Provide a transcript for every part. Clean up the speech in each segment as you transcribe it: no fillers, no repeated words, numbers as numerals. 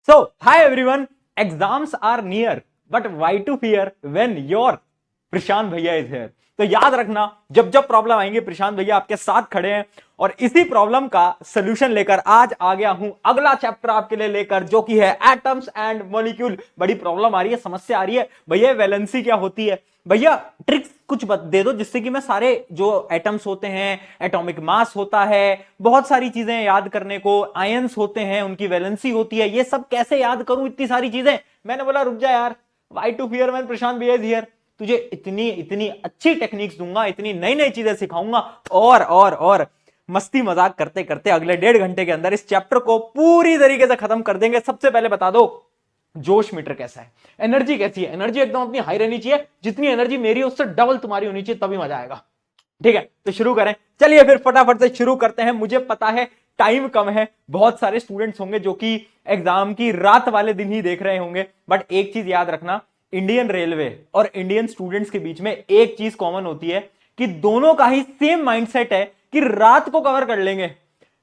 So, hi everyone. Exams are near, but why to fear when your प्रशांत भैया is here. तो याद रखना, जब जब प्रॉब्लम आएंगे प्रशांत भैया आपके साथ खड़े हैं और इसी प्रॉब्लम का सॉल्यूशन लेकर आज आ गया हूं अगला चैप्टर आपके लिए लेकर, जो कि है एटम्स एंड मॉलिक्यूल। बड़ी प्रॉब्लम आ रही है, समस्या आ रही है भैया, वैलेंसी क्या होती है भैया, ट्रिक्स कुछ दे दो जिससे कि मैं सारे जो एटम्स होते हैं, एटॉमिक मास होता है, बहुत सारी चीजें याद करने को, आयंस होते हैं उनकी वैलेंसी होती है, ये सब कैसे याद करूं इतनी सारी चीजें। मैंने बोला रुक जा यार, why to fear when Prashant भैया इज हियर। तुझे इतनी इतनी अच्छी टेक्निक्स दूंगा, इतनी नई नई चीजें सिखाऊंगा और मस्ती मजाक करते करते अगले 1.5 घंटे के अंदर इस चैप्टर को पूरी तरीके से खत्म कर देंगे। सबसे पहले बता दो जोश मीटर कैसा है, एनर्जी कैसी है। एनर्जी एकदम अपनी हाई रहनी चाहिए, जितनी एनर्जी मेरी उससे डबल तुम्हारी होनी चाहिए, तभी मजा आएगा। ठीक है, तो शुरू करें। चलिए फिर फटाफट से शुरू करते हैं। मुझे पता है टाइम कम है, बहुत सारे स्टूडेंट्स होंगे जो कि एग्जाम की रात वाले दिन ही देख रहे होंगे, बट एक चीज याद रखना, इंडियन रेलवे और इंडियन स्टूडेंट्स के बीच में एक चीज कॉमन होती है कि दोनों का ही सेम माइंडसेट है कि रात को कवर कर लेंगे।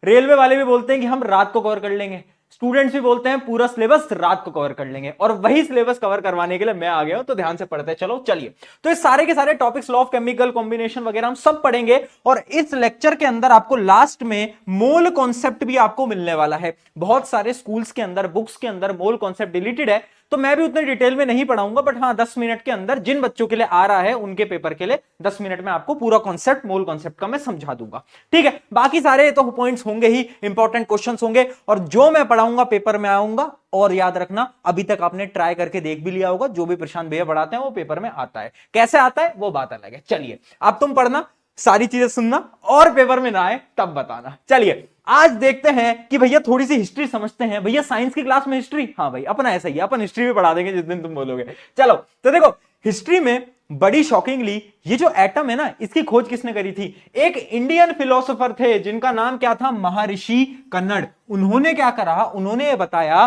रेलवे वाले भी बोलते हैं कि हम रात को कवर कर लेंगे, स्टूडेंट्स भी बोलते हैं पूरा सिलेबस रात को कवर कर लेंगे, और वही सिलेबस कवर करवाने के लिए मैं आ गया हूं। तो ध्यान से पढ़ते हैं, चलो चलिए। तो इस सारे के सारे topics, law of chemical combination वगैरह हम सब पढ़ेंगे, और इस लेक्चर के अंदर आपको लास्ट में मोल कॉन्सेप्ट भी आपको मिलने वाला है। बहुत सारे स्कूल्स के अंदर, बुक्स के अंदर मोल कॉन्सेप्ट डिलीटेड है, तो मैं भी उतने डिटेल में नहीं पढ़ाऊंगा, बट हाँ 10 मिनट के अंदर जिन बच्चों के लिए आ रहा है उनके पेपर के लिए 10 मिनट में आपको पूरा कॉन्सेप्ट, मोल कॉन्सेप्ट का मैं समझा दूंगा। ठीक है, बाकी सारे तो पॉइंट्स होंगे ही, इंपॉर्टेंट क्वेश्चंस होंगे, और जो मैं पढ़ाऊंगा पेपर में आऊंगा। और याद रखना, अभी तक आपने ट्राई करके देख भी लिया होगा, जो भी प्रशांत भैया पढ़ाते हैं वो पेपर में आता है। कैसे आता है वो बात अलग है। चलिए अब तुम पढ़ना, सारी चीजें सुनना, और पेपर में ना आए तब बताना। चलिए आज देखते हैं कि भैया थोड़ी सी हिस्ट्री समझते हैं। भैया साइंस की क्लास में हिस्ट्री, हाँ भाई अपना ऐसा ही है, अपन हिस्ट्री भी पढ़ा देंगे जिस दिन तुम बोलोगे। चलो तो देखो, हिस्ट्री में बड़ी शॉकिंगली ये जो एटम है ना, इसकी खोज किसने करी थी? एक इंडियन फिलोसोफर थे जिनका नाम क्या था? महर्षि कन्नड़। उन्होंने क्या करा, उन्होंने बताया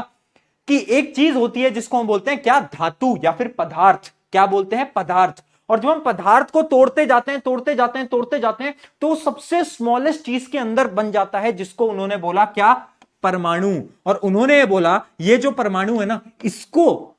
कि एक चीज होती है जिसको हम बोलते हैं क्या? धातु या फिर पदार्थ। क्या बोलते हैं? पदार्थ। और जब हम पदार्थ को तोड़ते जाते हैं, तोड़ते जाते हैं, तोड़ते जाते हैं, तो सबसे स्मॉलेस्ट चीज के अंदर बन जाता है, जिसको उन्होंने बोला क्या? परमाणु। और उन्होंने बोला ये जो परमाणु है ना, इसको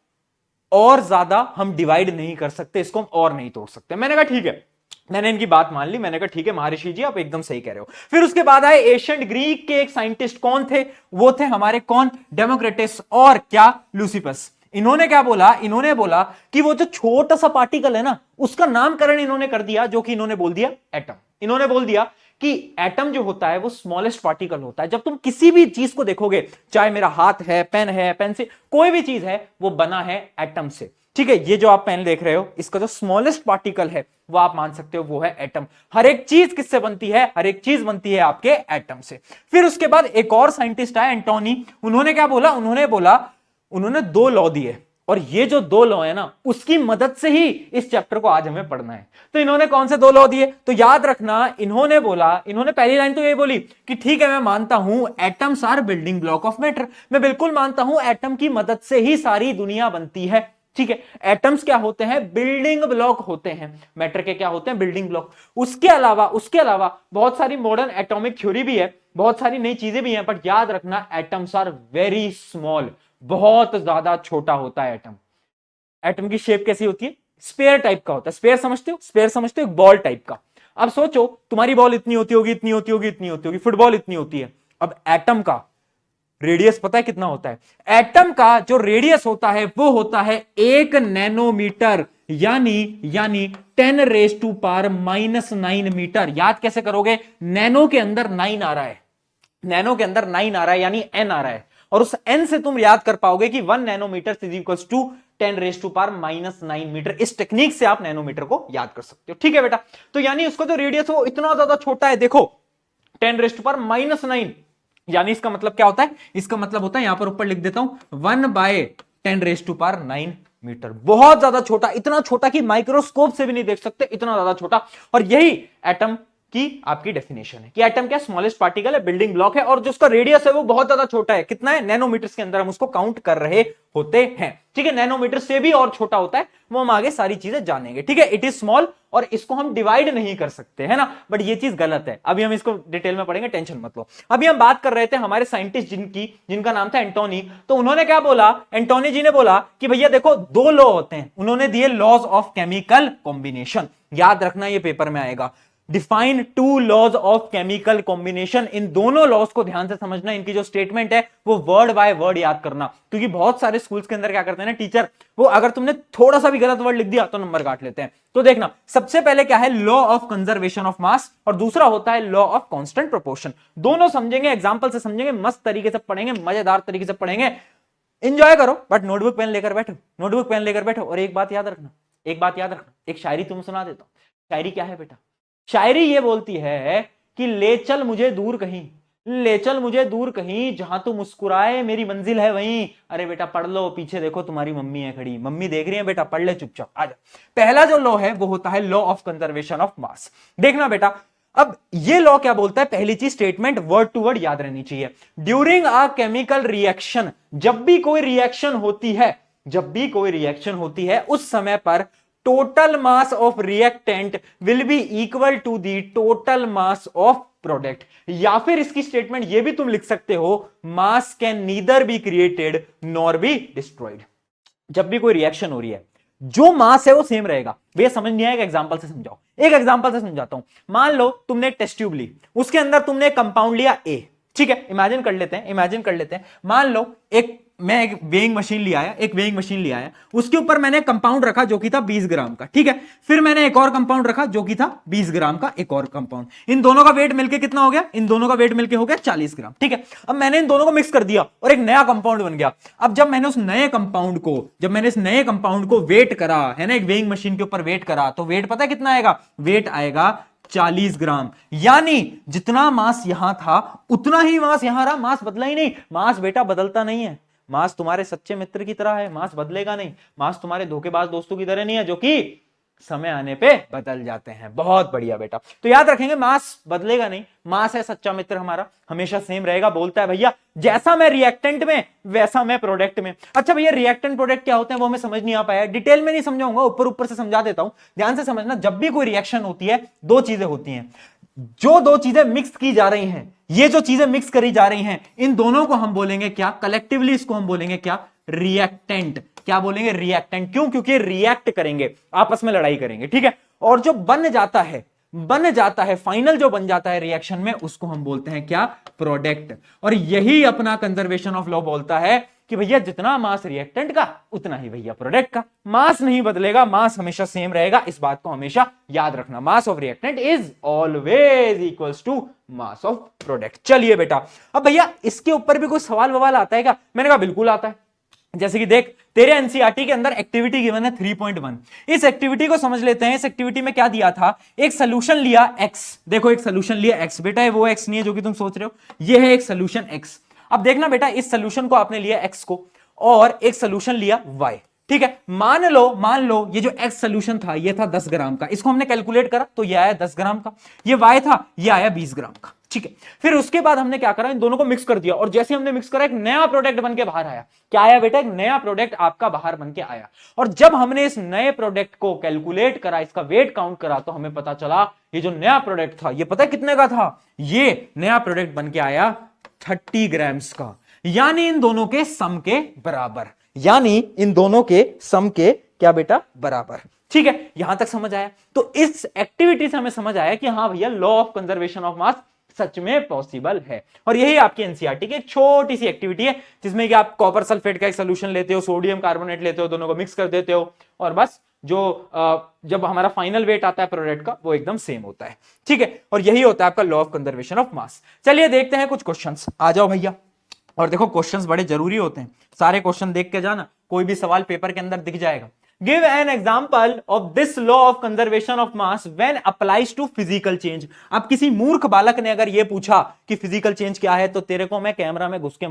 और ज्यादा हम डिवाइड नहीं कर सकते, इसको हम और नहीं तोड़ सकते। मैंने कहा ठीक है, मैंने इनकी बात मान ली। मैंने कहा ठीक है महर्षि जी, आप एकदम सही कह रहे हो। फिर उसके बाद आए एशियंट ग्रीक के एक साइंटिस्ट, कौन थे? वो थे हमारे कौन? डेमोक्रिटस और क्या? लूसिफस। इन्होंने क्या बोला? इन्होंने बोला कि वो जो छोटा सा पार्टिकल है ना, उसका नामकरण इन्होंने कर दिया, जो कि इन्होंने बोल दिया एटम। इन्होंने बोल दिया कि एटम जो होता है वो स्मॉलेस्ट पार्टिकल होता है। जब तुम किसी भी चीज को देखोगे, चाहे मेरा हाथ है, पेन से, कोई भी चीज है, वो बना है एटम से। ठीक है, ये जो आप पेन देख रहे हो, इसका जो स्मॉलेस्ट पार्टिकल है वो आप मान सकते हो वो है एटम। हर एक चीज किससे बनती है? हर एक चीज बनती है आपके एटम से। फिर उसके बाद एक और साइंटिस्ट आया, एंटोनी। उन्होंने क्या बोला? उन्होंने 2 लॉ दिए, और ये जो 2 लॉ है ना, उसकी मदद से ही इस चैप्टर को आज हमें पढ़ना है। तो इन्होंने कौन से 2 लॉ दिए? तो याद रखना, इन्होंने पहली लाइन तो ये बोली कि ठीक है, मैं मानता हूं atoms are building block of matter. मैं बिल्कुल मानता हूं एटम की मदद से ही सारी दुनिया बनती है। ठीक है, एटम्स क्या होते हैं? बिल्डिंग ब्लॉक होते हैं। मैटर के क्या होते हैं? Building block. उसके अलावा बहुत सारी मॉडर्न एटॉमिक थ्योरी भी है, बहुत सारी नई चीजें भी हैं, बट याद रखना एटम्स आर वेरी स्मॉल, बहुत ज्यादा छोटा होता है एटम। एटम की शेप कैसी होती है? स्पेयर टाइप का होता है। स्पेयर समझते हो? स्पेयर समझते हो? बॉल टाइप का। अब सोचो, तुम्हारी बॉल इतनी होती होगी, इतनी होती होगी, इतनी होती होगी, फुटबॉल इतनी होती है। अब एटम का रेडियस पता है कितना होता है? एटम का जो रेडियस होता है वो होता है 1 नैनोमीटर, यानी 10⁻⁻⁹ मीटर। याद कैसे करोगे? नैनो के अंदर 9 आ रहा है, नैनो के अंदर 9 आ रहा है, यानी n आ रहा है, और उस n से तुम याद कर पाओगे कि 1 nanometre is equals to 10⁻⁹ metre. इस टेक्निक से आप नैनोमीटर को याद कर सकते हो। ठीक है बेटा, तो यानी उसका जो रेडियस है वो इतना ज्यादा छोटा है। देखो 10⁻⁹, यानी इसका मतलब क्या होता है? इसका मतलब होता है, यहां पर ऊपर लिख देता हूं, 1/10⁻⁹ मीटर। बहुत ज्यादा छोटा, इतना छोटा कि माइक्रोस्कोप से भी नहीं देख सकते, इतना ज्यादा छोटा। और यही एटम की आपकी डेफिनेशन है कि एटम क्या? स्मॉलेस्ट पार्टिकल है, बिल्डिंग ब्लॉक है, और जो उसका रेडियस है वो बहुत ज्यादा छोटा है। कितना है? नैनोमीटर्स के अंदर हम उसको काउंट कर रहे होते हैं। ठीक है, नैनोमीटर से भी और छोटा होता है, वो हम आगे सारी चीजें जानेंगे। ठीक है, इट इज स्मॉल और इसको हम डिवाइड नहीं कर सकते, है ना, बट ये चीज गलत है। अभी हम इसको डिटेल में पढ़ेंगे, टेंशन मत लो। अभी हम बात कर रहे थे हमारे साइंटिस्ट जिनका नाम था एंटोनी, तो उन्होंने क्या बोला, एंटोनी जी ने बोला कि भैया देखो दो लॉ होते हैं, उन्होंने दिए लॉज ऑफ केमिकल कॉम्बिनेशन। याद रखना ये पेपर में आएगा, define two laws of chemical combination. इन दोनों लॉज को ध्यान से समझना, इनकी जो स्टेटमेंट है वो वर्ड बाय वर्ड याद करना, क्योंकि बहुत सारे स्कूल्स के अंदर क्या करते हैं ना टीचर, वो अगर तुमने थोड़ा सा भी गलत वर्ड लिख दिया तो नंबर काट लेते हैं। तो देखना, सबसे पहले क्या है, लॉ ऑफ कंजर्वेशन ऑफ मास, और दूसरा होता है लॉ ऑफ कांस्टेंट प्रोपोर्शन। दोनों समझेंगे, एग्जांपल से समझेंगे, मस्त तरीके से पढ़ेंगे, मजेदार तरीके से पढ़ेंगे, एंजॉय करो, बट नोटबुक पेन लेकर बैठो, नोटबुक पेन लेकर बैठो। और एक बात याद रखना, एक बात याद रखना, एक शायरी तुम सुना देता हूं। शायरी क्या है बेटा, शायरी ये बोलती है कि ले चल मुझे दूर कहीं, ले चल मुझे दूर कहीं, जहां तू मुस्कुराए मेरी मंजिल है वहीं। अरे बेटा पढ़ लो, पीछे देखो तुम्हारी मम्मी है खड़ी, मम्मी देख रही है बेटा, पढ़ ले चुपचाप, आजा। पहला जो लॉ है वो होता है लॉ ऑफ कंजर्वेशन ऑफ मास। देखना बेटा, अब ये लॉ क्या बोलता है, पहली चीज स्टेटमेंट वर्ड टू वर्ड याद रहनी चाहिए। ड्यूरिंग अ केमिकल रिएक्शन, जब भी कोई रिएक्शन होती है, जब भी कोई रिएक्शन होती है, उस समय पर total mass of reactant will be equal to the total mass of product. या फिर इसकी स्टेटमेंट ये भी तुम लिख सकते हो, मास can neither be created nor be destroyed. जब भी कोई रिएक्शन हो रही है, जो मास है वो सेम रहेगा। भैया समझ नहीं आएगा, एग्जांपल से समझाओ, एक एग्जांपल से समझाता हूं। मान लो तुमने एक टेस्ट ट्यूब ली, उसके अंदर तुमने एक कंपाउंड लिया ए, ठीक है, इमेजिन कर लेते हैं, इमेजिन कर लेते हैं, मान लो मैं एक वेइंग मशीन ले आया, एक वेइंग मशीन ले आया, उसके ऊपर मैंने कंपाउंड रखा जो कि था 20 ग्राम का, ठीक है, फिर मैंने एक और कंपाउंड रखा जो कि था 20 ग्राम का, एक और कंपाउंड, इन दोनों का वेट मिलके कितना हो गया, इन दोनों का वेट मिलके हो गया 40 ग्राम, ठीक है। अब मैंने इन दोनों को मिक्स कर दिया और एक नया कंपाउंड बन गया। अब जब मैंने उस नए कंपाउंड को वेट करा, है ना, एक वेइंग मशीन के ऊपर वेट करा, तो वेट पता है कितना आएगा, वेट आएगा 40 ग्राम। यानी जितना मास यहां था उतना ही मास यहां रहा, मास बदला ही नहीं। मास बेटा बदलता नहीं है, मास तुम्हारे सच्चे मित्र की तरह है, मास बदलेगा नहीं। मास तुम्हारे धोखेबाज दोस्तों की तरह नहीं है जो कि समय आने पे बदल जाते हैं। बहुत बढ़िया बेटा, तो याद रखेंगे मास बदलेगा नहीं, मास है सच्चा मित्र हमारा, हमेशा सेम रहेगा। बोलता है भैया जैसा मैं रिएक्टेंट में वैसा मैं प्रोडक्ट में। अच्छा भैया रिएक्टेंट प्रोडक्ट क्या होते हैं वो हमें समझ नहीं आ पाया, डिटेल में नहीं समझाऊंगा, ऊपर ऊपर से समझा देता हूं, ध्यान से समझना। जब भी कोई रिएक्शन होती है दो चीजें होती हैं, जो दो चीजें मिक्स की जा रही हैं, ये जो चीजें मिक्स करी जा रही हैं, इन दोनों को हम बोलेंगे क्या, कलेक्टिवली इसको हम बोलेंगे क्या, रिएक्टेंट। क्या बोलेंगे, रिएक्टेंट। क्यों, क्योंकि रिएक्ट करेंगे, आपस में लड़ाई करेंगे, ठीक है। और जो बन जाता है फाइनल जो बन जाता है रिएक्शन में, उसको हम बोलते हैं क्या, प्रोडक्ट। और यही अपना कंजर्वेशन ऑफ लॉ बोलता है कि भैया जितना मास रिएक्टेंट का उतना ही भैया प्रोडक्ट का, मास नहीं बदलेगा, मास हमेशा सेम रहेगा। इस बात को हमेशा याद रखना, mass of reactant is always equals to mass of product. चलिए बेटा, अब भैया इसके ऊपर भी कोई सवाल ववाल आता है क्या? मैंने कहा बिल्कुल आता है। जैसे कि देख, तेरे एनसीईआरटी के अंदर एक्टिविटी गिवन है 3.1। इस एक्टिविटी को समझ लेते हैं। इस एक्टिविटी में क्या दिया था, एक सोल्यूशन लिया x, देखो एक सोल्यूशन लिया x, बेटा वो x नहीं है जो कि तुम सोच रहे हो, ये है एक सोल्यूशन x। अब देखना बेटा, इस सोल्यूशन को आपने लिया x को, और एक सोल्यूशन लिया y, ठीक है। मान लो ये जो x सोल्यूशन था ये था 10 ग्राम का, इसको हमने कैलकुलेट करा तो ये आया 10 ग्राम का, ये y था ये आया 20 ग्राम का, ठीक है। फिर उसके बाद हमने क्या करा, इन दोनों को मिक्स कर दिया, और जैसे हमने मिक्स करा एक नया प्रोडक्ट बन के बाहर आया। क्या आया बेटा, एक नया प्रोडक्ट आपका बाहर बन के आया। और जब हमने इस नए प्रोडक्ट को कैलकुलेट करा, इसका वेट काउंट करा, तो हमें पता चला ये जो नया प्रोडक्ट था ये पता है कितने का था, ये नया प्रोडक्ट बन के आया 30 ग्राम्स का। यानी इन दोनों के सम के बराबर, यानी इन दोनों के सम के क्या बेटा, बराबर, ठीक है। यहां तक समझ आया। तो इस एक्टिविटी से हमें समझ आया कि हाँ भैया law of conservation of mass सच में पॉसिबल है। और यही आपकी एनसीईआरटी की एक छोटी सी एक्टिविटी है, जिसमें कि आप कॉपर सल्फेट का एक सोल्यूशन लेते हो, सोडियम कार्बोनेट लेते हो, दोनों को मिक्स कर देते हो, और बस जो जब हमारा फाइनल वेट आता है प्रोडक्ट का वो एकदम सेम होता है, ठीक है। और यही होता है आपका लॉ ऑफ कंजर्वेशन ऑफ मास। चलिए देखते हैं कुछ क्वेश्चंस, आ जाओ भैया। और देखो क्वेश्चंस बड़े जरूरी होते हैं, सारे क्वेश्चन देख के जाना, कोई भी सवाल पेपर के अंदर दिख जाएगा। Give an example of this law of conservation of mass when applies to physical change। अब किसी मूर्ख बालक ने अगर ये पूछा कि फिजिकल चेंज क्या है, तो तेरे को मैं कैमरा में घुस के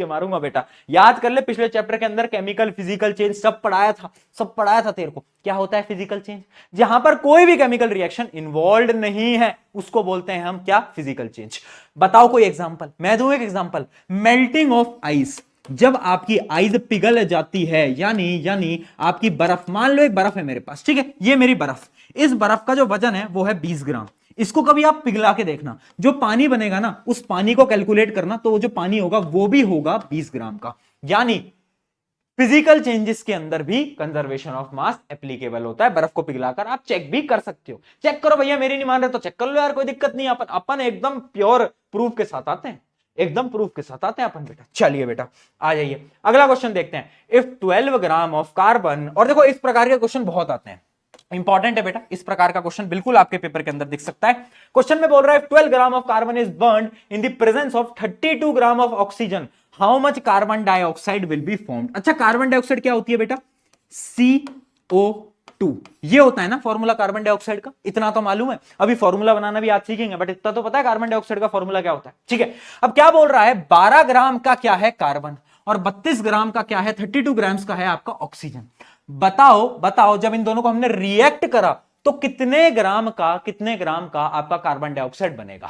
मारूंगा, बेटा। याद कर ले, पिछले चैप्टर के अंदर केमिकल फिजिकल चेंज सब पढ़ाया था तेरे को। क्या होता है फिजिकल चेंज, जहां पर कोई भी केमिकल रिएक्शन इन्वॉल्व नहीं है, उसको बोलते हैं हम क्या, फिजिकल चेंज। बताओ कोई एग्जांपल, मैं दूं एक एग्जांपल, मेल्टिंग ऑफ आइस। जब आपकी आइस पिघल जाती है, यानी आपकी बर्फ, मान लो एक बर्फ है मेरे पास, ठीक है, ये मेरी बर्फ, इस बर्फ का जो वजन है वो है 20 ग्राम। इसको कभी आप पिघला के देखना, जो पानी बनेगा ना उस पानी को कैलकुलेट करना, तो जो पानी होगा वो भी होगा 20 ग्राम का। यानी फिजिकल चेंजेस के अंदर भी कंजर्वेशन ऑफ मास एप्लीकेबल होता है। बर्फ को पिघलाकर आप चेक भी कर सकते हो। चेक करो भैया, मेरी नहीं मान रहे तो चेक कर लो यार, कोई दिक्कत नहीं। अपन एकदम प्योर प्रूफ के साथ आते हैं, एकदम प्रूफ के साथ आते हैं अपन बेटा। चलिए बेटा आ जाइए, अगला क्वेश्चन देखते हैं। इफ 12 ग्राम ऑफ कार्बन, और देखो इस प्रकार के क्वेश्चन बहुत आते हैं, इंपॉर्टेंट है बेटा, इस प्रकार का क्वेश्चन बिल्कुल आपके पेपर के अंदर दिख सकता है। क्वेश्चन में बोल रहा है 12 gram of carbon is burned in the presence of 32 gram of oxygen, how much carbon dioxide will be formed. अच्छा, कार्बन डाइऑक्साइड क्या होती है बेटा? CO2, ये होता है ना फॉर्मूला कार्बन डाइऑक्साइड का, इतना तो मालूम है। अभी फॉर्मूला बनाना भी आज सीखेंगे, बट इतना तो पता है कार्बन डाइऑक्साइड का फॉर्मूला क्या होता है। ठीक है, अब क्या बोल रहा है, 12 ग्राम का क्या है कार्बन और 32 ग्राम का क्या है, 32 ग्राम्स का है आपका ऑक्सीजन। बताओ जब इन दोनों को हमने रिएक्ट करा तो कितने ग्राम का आपका कार्बन डाइऑक्साइड बनेगा?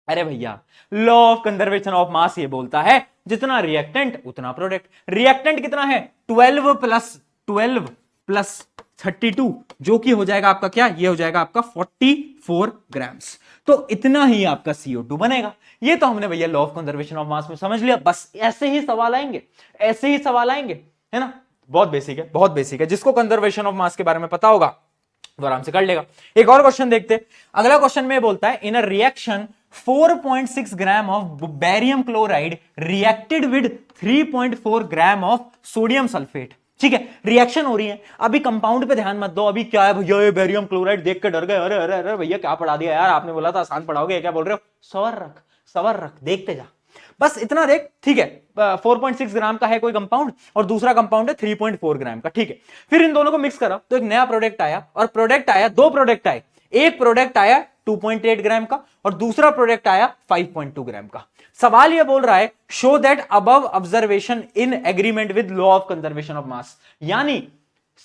अरे भैया, लॉ ऑफ कंजर्वेशन ऑफ मास ये बोलता है जितना रिएक्टेंट उतना प्रोडक्ट। रिएक्टेंट कितना है? 12 प्लस 32, जो कि हो जाएगा आपका क्या, ये हो जाएगा आपका 44 ग्राम्स। तो इतना ही आपका CO2 बनेगा। ये तो हमने भैया लॉ ऑफ कंजर्वेशन ऑफ मास में समझ लिया। बस ऐसे ही सवाल आएंगे, है ना। बहुत बेसिक है। जिसको कंजर्वेशन ऑफ मास के बारे में पता होगा वो आराम से कर लेगा। एक और क्वेश्चन देखते। अगला क्वेश्चन में बोलता है in a reaction 4.6 gram of barium chloride reacted with 3.4 gram of sodium sulphate. ठीक है, रिएक्शन हो रही है। अभी कंपाउंड पे ध्यान मत दो, अभी क्या है भैया ये बैरियम क्लोराइड देख के डर गए, अरे अरे अरे भैया क्या पढ़ा दिया यार, आपने बोला था आसान पढ़ाओगे, क्या बोल रहे हो? सबर रख देखते जा, बस इतना देख। ठीक है, 4.6 ग्राम का है कोई कंपाउंड और दूसरा कंपाउंड है 3.4 ग्राम का। ठीक है, फिर इन दोनों को मिक्स करा तो एक नया प्रोडक्ट आया, और दो प्रोडक्ट आए। एक प्रोडक्ट आया 2.8 ग्राम का और दूसरा प्रोडक्ट आया 5.2 ग्राम का। सवाल यह बोल रहा है show that above observation in agreement with law of conservation of मास। यानी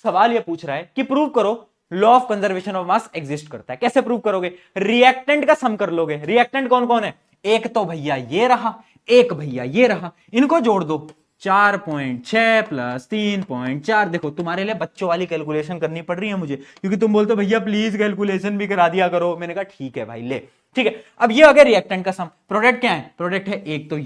सवाल यह पूछ रहा है कि प्रूव करो law of conservation of mass exist करता है। कैसे प्रूव करोगे? रिएक्टेंट का सम कर लोगे। रिएक्टेंट कौन कौन है? एक तो भैया ये रहा, एक भैया ये रहा, इनको जोड़ दो। 4.6 प्लस 3.4। देखो तुम्हारे लिए बच्चों वाली कैलकुलेशन करनी पड़ रही है मुझे, क्योंकि तुम बोलते भैया प्लीज कैलकुलेशन भी करा दिया करो। मैंने कहा ठीक है भाई ले। ठीक है, अब ये हो गया रिएक्टेंट का सम। प्रोडक्ट क्या है? प्रोडक्ट है एक तो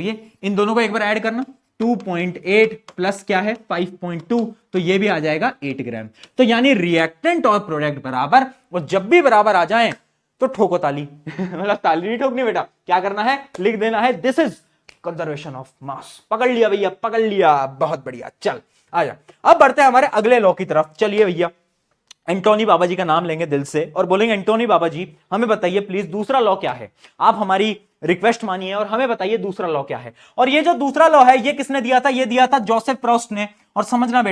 ये, इन दोनों को एक बार ऐड करना। 2.8 प्लस क्या है 5.2, तो ये भी आ जाएगा 8 ग्राम। तो यानी रिएक्टेंट और प्रोडक्ट बराबर, और जब भी बराबर आ जाए तो ठोको ताली। मतलब ताली नहीं ठोकनी बेटा, क्या करना है, लिख देना है दिस इज कंजर्वेशन ऑफ मास। पकड़ लिया भैया, पकड़ लिया, बहुत बढ़िया। चल आजा, अब बढ़ते हैं हमारे अगले लॉ की तरफ। चलिए भैया, एंटोनी बाबा जी का नाम लेंगे दिल से और बोलेंगे एंटोनी बाबा जी हमें बताइए प्लीज दूसरा लॉ क्या है। आप हमारी रिक्वेस्ट मानिए और हमें बताइए दूसरा लॉ क्या है। और ये जो दूसरा लॉ है ये किसने दिया था? ये दिया था जोसेफ प्रोस्ट ने। और समझना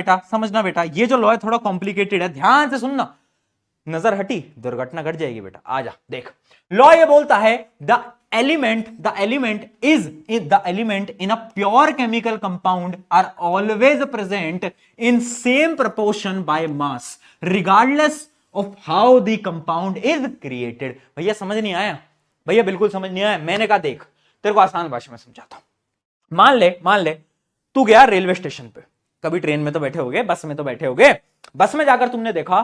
बेटा, ये जो लॉ है थोड़ा कॉम्प्लिकेटेड है, ध्यान से सुनना। नजर हटी दुर्घटना घट जाएगी बेटा। आजा देख, लॉ ये बोलता है the element in a pure chemical compound are always present in same proportion by mass regardless of how the compound is created। भैया समझ नहीं आया? भैया बिल्कुल समझ नहीं आया। मैंने कहा देख तेरे को आसान भाषा में समझाता हूं। मान ले तू गया रेलवे स्टेशन पे, कभी ट्रेन में तो बैठे होगे, बस में तो बैठे होगे। बस में जाकर तुमने देखा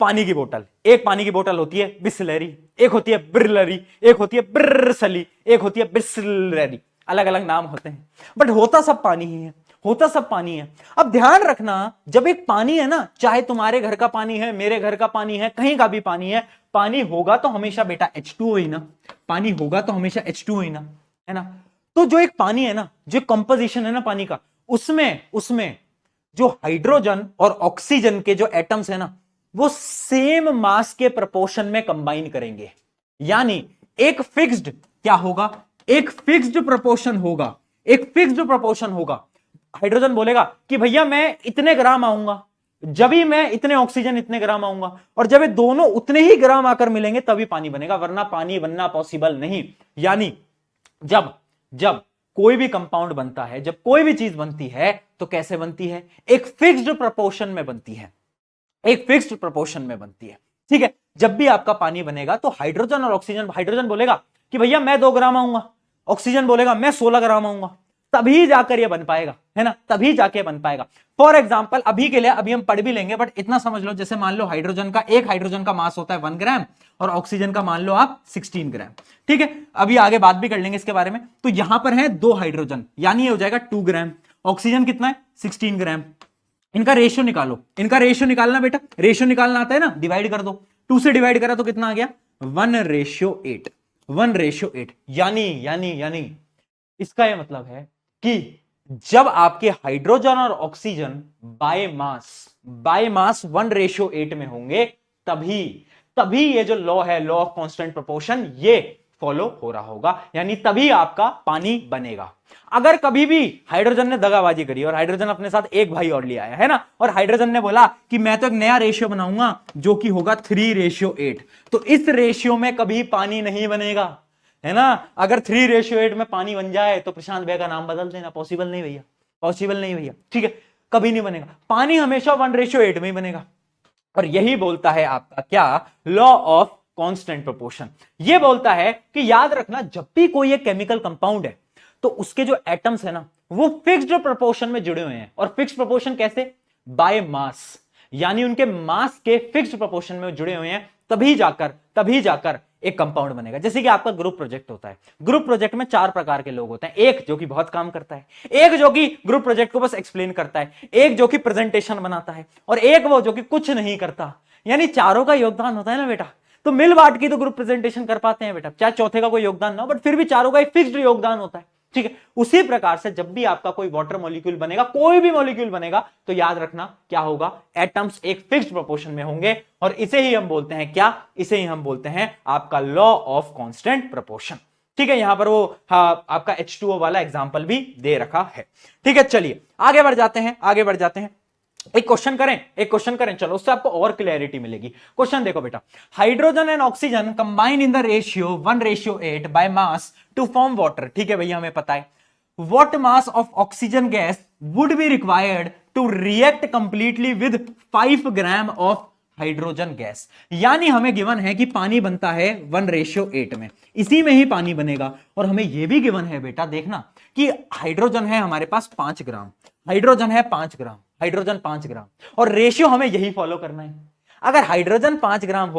पानी की बोतल, एक पानी की बोतल होती है बिस्लरी, एक होती है ब्रिलरी, एक होती है ब्रिसली, एक होती है बिस्लरी। अलग अलग नाम होते हैं, बट होता सब पानी है। अब ध्यान रखना, जब एक पानी है ना, चाहे तुम्हारे घर का पानी है, मेरे घर का पानी है, कहीं का भी पानी है, पानी होगा तो हमेशा बेटा H2O ही ना, पानी होगा तो हमेशा H2O ही ना, है ना। तो जो एक पानी है ना, जो कंपोजिशन है ना पानी का, उसमें जो हाइड्रोजन और ऑक्सीजन के जो एटम्स है ना, वो सेम मास के प्रोपोर्शन में कंबाइन करेंगे। यानी एक फिक्स्ड क्या होगा, एक फिक्स्ड प्रोपोर्शन होगा। हाइड्रोजन बोलेगा कि भैया मैं इतने ग्राम आऊंगा, जब भी मैं इतने ऑक्सीजन इतने ग्राम आऊंगा, और जब ये दोनों उतने ही ग्राम आकर मिलेंगे तभी पानी बनेगा, वरना पानी बनना पॉसिबल नहीं। यानी जब कोई भी कंपाउंड बनता है, जब कोई भी चीज बनती है तो कैसे बनती है? एक फिक्स्ड प्रोपोर्शन में बनती है, ठीक है। जब भी आपका पानी बनेगा तो हाइड्रोजन और ऑक्सीजन, हाइड्रोजन बोलेगा कि भैया मैं 2 ग्राम आऊंगा, ऑक्सीजन बोलेगा मैं 16 ग्राम आऊंगा। तभी जाकर ये बन पाएगा, है ना, तभी जाके बन पाएगा। फॉर एग्जाम्पल अभी के लिए अभी हम पढ़ भी लेंगे, बट इतना समझ लो, जैसे मान लो एक हाइड्रोजन का मास होता है 1 ग्राम और ऑक्सीजन का मान लो आप 16 ग्राम, ठीक है। अभी आगे बात भी कर लेंगे इसके बारे में। तो यहां पर है 2 हाइड्रोजन, यानी ये हो जाएगा 2 ग्राम, ऑक्सीजन कितना है 16 ग्राम। इनका रेशियो निकालो, इनका रेशियो निकालना बेटा, रेशियो निकालना आता है ना, डिवाइड कर दो, 2 से डिवाइड करा तो कितना आ गया 1:8, 1:8। यानी इसका यह मतलब है कि जब आपके हाइड्रोजन और ऑक्सीजन बाय मास 1:8 में होंगे, तभी ये जो लॉ है, लॉ ऑफ कांस्टेंट प्रोपोर्शन, ये फॉलो हो रहा होगा, यानी तभी आपका पानी बनेगा। अगर कभी भी हाइड्रोजन ने दगाबाजी करी और हाइड्रोजन अपने साथ एक भाई और ले आया, है ना, और हाइड्रोजन ने बोला कि मैं तो एक नया रेशियो बनाऊंगा जो कि होगा 3:8, तो इस रेशियो में कभी पानी नहीं बनेगा, है ना। अगर 3:8 में पानी बन जाए तो प्रशांत भैया का नाम बदल देना, पॉसिबल नहीं भैया, पॉसिबल नहीं भैया, ठीक है, कभी नहीं बनेगा। पानी हमेशा 1:8 में ही बनेगा। और यही बोलता है आपका क्या, लॉ ऑफ कांस्टेंट प्रोपोर्शन। ये बोलता है कि याद रखना, जब भी कोई एक केमिकल कंपाउंड है तो उसके जो एटम्स है ना, वो फिक्स्ड प्रोपोर्शन में जुड़े हुए हैं। और फिक्स्ड प्रोपोर्शन कैसे, बाय मास, यानी उनके मास के फिक्स्ड प्रोपोर्शन में जुड़े हुए हैं, तभी जाकर एक कंपाउंड बनेगा। जैसे कि आपका ग्रुप प्रोजेक्ट होता है, ग्रुप प्रोजेक्ट में 4 प्रकार के लोग होते हैं, एक जो कि बहुत काम करता है, एक जो कि ग्रुप प्रोजेक्ट को बस एक्सप्लेन करता है, एक जो कि प्रेजेंटेशन बनाता है, और एक वो जो कि कुछ नहीं करता। यानी चारों का योगदान होता है ना बेटा, तो मिल बांट की तो ग्रुप प्रेजेंटेशन कर पाते हैं बेटा, चाहे चौथे का कोई योगदान ना हो, बट फिर भी चारों का एक फिक्स्ड योगदान होता है, ठीक है। उसी प्रकार से जब भी आपका कोई वाटर मॉलिक्यूल बनेगा, कोई भी मॉलिक्यूल बनेगा, तो याद रखना क्या होगा, एटम्स एक फिक्स्ड प्रोपोर्शन में होंगे, और इसे ही हम बोलते हैं क्या, इसे ही हम बोलते हैं आपका लॉ ऑफ कांस्टेंट प्रोपोर्शन, ठीक है। यहां पर वो आपका H2O वाला एग्जांपल भी दे रखा है, ठीक है। चलिए आगे बढ़ जाते हैं, एक क्वेश्चन करें, चलो, उससे आपको और क्लैरिटी मिलेगी। क्वेश्चन देखो बेटा, hydrogen and oxygen combine in the ratio 1:8 by mass to form water, ठीक है भैया, हमें पता है। What mass of oxygen gas would be required to react completely with 5 gram of hydrogen gas. यानी हमें गिवन है कि पानी बनता है 1:8 में, इसी में ही पानी बनेगा। और हमें यह भी गिवन है बेटा, देखना कि हाइड्रोजन है हमारे पास 5 ग्राम, हाइड्रोजन 5 ग्राम, और रेशियो हमें यही फॉलो करना है। अगर हाइड्रोजन 5 ग्राम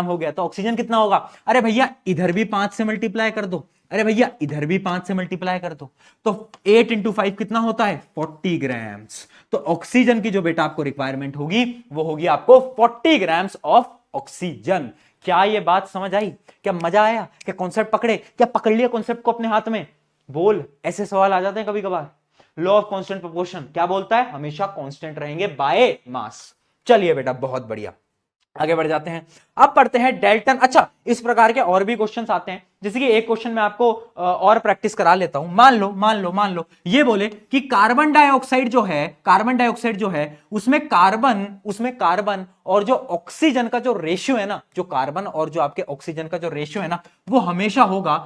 हो गया, तो ऑक्सीजन कितना होगा, अरे भैया इधर भी 5 से मल्टीप्लाई कर दो, अरे भैया इधर भी 5 से मल्टीप्लाई कर दो, तो 8 × 5 कितना होता है 40 ग्राम्स। तो ऑक्सीजन की जो बेटा आपको रिक्वायरमेंट होगी, वो होगी आपको 40 ग्राम्स ऑफ ऑक्सीजन। क्या ये बात समझ आई, क्या मजा आया, क्या कॉन्सेप्ट पकड़े, क्या पकड़ लिया कॉन्सेप्ट को अपने हाथ में, बोल। ऐसे सवाल आ जाते हैं कभी कभार। लॉ ऑफ कांस्टेंट प्रोपोर्शन क्या बोलता है, हमेशा कांस्टेंट रहेंगे बाय मास। चलिए बेटा, बहुत बढ़िया, आगे बढ़ जाते हैं। अब पढ़ते हैं डेल्टन। अच्छा, इस प्रकार के और भी क्वेश्चंस आते हैं, जैसे कि एक क्वेश्चन मैं आपको और प्रैक्टिस करा लेता हूं। मान लो ये बोले कि कार्बन डाइऑक्साइड जो है उसमें कार्बन और जो ऑक्सीजन का जो रेशियो है ना, जो कार्बन और जो आपके ऑक्सीजन का जो रेशियो है ना, वो हमेशा होगा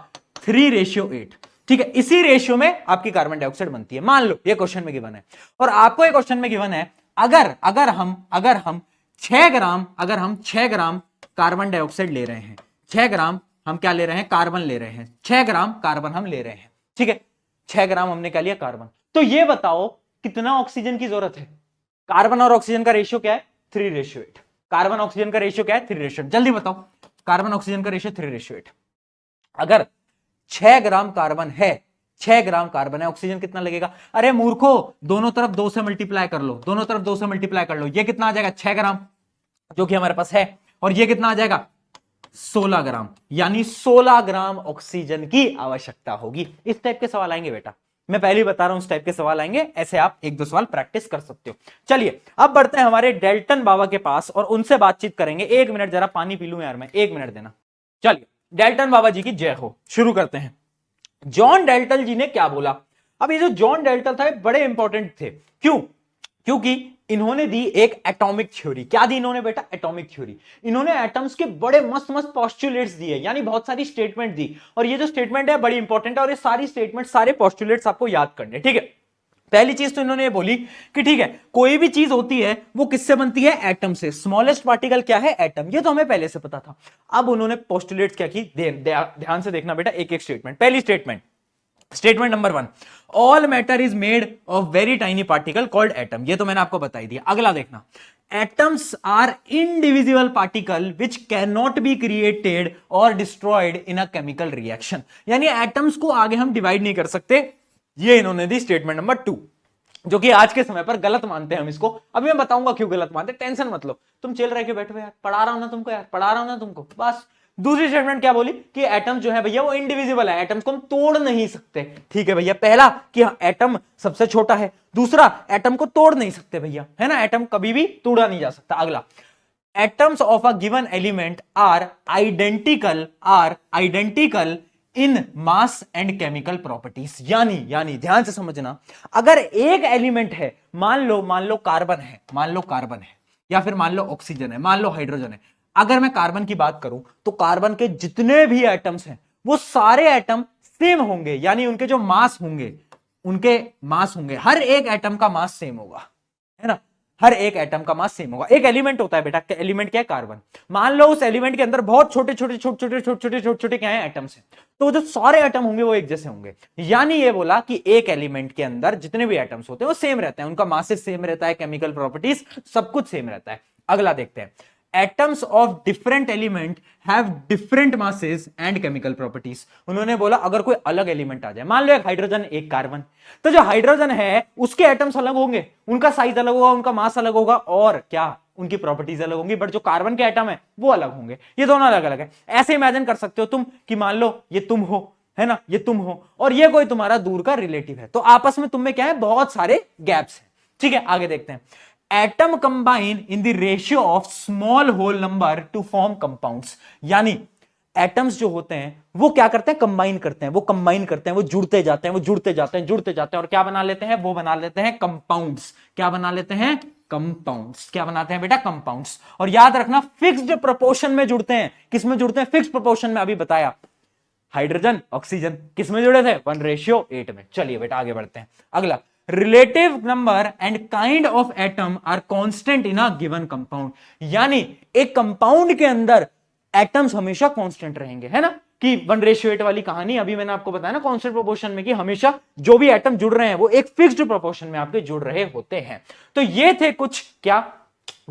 3:8, ठीक है। इसी रेशियो में आपकी कार्बन डाइऑक्साइड बनती है, मान लो ये क्वेश्चन में गिवन है। और आपको एक क्वेश्चन में गिवन है, अगर हम 6 ग्राम कार्बन डाइऑक्साइड ले रहे हैं, 6 ग्राम हम क्या ले रहे हैं, कार्बन ले रहे हैं, 6 ग्राम कार्बन हम ले रहे हैं, ठीक है। 6 ग्राम हमने क्या लिया, कार्बन। तो ये बताओ कितना ऑक्सीजन की जरूरत है। कार्बन और ऑक्सीजन का रेशियो क्या है, 3:8। कार्बन ऑक्सीजन का रेशियो क्या है, 3:8। जल्दी बताओ, कार्बन ऑक्सीजन का रेशियो 3:8। अगर 6 ग्राम कार्बन है, 6 ग्राम कार्बन है, ऑक्सीजन कितना लगेगा, अरे मूर्खो, दोनों तरफ 2 से मल्टीप्लाई कर लो, ये कितना आ जाएगा 6 ग्राम जो कि हमारे पास है, और ये कितना आ जाएगा 16 ग्राम, यानी 16 ग्राम ऑक्सीजन की आवश्यकता होगी। इस टाइप के सवाल आएंगे बेटा, मैं पहले ही बता रहा हूं, इस टाइप के सवाल आएंगे, ऐसे आप 1-2 सवाल प्रैक्टिस कर सकते हो। चलिए अब बढ़ते हैं हमारे डेल्टन बाबा के पास और उनसे बातचीत करेंगे। 1 मिनट, जरा पानी पी लूं यार मैं, 1 मिनट देना। चलिए, डेल्टन बाबा जी की जय हो। शुरू करते हैं। जॉन डेल्टन जी ने क्या बोला। अब ये जो जॉन डेल्टन था, बड़े इंपॉर्टेंट थे। क्योंकि इन्होंने दी एक एटॉमिक थ्योरी। क्या दी इन्होंने बेटा, एटॉमिक थ्योरी। इन्होंने एटम्स के बड़े मस्त पोस्टुलेट्स दिए, यानी बहुत सारी स्टेटमेंट दी, और ये जो स्टेटमेंट है बड़ी इंपॉर्टेंट है, और ये सारी स्टेटमेंट, सारे पोस्टुलेट्स आपको याद करने, ठीक है। पहली चीज तो इन्होंने ये बोली कि ठीक है, कोई भी चीज होती है वो किससे बनती है, एटम से। स्मॉलेस्ट पार्टिकल क्या है, एटम। ये तो हमें पहले से पता था। अब उन्होंने पोस्टुलेट्स क्या की, ध्यान से देखना बेटा, एक एक स्टेटमेंट। पहली statement, statement number 1, all matter is made of very tiny particle called atom. ये तो मैंने आपको बता ही दिया। अगला देखना, atoms are indivisible particle which can not be created और destroyed in a chemical reaction. यानी एटम्स को आगे हम डिवाइड नहीं कर सकते। ये इन्होंने दी स्टेटमेंट नंबर 2, जो कि आज के समय पर गलत मानते हैं हम इसको। अभी मैं बताऊंगा क्यों गलत मानते हैं, टेंशन मत लो, तुम चिल रह के बैठो यार, पढ़ा रहा हूं ना तुमको यार, पढ़ा रहा हूं ना तुमको, बस। दूसरी स्टेटमेंट क्या बोली कि एटम जो है भैया वो इंडिविजिबल है, एटम्स को हम तोड़ नहीं सकते। ठीक है भैया, पहला कि हाँ एटम सबसे छोटा है, दूसरा एटम को तोड़ नहीं सकते भैया, है ना, एटम कभी भी तोड़ा नहीं जा सकता। अगला, atoms of a given element are identical in mass and chemical properties. यानी ध्यान से समझना, अगर एक एलिमेंट है, मान लो कार्बन है, या फिर मान लो ऑक्सीजन है, मान लो हाइड्रोजन है। अगर मैं कार्बन की बात करूं तो कार्बन के जितने भी एटम्स हैं वो सारे एटम सेम होंगे, यानी उनके जो मास होंगे, हर एक एटम का मास सेम होगा, है ना, हर एक एटम का मास सेम होगा। एक एलिमेंट होता है बेटा, एलिमेंट क्या है, कार्बन। मान लो उस एलिमेंट के अंदर बहुत छोटे छोटे क्या है, एटम्स हैं, तो जो सारे एटम होंगे वो एक जैसे होंगे। यानी ये बोला कि एक एलिमेंट के अंदर जितने भी एटम्स होते हैं वो सेम रहते हैं, उनका मासेस सेम रहता है, केमिकल प्रॉपर्टीज सब कुछ सेम रहता है। अगला देखते हैं, atoms of different element have different masses and chemical properties. उन्होंने बोला अगर कोई अलग एलिमेंट आ जाए, मान लो एक हाइड्रोजन एक कार्बन, तो जो हाइड्रोजन है उसके एटम्स अलग होंगे, उनका साइज अलग होगा, उनका मास अलग होगा, और क्या उनकी प्रॉपर्टीज अलग होंगी, बट जो कार्बन के एटम है वो अलग होंगे। ये दोनों अलग अलग है। ऐसे इमेजिन कर सकते हो तुम कि मान लो ये तुम हो, है ना, ये तुम हो और ये कोई तुम्हारा दूर का रिलेटिव है, तो आपस में तुम में क्या है, बहुत सारे गैप्स हैं। ठीक है, आगे देखते हैं, atom combine in the ratio of small whole number to form compounds. यानी एटम्स जो होते हैं वो क्या करते हैं, कंबाइन करते हैं, वो जुड़ते जाते हैं और क्या बना लेते हैं, वो बना लेते हैं कंपाउंड्स। क्या बना लेते हैं, कंपाउंड्स। क्या बनाते हैं बेटा, कंपाउंड्स। और याद रखना फिक्स्ड प्रोपोर्शन में जुड़ते हैं। किस में जुड़ते हैं, फिक्स्ड प्रोपोर्शन में। अभी बताया हाइड्रोजन ऑक्सीजन किस में जुड़े थे, 1:8 में। चलिए बेटा आगे बढ़ते हैं। अगला, relative number and kind of atom are constant in a given compound. यानी एक कंपाउंड के अंदर एटम्स हमेशा कांस्टेंट रहेंगे, है ना, कि 1:8 वाली कहानी अभी मैंने आपको बताया ना, कांस्टेंट प्रोपोर्शन में, कि हमेशा जो भी एटम जुड़ रहे हैं वो एक फिक्स्ड प्रोपोर्शन में आपके जुड़ रहे होते हैं। तो ये थे कुछ क्या,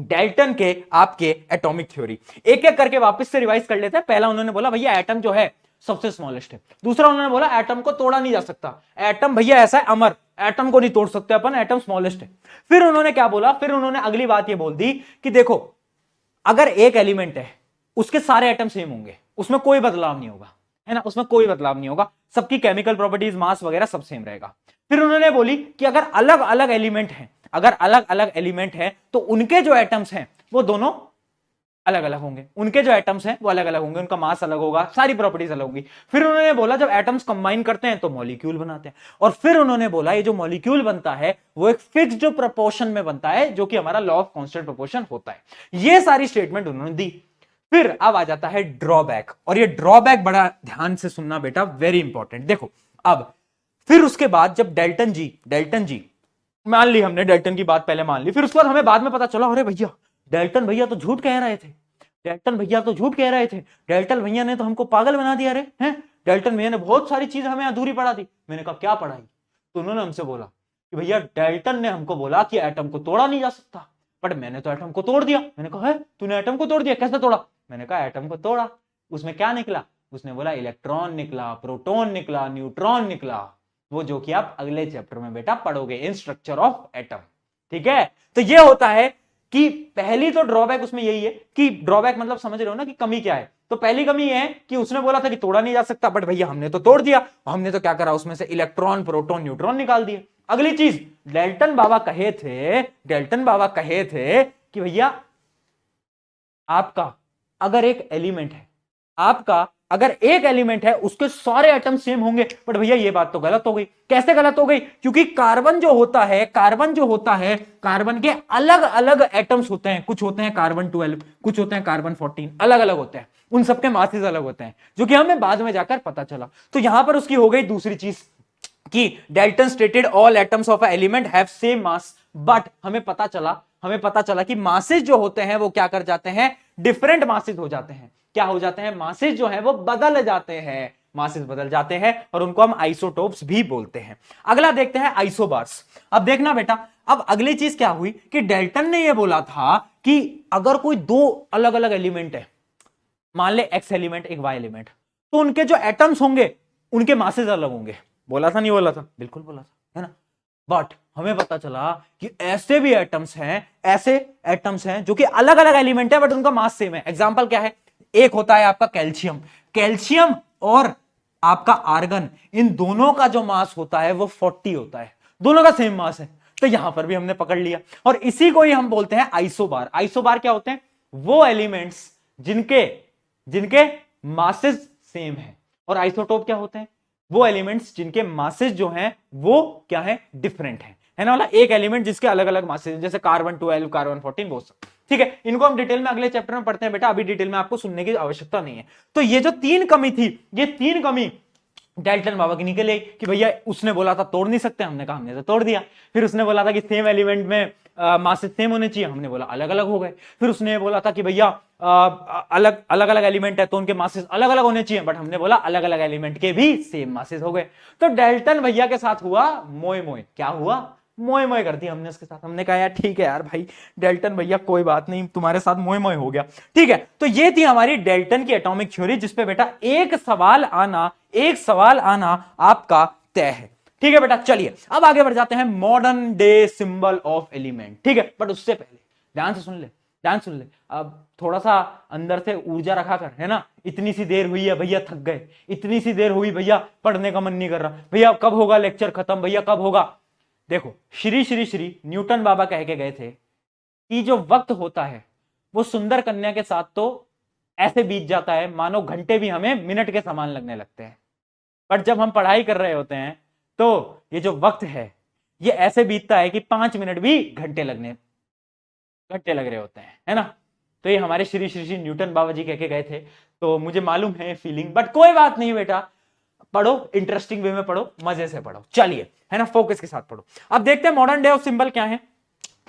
डाल्टन के आपके एटॉमिक थ्योरी। एक एक करके वापस से रिवाइज कर लेते हैं। पहला उन्होंने बोला भैया एटम जो है सबसे स्मॉलेस्ट है। दूसरा उन्होंने बोला एटम को तोड़ा नहीं जा सकता, एटम भैया ऐसा है अमर, एटम को नहीं तोड़ सकते अपन, एटम स्मॉलेस्ट है। फिर उन्होंने क्या बोला, फिर उन्होंने अगली बात ये बोल दी कि देखो अगर एक एलिमेंट है उसके सारे एटम सेम होंगे, उसमें कोई बदलाव नहीं होगा, है ना, उसमें कोई बदलाव नहीं होगा, सबकी केमिकल प्रॉपर्टीज मास वगैरह सब सेम रहेगा। फिर उन्होंने बोली कि अगर अलग अलग एलिमेंट है तो उनके जो एटम्स हैं वो दोनों अलग अलग होंगे, उनका मास अलग होगा, सारी प्रॉपर्टीज अलग होगी। फिर उन्होंने बोला जब एटम्स कंबाइन करते हैं तो मॉलिक्यूल बनाते हैं, और फिर उन्होंने बोला ये जो मॉलिक्यूल बनता है वो एक फिक्स्ड प्रोपोर्शन में बनता है, जो कि हमारा लॉ ऑफ कांस्टेंट प्रोपोर्शन होता है। ये सारी स्टेटमेंट उन्होंने दी। फिर अब आ जाता है ड्रॉबैक, और ये ड्रॉबैक बड़ा ध्यान से सुनना बेटा, वेरी इंपॉर्टेंट। देखो अब फिर उसके बाद जब डाल्टन जी मान ली हमने, डाल्टन की बात पहले मान ली, फिर उसके बाद हमें बाद में पता चला अरे भैया डाल्टन भैया तो झूठ कह रहे थे, डाल्टन भैया ने तो हमको पागल बना दिया रे, हैं, डाल्टन भैया ने बहुत सारी चीज हमें अधूरी पढ़ा दी। मैंने कहा क्या पढ़ाई, तो उन्होंने हमसे बोला कि भैया डाल्टन ने हमको बोला कि एटम को तोड़ा नहीं जा सकता, बट मैंने तो एटम को तोड़ दिया। मैंने कहा है तूने एटम को तोड़ दिया, कैसे तोड़ा? मैंने कहा एटम को तोड़ा, उसमें क्या निकला? उसने बोला इलेक्ट्रॉन निकला, प्रोटॉन निकला, न्यूट्रॉन निकला, वो जो कि आप अगले चैप्टर में बेटा पढ़ोगे इन स्ट्रक्चर ऑफ एटम। ठीक है, तो ये होता है कि पहली तो ड्रॉबैक उसमें यही है कि ड्रॉबैक मतलब समझ रहे हो ना कि कमी क्या है। तो पहली कमी है कि उसने बोला था कि तोड़ा नहीं जा सकता, बट भैया हमने तो तोड़ दिया, हमने तो क्या करा, उसमें से इलेक्ट्रॉन प्रोटॉन न्यूट्रॉन निकाल दिए। अगली चीज, डाल्टन बाबा कहे थे कि भैया आपका अगर एक एलिमेंट है उसके सारे एटम सेम होंगे, बट भैया ये बात तो गलत हो गई। कैसे गलत हो गई? क्योंकि कार्बन जो होता है कार्बन के अलग अलग एटम्स होते हैं, कुछ होते हैं कार्बन 12, कुछ होते हैं कार्बन 14, अलग अलग होते हैं, उन सबके मासेस अलग होते हैं, जो कि हमें बाद में जाकर पता चला। तो यहां पर उसकी हो गई दूसरी चीज कि Dalton stated all atoms of a element have same mass, but हमें पता चला कि मासेस जो होते हैं वो क्या कर जाते हैं, डिफरेंट मासेस हो जाते हैं। क्या हो जाते हैं? मासेस जो है वो बदल जाते हैं, मासेस बदल जाते हैं और उनको हम आइसोटोप्स भी बोलते हैं। अगला देखते हैं आइसोबार्स। अब देखना बेटा, अब अगली चीज क्या हुई कि डाल्टन ने यह बोला था कि अगर कोई दो अलग अलग एलिमेंट है, मान ले एक्स एलिमेंट एक वाई एलिमेंट, तो उनके जो एटम्स होंगे उनके मासेस अलग होंगे। बोला था नहीं बोला था? बिल्कुल बोला था, है ना। बट हमें पता चला कि ऐसे भी एटम्स हैं, ऐसे एटम्स हैं जो कि अलग अलग एलिमेंट है बट उनका मास सेम है। एग्जांपल क्या है? एक होता है आपका कैल्शियम, कैल्शियम और आपका आर्गन, इन दोनों का जो मास होता है वो 40 होता है, दोनों का सेम मास है। तो यहां पर भी हमने पकड़ लिया और इसी को ही हम बोलते हैं आइसोबार। आइसोबार क्या होते हैं? वो एलिमेंट्स जिनके मासेस सेम है। और आइसोटोप क्या होते हैं? वो एलिमेंट्स जिनके मासेस जो हैं वो क्या है? डिफरेंट है ना वाला। एक एलिमेंट जिसके अलग अलग मासेस, जैसे कार्बन 12, कार्बन 14, वो सब। ठीक है, इनको हम डिटेल में अगले चैप्टर में पढ़ते हैं बेटा, अभी डिटेल में आपको सुनने की आवश्यकता नहीं है। तो ये जो तीन कमी थी, ये तीन कमी डाल्टन बाबा की निकल आई कि भैया उसने बोला था तोड़ नहीं सकते, हमने कहा हमने तो तोड़ दिया। फिर उसने बोला था कि सेम एलिमेंट में मासेस सेम होने चाहिए, हमने बोला अलग अलग हो गए। फिर उसने बोला था कि भैया अलग अलग एलिमेंट है तो उनके मासेस अलग अलग होने चाहिए, बट हमने बोला अलग अलग एलिमेंट के भी सेम मासेस हो गए। तो डाल्टन भैया के साथ हुआ मोए मोए। क्या हुआ? मोए मोए कर दिया हमने उसके साथ। हमने कहा यार ठीक है यार भाई डाल्टन भैया कोई बात नहीं, तुम्हारे साथ मोए मोए हो गया। ठीक है, तो ये थी हमारी डाल्टन की एटॉमिक थ्योरी, जिसपे बेटा एक सवाल आना आपका तय है। ठीक है बेटा, चलिए अब आगे बढ़ जाते हैं modern day symbol of element. ठीक है, बट उससे पहले ध्यान से सुन ले। अब थोड़ा सा अंदर से ऊर्जा रखा कर, है ना। इतनी सी देर हुई है भैया, थक गए। इतनी सी देर हुई भैया, पढ़ने का मन नहीं कर रहा भैया, कब होगा लेक्चर खत्म भैया, कब होगा। देखो श्री न्यूटन बाबा कह के गए थे कि जो वक्त होता है वो सुंदर कन्या के साथ तो ऐसे बीत जाता है मानो घंटे भी हमें मिनट के समान लगने लगते हैं, बट जब हम पढ़ाई कर रहे होते हैं तो ये जो वक्त है ये ऐसे बीतता है कि 5 मिनट भी घंटे लग रहे होते हैं, है ना। तो ये हमारे श्री न्यूटन बाबा जी कह के गए थे, तो मुझे मालूम है फीलिंग, बट कोई बात नहीं बेटा, पढ़ो इंटरेस्टिंग वे में पढ़ो, मजे से पढ़ो। चलिए, है ना, फोकस के साथ पढ़ो। अब देखते हैं मॉडर्न डे ऑफ सिंबल क्या है।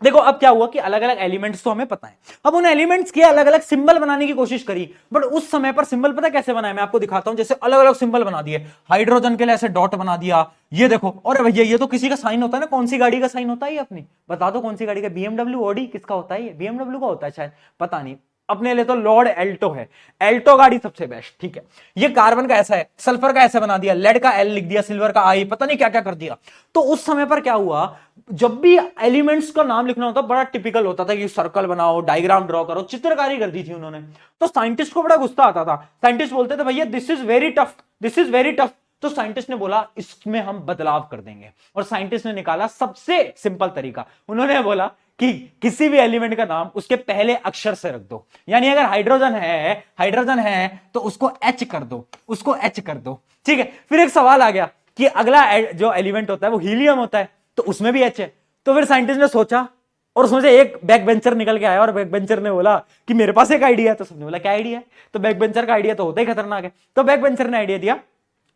देखो अब क्या हुआ कि अलग अलग एलिमेंट्स तो हमें पता है, अब उन एलिमेंट्स के अलग अलग सिंबल बनाने की कोशिश करी, बट उस समय पर सिंबल पता कैसे बनाए, मैं आपको दिखाता हूं। जैसे अलग अलग सिंबल बना दिए, हाइड्रोजन के लिए ऐसे डॉट बना दिया, ये देखो। और भैया ये तो किसी का साइन होता है ना, कौन सी गाड़ी का साइन होता है ये अपनी, बता दो कौन सी गाड़ी का? BMW, ऑडी, किसका होता है ये? BMW का होता है शायद, पता नहीं। अपने लिए तो लॉर्ड एल्टो है, एल्टो गाड़ी सबसे बेस्ट। ठीक है, ये कार्बन का ऐसा है, सल्फर का ऐसे बना दिया, लेड का L लिख दिया, सिल्वर का I, पता नहीं क्या क्या कर दिया। तो उस समय पर क्या हुआ, जब भी एलिमेंट्स का नाम लिखना होता बड़ा टिपिकल होता था कि सर्कल बनाओ, डायग्राम ड्रॉ करो, चित्रकारी कर दी थी उन्होंने। तो साइंटिस्ट को बड़ा गुस्सा आता था, साइंटिस्ट बोलते थे भैया this is very tough, this is very tough. तो साइंटिस्ट ने बोला इसमें हम बदलाव कर देंगे, और साइंटिस्ट ने निकाला सबसे सिंपल तरीका। उन्होंने बोला कि किसी भी एलिमेंट का नाम उसके पहले अक्षर से रख दो, यानी अगर हाइड्रोजन है तो उसको H कर दो, उसको H कर दो। ठीक है, फिर एक सवाल आ गया कि अगला जो एलिमेंट होता है वो हीलियम होता है, तो उसमें भी H है। तो फिर साइंटिस्ट ने सोचा, और उसमें से एक बैक बेंचर निकल के आया, और बैक बेंचर ने बोला कि मेरे पास एक आइडिया है। तो सबने बोला क्या आइडिया है? तो बैक बेंचर का आइडिया तो होता ही खतरनाक है। तो बैक बेंचर ने आइडिया दिया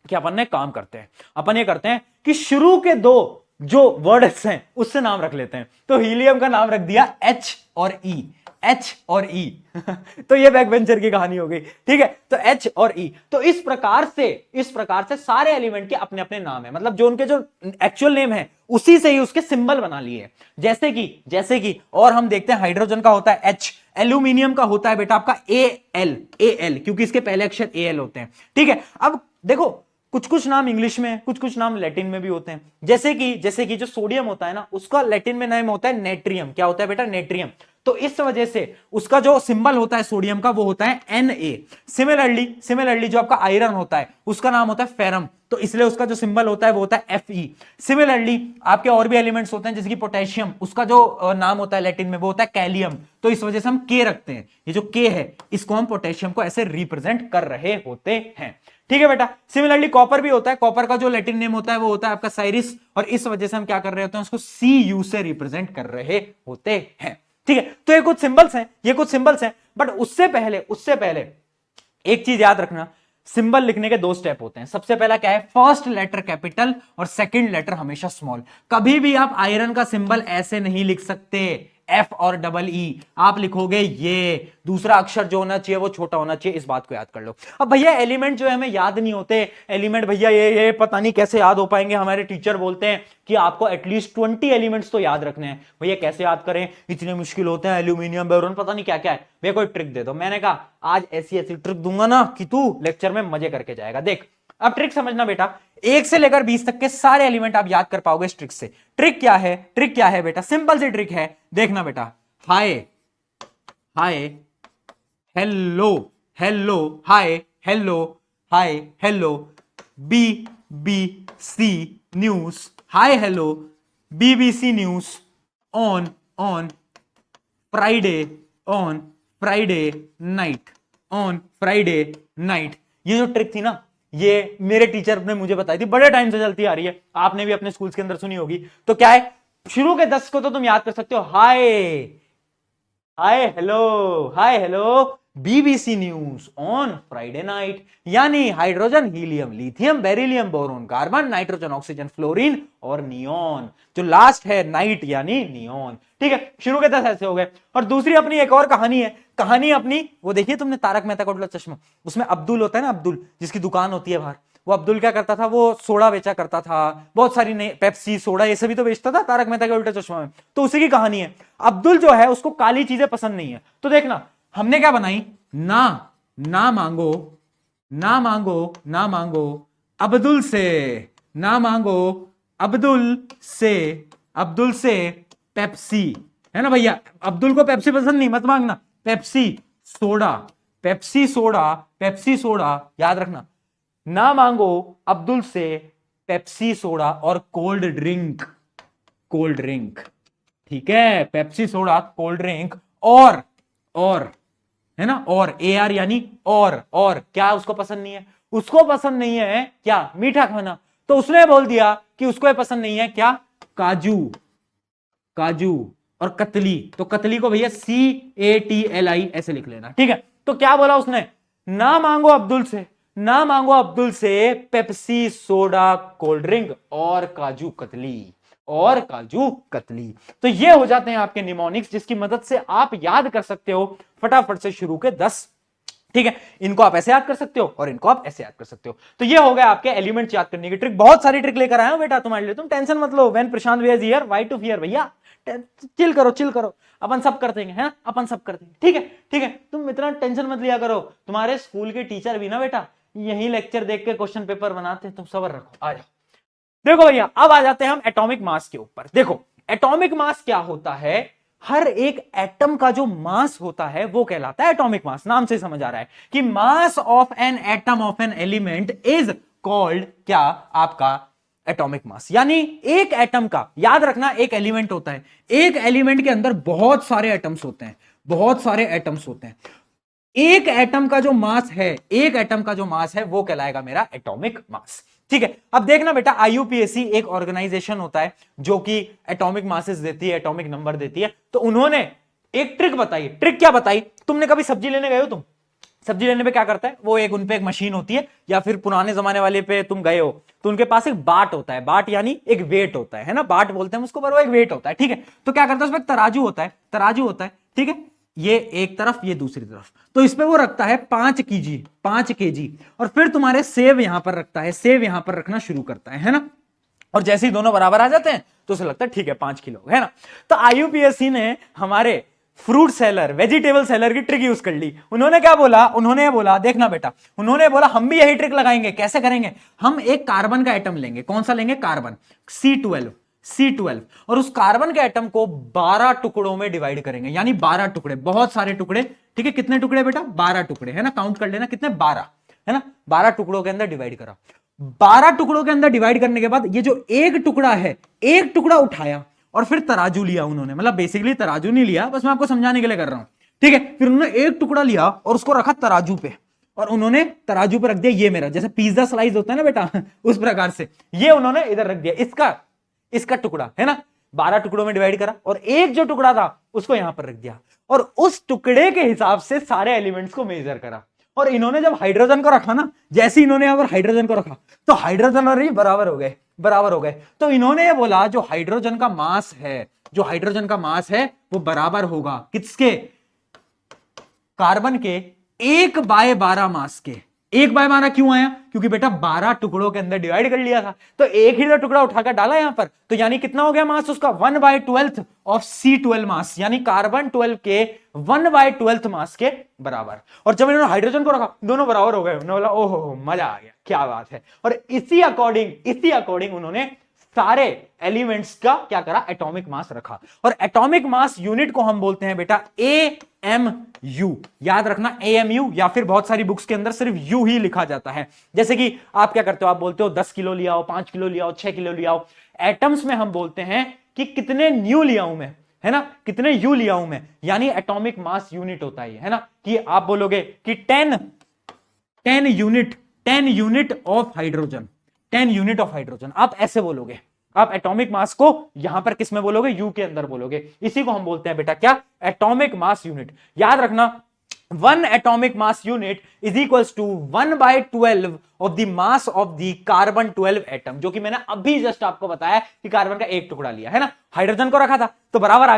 कि अपन ने काम करते हैं, अपन ये करते हैं कि शुरू के दो जो वर्ड्स हैं उससे नाम रख लेते हैं। तो हीलियम का नाम रख दिया H और E तो ये बैक बेंचर की कहानी हो गई। ठीक है, तो H और E। तो इस प्रकार से सारे एलिमेंट के अपने अपने नाम है, मतलब जो उनके जो एक्चुअल नेम है उसी से ही उसके सिंबल बना लिए। जैसे कि और हम देखते हैं हाइड्रोजन का होता है H, एल्यूमिनियम का होता है बेटा आपका AL, क्योंकि इसके पहले अक्षर AL होते हैं। ठीक है, अब देखो कुछ नाम इंग्लिश में, कुछ नाम लैटिन में भी होते हैं। जैसे कि जो सोडियम होता है ना, उसका लैटिन में नाम होता है नेट्रियम। क्या होता है बेटा? नेट्रियम। तो इस वजह से उसका जो सिंबल होता है सोडियम का वो होता है Na। सिमिलरली जो आपका आयरन होता है उसका नाम होता है फेरम, तो इसलिए उसका जो सिंबल होता है वो होता है Fe। सिमिलरली आपके और भी एलिमेंट्स होते हैं जैसे कि पोटेशियम, उसका जो नाम होता है लैटिन में वो होता है कैलियम, तो इस वजह से हम K रखते हैं। ये जो K है इसको हम पोटेशियम को ऐसे रिप्रेजेंट कर रहे होते हैं। ठीक है बेटा, सिमिलरली कॉपर भी होता है, कॉपर का जो लैटिन नेम होता है वो होता है आपका साइरिस, और इस वजह से हम क्या कर रहे होते हैं, उसको Cu से रिप्रेजेंट कर रहे होते हैं। ठीक है, तो ये कुछ सिंबल्स हैं, बट उससे पहले एक चीज याद रखना, सिंबल लिखने के 2 स्टेप होते हैं। सबसे पहला क्या है? फर्स्ट लेटर कैपिटल और सेकंड लेटर हमेशा स्मॉल। कभी भी आप आयरन का सिंबल ऐसे नहीं लिख सकते, F और डबल E, आप लिखोगे ये, दूसरा अक्षर जो होना चाहिए वो छोटा होना चाहिए, इस बात को याद कर लो। अब भैया एलिमेंट जो है हमें याद नहीं होते, एलिमेंट भैया ये पता नहीं कैसे याद हो पाएंगे, हमारे टीचर बोलते हैं कि आपको एटलीस्ट 20 एलिमेंट्स तो याद रखने हैं। भैया कैसे याद करें, इतने मुश्किल होते हैं, एल्यूमिनियम, बोरोन, पता नहीं क्या क्या है। भैया कोई ट्रिक दे दो। मैंने कहा आज ऐसी ऐसी ट्रिक दूंगा ना कि तू लेक्चर में मजे करके जाएगा। देख अब ट्रिक समझना बेटा, 1 से लेकर 20 तक के सारे एलिमेंट आप याद कर पाओगे इस ट्रिक से। ट्रिक क्या है, ट्रिक क्या है बेटा, सिंपल सी ट्रिक है, देखना बेटा। Hi, hi, hello, hello, hi, hello, hi, hello, BBC news, hi hello, BBC news, on Friday night, on Friday night. ये जो ट्रिक थी ना, ये मेरे टीचर ने मुझे बताई थी, बड़े टाइम से चलती आ रही है, आपने भी अपने स्कूल के अंदर सुनी होगी। तो क्या है, शुरू के 10 को तो तुम याद कर सकते हो, hi, hi hello, BBC news on Friday night, यानी hydrogen, helium, lithium, beryllium, boron, carbon, nitrogen, oxygen, fluorine और नियोन। जो लास्ट है नाइट यानी नियोन। ठीक है, शुरू के 10 ऐसे हो गए। और दूसरी अपनी एक और कहानी है, कहानी अपनी वो देखिए तुमने तारक मेहता का उल्टा चश्मा, उसमें अब्दुल होता है ना, अब्दुल जिसकी दुकान होती है बाहर, वो अब्दुल क्या करता था, वो सोडा बेचा करता था, बहुत सारी पेप्सी, सोडा, ये सभी तो बेचता था तारक मेहता के उल्टा चश्मा में। तो उसी की कहानी है। अब्दुल जो है उसको काली चीजें पसंद नहीं है। तो देखना हमने क्या बनाई, ना मांगो अब्दुल से, ना मांगो अब्दुल से पेप्सी, है ना भैया, अब्दुल को पेप्सी पसंद नहीं, मत मांगना, पेप्सी सोडा, याद रखना, ना मांगो अब्दुल से पेप्सी सोडा और कोल्ड ड्रिंक, ठीक है, पेप्सी सोडा, कोल्ड ड्रिंक और है ना, और AR यानी और क्या उसको पसंद नहीं है, उसको पसंद नहीं है क्या, मीठा खाना। तो उसने बोल दिया कि उसको पसंद नहीं है क्या, काजू और कतली। तो कतली को भैया CATLI ऐसे लिख लेना। ठीक है, तो क्या बोला उसने, ना मांगो अब्दुल से पेप्सी सोडा कोल्ड ड्रिंक और काजू कतली। तो ये हो जाते हैं आपके निमोनिक्स, जिसकी मदद से आप याद कर सकते हो फटाफट से शुरू के 10। ठीक है, इनको आप ऐसे याद कर सकते हो और इनको आप ऐसे याद कर सकते हो। तो ये हो गया आपके एलिमेंट्स याद करने की ट्रिक। बहुत सारी ट्रिक लेकर आया हूं बेटा तुम्हारे लिए, तुम टेंशन मत लो। व्हेन प्रशांत भैया is here, why to fear, भैया चिल करो, अपन सब कर देंगे, है अपन सब कर देंगे। ठीक है, तुम इतना टेंशन मत लिया करो। तुम्हारे स्कूल के टीचर भी ना बेटा यही लेक्चर देख के क्वेश्चन पेपर बनाते हैं, तुम सब्र रखो, आ जाओ। देखो भैया अब आ जाते हैं हम एटॉमिक मास के ऊपर। देखो एटॉमिक मास क्या होता है, हर एक एटम का जो मास होता है वो कहलाता है एटॉमिक मास। नाम से समझ आ रहा है कि mass of an atom of an element is called क्या, आपका एटॉमिक मास। यानी एक एटम का, याद रखना एक एलिमेंट होता है, एक एलिमेंट के अंदर बहुत सारे एटम्स होते हैं, एक एटम का जो मास है वो कहलाएगा मेरा एटॉमिक मास। ठीक है, अब देखना बेटा IUPAC एक ऑर्गेनाइजेशन होता है जो कि एटॉमिक मासेस देती है, एटॉमिक नंबर देती है। तो उन्होंने एक ट्रिक बताई। ट्रिक क्या बताई, तुमने कभी सब्जी लेने गए हो, तुम सब्जी लेने पे क्या करता है वो, एक उनपे एक मशीन होती है, या फिर पुराने जमाने वाले पे तुम गए हो तो उनके पास एक बाट होता है, बाट यानी एक वेट होता है ना, बाट बोलते हैं उसको, पर वो एक वेट होता है। ठीक है, तो क्या करता है उसमें एक तराजू होता है, ठीक है, ये एक तरफ ये दूसरी तरफ, तो इस पे वो रखता है 5 kg और फिर तुम्हारे सेव यहां पर रखता है, सेव यहां पर रखना शुरू करता है ना, और जैसे ही दोनों बराबर आ जाते हैं तो उसे लगता है ठीक है 5 किलो, है ना। तो IUPAC ने हमारे फ्रूट सेलर, वेजिटेबल सेलर की ट्रिक यूज कर ली। उन्होंने क्या बोला, उन्होंने बोला देखना बेटा, उन्होंने बोला हम भी यही ट्रिक लगाएंगे। कैसे करेंगे, हम एक कार्बन का एटम लेंगे, कौन सा लेंगे, कार्बन, C12 और उस कार्बन के एटम को 12 टुकड़ों में डिवाइड करेंगे, यानी 12 टुकड़े, बहुत सारे टुकड़े। ठीक है, कितने टुकड़े बेटा, 12 टुकड़े, है ना, काउंट कर लेना कितने, 12, है ना, 12 टुकड़ों के अंदर डिवाइड करा। 12 टुकड़ों के अंदर डिवाइड करने के बाद ये जो एक टुकड़ा है, एक टुकड़ा उठाया और फिर तराजू लिया उन्होंने, मतलब बेसिकली तराजू नहीं लिया, बस मैं आपको समझाने के लिए कर रहा हूं। ठीक है, फिर उन्होंने एक टुकड़ा लिया और उसको रखा तराजू पे, और उन्होंने तराजू पे रख दिया ये मेरा, जैसे पिज्जा स्लाइस होता है ना बेटा उस प्रकार से ये उन्होंने इधर रख दिया, इसका टुकड़ा, है ना, 12 टुकड़ों में डिवाइड करा और एक जो टुकड़ा था उसको यहां पर रख दिया और उस टुकड़े के हिसाब से सारे एलिमेंट्स को मेजर करा। और इन्होंने जब हाइड्रोजन को रखा ना, जैसे इन्होंने यहां पर हाइड्रोजन को रखा तो हाइड्रोजन और ये बराबर हो गए, बराबर हो गए। तो इन्होंने ये बोला जो हाइड्रोजन का मास है, जो हाइड्रोजन का मास है वो बराबर होगा किसके, कार्बन के 1/12 मास के। 1/12 क्यों आया, क्योंकि बेटा 12 टुकड़ों के अंदर डिवाइड कर लिया था, तो एक ही तो टुकड़ा उठाकर डाला यहां पर, तो यानी कितना हो गया मास उसका 1/12 ऑफ C12 मास, यानी कार्बन 12 के 1/12 मास के बराबर। और जब इन्होंने हाइड्रोजन को रखा दोनों बराबर हो गए, उन्होंने बोला ओहो मजा आ गया, क्या बात है। और इसी अकॉर्डिंग उन्होंने सारे एलिमेंट्स का क्या करा, एटॉमिक मास रखा। और एटॉमिक मास यूनिट को हम बोलते हैं बेटा AMU, याद रखना AMU, या फिर बहुत सारी बुक्स के अंदर सिर्फ U ही लिखा जाता है। जैसे कि आप क्या करते हो, आप बोलते हो 10 किलो लिया आओ, 5 किलो लिया आओ, 6 किलो लिया आओ। एटम्स में हम बोलते हैं कि कितने न्यू लिया हूं मैं, है ना, कितने यू लिया हूं मैं, यानी एटॉमिक मास यूनिट होता है ना, कि आप बोलोगे कि 10 unit of hydrogen, 10 unit of hydrogen, आप ऐसे बोलोगे। आप एटॉमिक मास को यहां पर किस में बोलोगे, यू के अंदर बोलोगे। इसी को हम बोलते हैं बेटा क्या, एटॉमिक मास यूनिट। याद रखना 1 atomic mass unit is equals to 1/12 of the mass of the carbon 12 atom, जो कि मैंने अभी जस्ट आपको बताया कि कार्बन का एक टुकड़ा लिया है ना, हाइड्रोजन को रखा था तो बराबर आ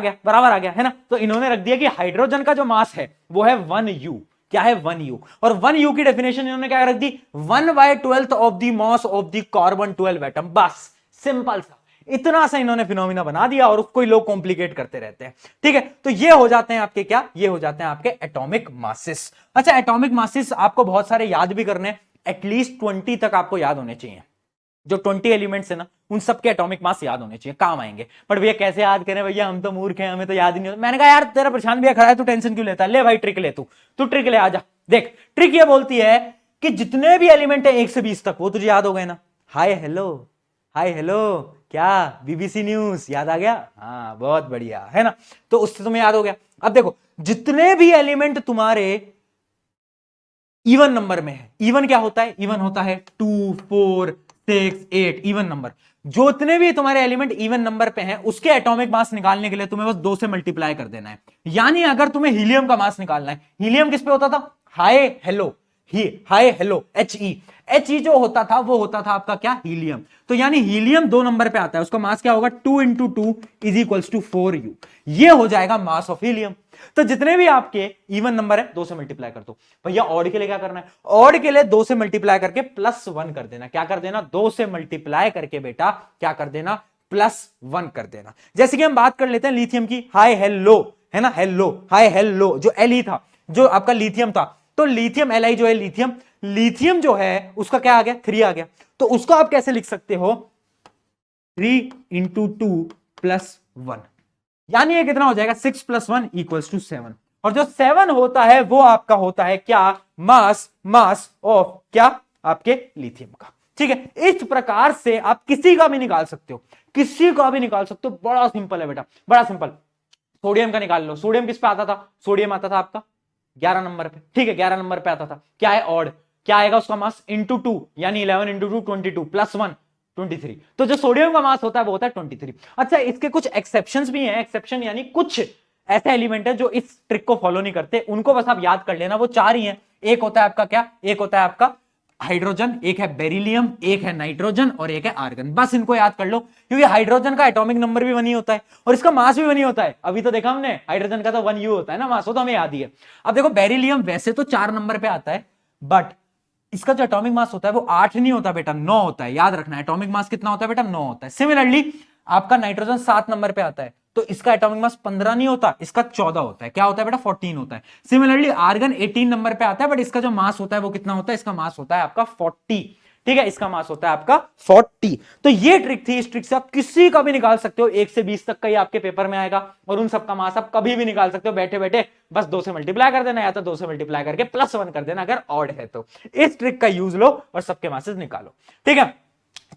गया है ना। तो इन्होंने रख दिया कि हाइड्रोजन का जो मास है वो है 1U, क्या है 1U, और 1U की डेफिनेशन इन्होंने क्या रख दी, 1/12 of the mass of the carbon 12 atom. बस सिंपल सा, इतना सा इन्होंने फिनोमिना बना दिया और उसको ही लोग कॉम्प्लिकेट करते रहते हैं। ठीक है, तो ये हो जाते हैं आपके क्या, ये हो जाते हैं आपके एटॉमिक मासेस। अच्छा, एटॉमिक मासेस आपको बहुत सारे याद भी करने, एटलीस्ट 20 तक आपको याद होने चाहिए। जो 20 एलिमेंट्स है ना, उन सबके एटॉमिक मास याद होने चाहिए, काम आएंगे। बट भैया कैसे याद करें, भैया हम तो मूर्ख हैं, हमें तो याद ही नहीं होता। मैंने कहा यार तेरा प्रशांत भैया खड़ा है, तू टेंशन क्यों लेता है, ले भाई ट्रिक ले, तू ट्रिक ले, आजा। देख ट्रिक ये बोलती है कि जितने भी एलिमेंट है 1 से 20 तक, वो तुझे याद हो गए ना। हाय हेलो क्या, बीबीसी न्यूज याद आ गया, हाँ बहुत बढ़िया, है ना, तो उससे तुम्हें याद हो गया। अब देखो जितने भी एलिमेंट तुम्हारे इवन नंबर में है, इवन क्या होता है, इवन होता है 2 4 6 8, इवन नंबर। जो इतने भी तुम्हारे एलिमेंट इवन नंबर पे हैं उसके एटॉमिक मास निकालने के लिए तुम्हें बस 2 से मल्टीप्लाई कर देना है। यानी अगर तुम्हें हीलियम का मास निकालना है, हीलियम किस पे होता था, हाय हेलो He जो होता था वो होता था आपका क्या, हीलियम। तो यानी हीलियम 2 नंबर पे आता है, उसका मास क्या होगा, 2 × 2 = 4U, ये हो जाएगा मास ऑफ हीलियम। तो जितने भी आपके इवन नंबर है 2 से मल्टीप्लाई कर दो। भैया ऑड के लिए क्या करना है, ऑड के लिए 2 से मल्टीप्लाई करके +1 कर देना। क्या कर देना, 2 से मल्टीप्लाई करके बेटा क्या कर देना, +1 कर देना। जैसे कि हम बात कर लेते हैं लिथियम की, हाय हेलो, है ना, हाय हेलो, जो Li था, जो आपका लिथियम था, तो लिथियम Li जो है लिथियम जो है उसका क्या आ गया, 3 आ गया। तो उसको आप कैसे लिख सकते हो, 3 × 2 + 1, यानी ये कितना हो जाएगा, 6 + 1 = 7। और जो 7 होता है वो आपका होता है क्या, मास ऑफ क्या, आपके लिथियम का। ठीक है, इस प्रकार से आप किसी का भी निकाल सकते हो, बड़ा सिंपल है बेटा, बड़ा सिंपल। सोडियम का निकाल लो, सोडियम किस पे आता था, सोडियम आता था आपका 11 नंबर पे। ठीक है, 11 नंबर पे आता था, क्या है ऑड, क्या आएगा उसका मास, × 2, यानी 11 × 2 22 +1 23। तो जो सोडियम का मास होता है वो होता है 23। अच्छा, इसके कुछ एक्सेप्शंस भी हैं, एक्सेप्शन यानी कुछ ऐसे एलिमेंट है जो इस ट्रिक को फॉलो नहीं करते, उनको बस आप याद कर लेना, वो 4 ही हैं। एक होता है आपका क्या, एक होता है आपका हाइड्रोजन, एक है बेरिलियम, एक है नाइट्रोजन और एक है आर्गन। बस इनको याद कर लो, क्योंकि हाइड्रोजन का एटॉमिक नंबर भी 1 ही होता है और इसका मास भी 1 ही होता है। अभी तो देखा हमने, हाइड्रोजन का तो 1U होता है ना मास, वो तो हमें याद ही है। अब देखो बेरिलियम वैसे तो 4 नंबर पे आता है, बट इसका जो एटॉमिक मास होता है वो 8 नहीं होता बेटा, 9 होता है। याद रखना, एटॉमिक मास कितना होता है बेटा, 9 होता है। सिमिलरली आपका नाइट्रोजन 7 नंबर पे आता है, तो इसका एटॉमिक मास 15 नहीं होता, इसका 14 होता है। क्या होता है बेटा, 14 होता है। सिमिलरली आर्गन 18 नंबर पे आता है, बट इसका जो मास होता है वो कितना होता है, इसका मास होता है आपका 40। ठीक है, इसका मास होता है आपका 40। तो ये ट्रिक थी, इस ट्रिक से आप किसी का भी निकाल सकते हो, 1 से 20 तक का ही आपके पेपर में आएगा, और उन सबका मास आप कभी भी निकाल सकते हो बैठे बैठे। बस 2 से मल्टीप्लाई कर देना, या तो 2 से मल्टीप्लाई करके +1 कर देना अगर ऑड है तो। इस ट्रिक का यूज लो और सबके मासेस निकालो। ठीक है,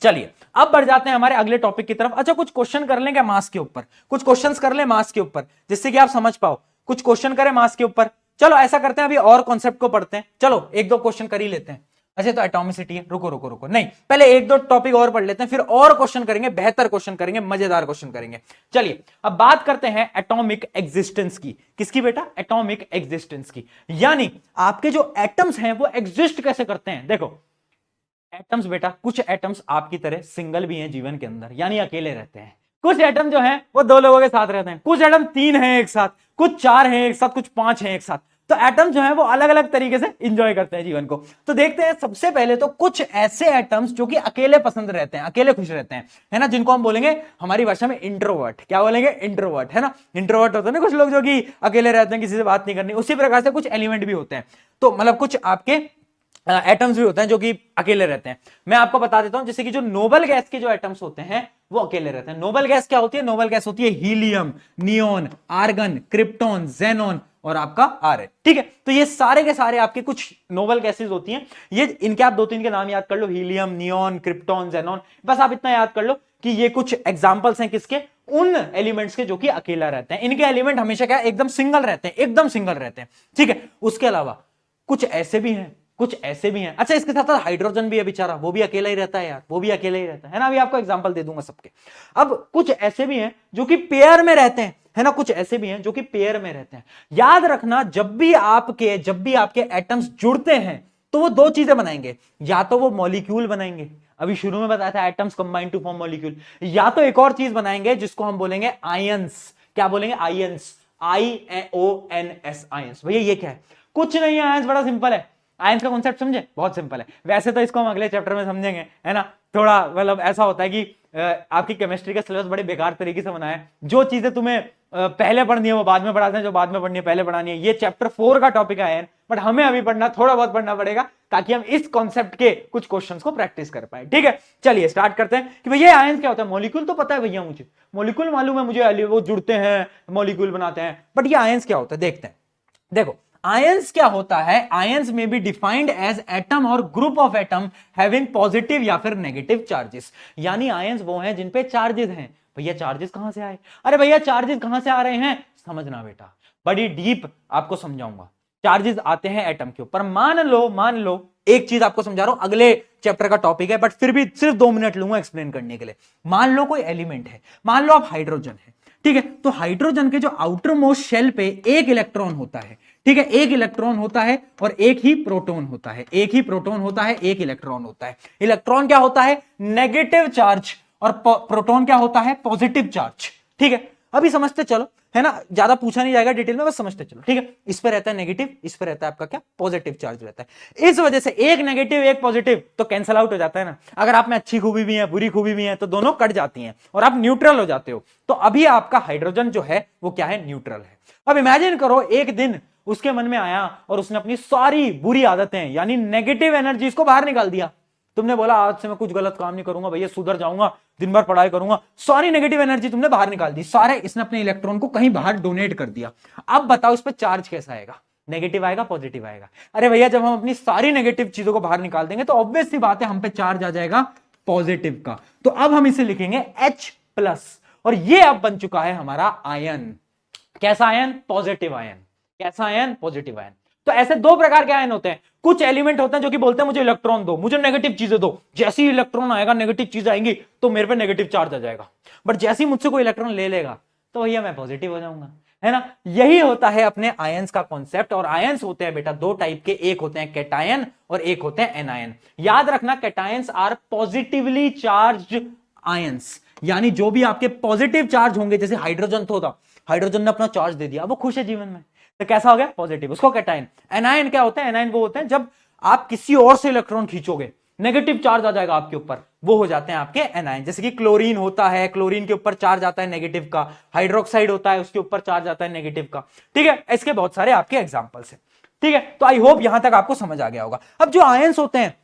चलिए अब बढ़ जाते हैं हमारे अगले टॉपिक की तरफ। अच्छा, कुछ क्वेश्चन कर लें क्या मास के ऊपर, कुछ क्वेश्चंस कर लें मास के ऊपर, जिससे कि आप समझ पाओ। कुछ क्वेश्चन करें मास के ऊपर, चलो ऐसा करते हैं, अभी और कॉन्सेप्ट को पढ़ते हैं। चलो 1-2 क्वेश्चन कर ही लेते हैं। अच्छा तो एटॉमिसिटी है, रुको रुको रुको, नहीं पहले एक दो टॉपिक और पढ़ लेते हैं, फिर और क्वेश्चन करेंगे, बेहतर क्वेश्चन करेंगे, मजेदार क्वेश्चन करेंगे। चलिए अब बात करते हैं एटॉमिक एग्जिस्टेंस की। किसकी बेटा? एटॉमिक एग्जिस्टेंस की। यानी आपके जो एटम्स हैं वो एग्जिस्ट कैसे करते हैं। देखो एटम्स बेटा, कुछ एटम्स आपकी तरह सिंगल भी हैं जीवन के अंदर, यानी अकेले रहते हैं। कुछ एटम जो हैं वो दो लोगों के साथ रहते हैं, कुछ एटम तीन हैं एक साथ, कुछ चार हैं एक साथ, कुछ पांच हैं एक साथ। तो एटम जो है वो अलग अलग तरीके से इंजॉय करते हैं जीवन को। तो देखते हैं सबसे पहले तो कुछ ऐसे एटम्स जो कि अकेले पसंद रहते हैं, अकेले खुश रहते हैं, है ना, जिनको हम बोलेंगे हमारी भाषा में इंट्रोवर्ट। क्या बोलेंगे? इंट्रोवर्ट, है ना। इंट्रोवर्ट होते हैं ना कुछ लोग जो कि अकेले रहते हैं, किसी से बात नहीं करनी। उसी प्रकार से कुछ एलिमेंट भी होते हैं, तो मतलब कुछ आपके एटम्स भी होते हैं जो कि अकेले रहते हैं। मैं आपको बता देता हूं, जैसे कि जो नोबल गैस के जो एटम्स होते हैं वो अकेले रहते हैं। नोबल गैस क्या होती है? नोबल गैस होती है helium, neon, argon, krypton, xenon और आपका आर्गन। ठीक है, तो ये सारे के सारे आपके कुछ नोबल गैसेस होती हैं। ये इनके आप दो तीन के नाम याद कर लो, हीलियम, नियोन, क्रिप्टॉन, जेनॉन, बस आप इतना याद कर लो कि ये कुछ एग्जांपल्स हैं किसके? उन एलिमेंट्स के जो कि अकेला रहते हैं। इनके एलिमेंट हमेशा क्या एकदम सिंगल रहते हैं, एकदम सिंगल रहते हैं। ठीक है, उसके अलावा कुछ ऐसे भी हैं, कुछ ऐसे भी हैं। अच्छा इसके साथ साथ हाइड्रोजन भी है बेचारा, वो भी अकेला ही रहता है यार, वो भी अकेला ही रहता है ना। अभी आपको एग्जांपल दे दूंगा सबके। अब कुछ ऐसे भी हैं जो कि पेयर में रहते हैं, है ना, कुछ ऐसे भी हैं जो कि पेयर में रहते हैं। याद रखना जब भी आपके एटम्स जुड़ते हैं तो वो दो चीजें बनाएंगे, या तो वो मॉलिक्यूल बनाएंगे, अभी शुरू में बताया था atoms combine to form molecule, या तो एक और चीज बनाएंगे जिसको हम बोलेंगे आयंस। क्या बोलेंगे? Ions, IONS, ions. भैया ये क्या है? कुछ नहीं है, आयंस बड़ा सिंपल है। आयंस का कॉन्सेप्ट समझे? बहुत सिंपल है। वैसे तो इसको हम अगले चैप्टर में समझेंगे, है ना। थोड़ा मतलब ऐसा होता है कि आपकी केमिस्ट्री का सिलेबस बड़े बेकार तरीके से बना है। जो चीजें तुम्हें पहले पढ़नी है वो बाद में पढ़ाते हैं, जो बाद में पढ़नी है पहले पढ़ानी है। ये चैप्टर 4 का टॉपिक है आयन, बट हमें अभी पढ़ना, थोड़ा बहुत पढ़ना पड़ेगा ताकि हम इस कॉन्सेप्ट के कुछ क्वेश्चंस को प्रैक्टिस कर पाए। ठीक है, चलिए स्टार्ट करते हैं कि भैया आयन क्या होता है। मॉलिक्यूल तो पता है भैया, मुझे मॉलिक्यूल मालूम है, मुझे वो जुड़ते हैं, मॉलिक्यूल बनाते हैं, बट ये आयन क्या होता है देखते हैं। देखो आयंस क्या होता है? आयंस में बी डिफाइंड एज एटम और group of atom having positive या फिर नेगेटिव चार्जेस। यानी आयंस वो हैं जिन पे चार्जेस हैं। भैया चार्जेस कहां से आए? अरे भैया चार्जेस कहां से आ रहे हैं समझना बेटा, बड़ी डीप आपको समझाऊंगा। चार्जेस आते हैं एटम के ऊपर। मान लो एक चीज आपको समझा रहा हूं, अगले चैप्टर का टॉपिक है, बट फिर भी सिर्फ 2 मिनट लूंगा एक्सप्लेन करने के लिए। मान लो कोई एलिमेंट है, मान लो आप हाइड्रोजन है, ठीक है। तो हाइड्रोजन के जो आउटर मोस्ट शेल पे एक इलेक्ट्रॉन होता है, ठीक है, एक इलेक्ट्रॉन होता है और एक ही प्रोटॉन होता है, एक ही प्रोटॉन होता है, एक इलेक्ट्रॉन होता है। इलेक्ट्रॉन क्या होता है? नेगेटिव चार्ज, और प्रोटॉन क्या होता है? Positive charge. ठीक है, अभी समझते चलो, है ना, ज्यादा पूछा नहीं जाएगा डिटेल में, बस समझते चलो। ठीक है, इस पे रहता है नेगेटिव, इस पे रहता है आपका क्या? पॉजिटिव चार्ज रहता है। इस वजह से एक नेगेटिव एक पॉजिटिव तो कैंसल आउट हो जाता है ना। अगर आप में अच्छी खूबी भी है, बुरी खूबी भी है, तो दोनों कट जाती हैं और आप न्यूट्रल हो जाते हो। तो अभी आपका हाइड्रोजन जो है वो क्या है? न्यूट्रल है। अब इमेजिन करो एक दिन उसके मन में आया और उसने अपनी सारी बुरी आदतें यानी नेगेटिव एनर्जीज को बाहर निकाल दिया। तुमने बोला आज से मैं कुछ गलत काम नहीं करूंगा भैया, सुधर जाऊंगा, दिन भर पढ़ाई करूंगा। सारी नेगेटिव एनर्जी तुमने बाहर निकाल दी, सारे इसने अपने इलेक्ट्रॉन को कहीं बाहर डोनेट कर दिया। अब बताओ इस पर चार्ज कैसा आएगा? नेगेटिव आएगा, पॉजिटिव आएगा? अरे भैया जब हम अपनी सारी नेगेटिव चीजों को बाहर निकाल देंगे तो ऑब्वियस सी बात है हम पे चार्ज आ जाएगा पॉजिटिव का। तो अब हम इसे लिखेंगे H+, और ये अब बन चुका है हमारा आयन। कैसा आयन? Positive ion. कैसा आयन? Positive ion. तो ऐसे दो प्रकार के आयन होते हैं। कुछ एलिमेंट होते हैं जो कि बोलते हैं मुझे इलेक्ट्रॉन दो, मुझे नेगेटिव चीजें दो। जैसे ही इलेक्ट्रॉन आएगा, नेगेटिव चीज आएंगी तो मेरे पे नेगेटिव चार्ज आ जाएगा। बट जैसे ही मुझसे कोई इलेक्ट्रॉन ले लेगा तो भैया मैं पॉजिटिव हो जाऊंगा, है ना। यही होता है अपने आयंस का कॉन्सेप्ट। और आयंस होते हैं बेटा दो टाइप के, एक होते हैं कैटायन और एक होते हैं एनायन। याद रखना cations are positively charged ions, यानी जो भी आपके पॉजिटिव चार्ज होंगे, जैसे हाइड्रोजन तो था, हाइड्रोजन ने अपना चार्ज दे दिया, वो खुश है जीवन में, तो कैसा हो गया? पॉजिटिव, उसको कैटायन। एनायन क्या होता है? एनायन वो होते हैं जब आप किसी और से इलेक्ट्रॉन खींचोगे, नेगेटिव चार्ज आ जाएगा आपके ऊपर, वो हो जाते हैं आपके एनायन। जैसे कि क्लोरीन होता है, क्लोरीन के ऊपर चार्ज आता है नेगेटिव का। हाइड्रोक्साइड होता है, उसके ऊपर चार्ज आता है नेगेटिव का। ठीक है, इसके बहुत सारे आपके एग्जांपल्स हैं। ठीक है, तो आई होप यहां तक आपको समझ आ गया होगा। अब जो आयंस होते हैं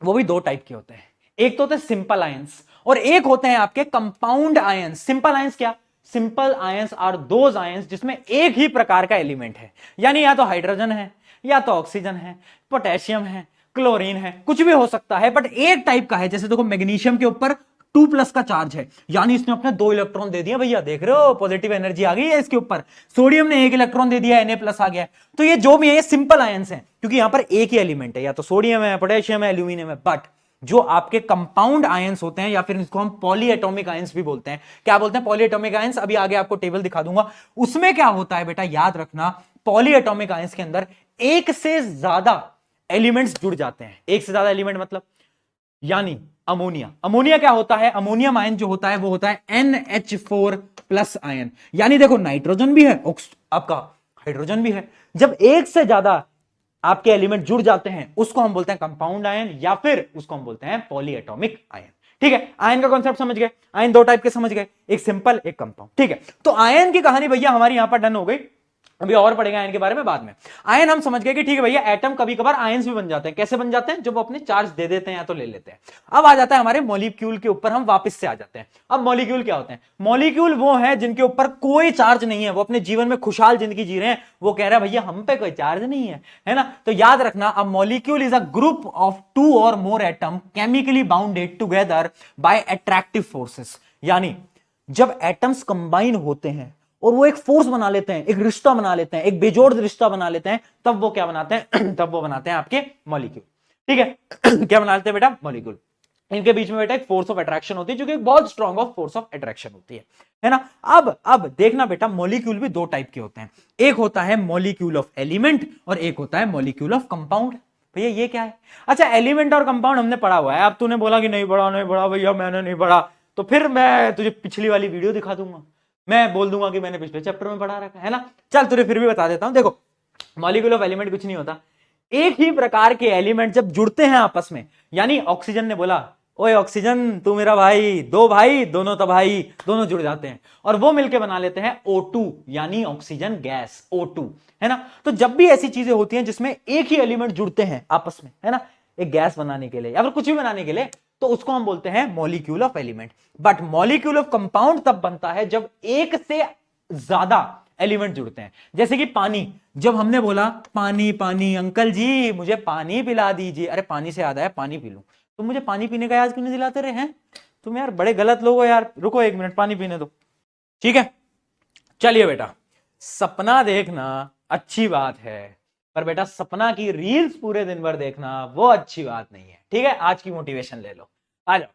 वो भी दो टाइप के होते हैं। एक तो होते हैं सिंपल आयंस और एक होते हैं आपके कंपाउंड आयंस। सिंपल आयंस क्या? Simple ions are those ions जिसमें एक ही प्रकार का एलिमेंट है, यानी या तो हाइड्रोजन है, या तो ऑक्सीजन है, पोटेशियम है, क्लोरीन है, कुछ भी हो सकता है, बट एक टाइप का है। जैसे देखो मैग्नीशियम के ऊपर 2 प्लस का चार्ज है, यानी इसने अपने 2 इलेक्ट्रॉन दे दिया भैया, देख रहे हो पॉजिटिव एनर्जी आ गई है इसके ऊपर। सोडियम ने 1 इलेक्ट्रॉन दे दिया, Na प्लस आ गया। तो ये जो भी है ये सिंपल आयंस है, क्योंकि यहां पर एक ही एलिमेंट है, या तो सोडियम है, पोटेशियम है, एल्यूमिनियम है। बट जो आपके कंपाउंड आयंस होते हैं, या फिर इसको हम पॉलीएटॉमिक आयंस भी बोलते हैं। क्या बोलते हैं? Polyatomic ions. अभी आगे आपको टेबल दिखा दूंगा। उसमें क्या होता है बेटा, याद रखना, पॉलीएटॉमिक आयंस के अंदर एक से ज्यादा एलिमेंट्स जुड़ जाते हैं। एक से ज्यादा एलिमेंट मतलब, यानी अमोनिया। अमोनिया क्या होता है? अमोनियम आयन जो होता है वो होता है NH4 प्लस आयन। यानी देखो, नाइट्रोजन भी है, आपका हाइड्रोजन भी है। जब एक से ज्यादा आपके एलिमेंट जुड़ जाते हैं उसको हम बोलते हैं कंपाउंड आयन, या फिर उसको हम बोलते हैं पॉलीएटॉमिक आयन। ठीक है, आयन का कॉन्सेप्ट समझ गए। आयन 2 टाइप के समझ गए, एक सिंपल, एक कंपाउंड। ठीक है, तो आयन की कहानी भैया हमारी यहां पर डन हो गई। अभी और पढ़ेगा आयन के बारे में बाद में। आयन हम समझ गए कि ठीक है भैया, एटम कभी कभार आयंस भी बन जाते हैं। कैसे बन जाते हैं? जब वो अपने चार्ज दे देते हैं या तो ले लेते हैं। अब आ जाता है हमारे मॉलिक्यूल के ऊपर, हम वापस से आ जाते हैं। अब मॉलिक्यूल क्या होते हैं? मॉलिक्यूल वो है जिनके ऊपर कोई चार्ज नहीं है, वो अपने जीवन में खुशहाल जिंदगी जी रहे हैं। वो कह रहा है भैया हम पे कोई चार्ज नहीं है ना। तो याद रखना, अब molecule is a group of 2 और मोर atom chemically bounded together by attractive forces. यानी जब एटम्स कंबाइन होते हैं और वो एक फोर्स बना लेते हैं, एक रिश्ता बना लेते हैं, एक बेजोड़ रिश्ता बना लेते हैं, तब वो क्या बनाते हैं? तब वो बनाते हैं आपके मॉलिक्यूल। ठीक है क्या बनाते हैं बेटा? मॉलिक्यूल। इनके बीच में बेटा एक फोर्स ऑफ अट्रैक्शन होती है, जो कि बहुत strong of force of attraction होती है ना। अब देखना बेटा, मॉलिक्यूल भी 2 टाइप के होते हैं। एक होता है मॉलिक्यूल ऑफ एलिमेंट और एक होता है मॉलिक्यूल ऑफ कंपाउंड। भैया ये क्या है? अच्छा, एलिमेंट और कंपाउंड हमने पढ़ा हुआ है। अब तूने बोला कि नहीं पढ़ा भैया, मैंने नहीं पढ़ा, तो फिर मैं तुझे पिछली वाली वीडियो दिखा दूंगा, मैं बोल दूंगा कि मैंने पिछले चैप्टर में पढ़ा रखा है ना। चल तुझे फिर भी बता देता हूं। देखो, मॉलिक्यूल ऑफ एलिमेंट कुछ नहीं होता, एक ही प्रकार के एलिमेंट जब जुड़ते हैं आपस में, यानी ऑक्सीजन ने बोला ओए ऑक्सीजन तू मेरा भाई, 2 भाई दोनों तबाही, दोनों जुड़ जाते हैं और वो मिलके बना लेते हैं O2, यानी ऑक्सीजन गैस, O2, है ना। तो जब भी ऐसी चीजें होती हैं जिसमें एक ही एलिमेंट जुड़ते हैं आपस में, है ना, एक गैस बनाने के लिए या फिर कुछ भी बनाने के लिए, तो उसको हम बोलते हैं molecule of element. But molecule of compound तब बनता है जब एक से ज्यादा एलिमेंट जुड़ते हैं। जैसे कि पानी, जब हमने बोला पानी पानी, अंकल जी मुझे पानी पिला दीजिए, अरे पानी से याद आया पानी पी लूं, तो मुझे पानी पीने का याद क्यों नहीं दिलाते रहे हैं तुम? यार बड़े गलत लोग हो यार, रुको 1 मिनट पानी पीने दो। ठीक है, चलिए बेटा, सपना देखना अच्छी बात है, पर बेटा सपना की रील्स पूरे दिन भर देखना वो अच्छी बात नहीं है। ठीक है, आज की मोटिवेशन ले लो, आ जाओ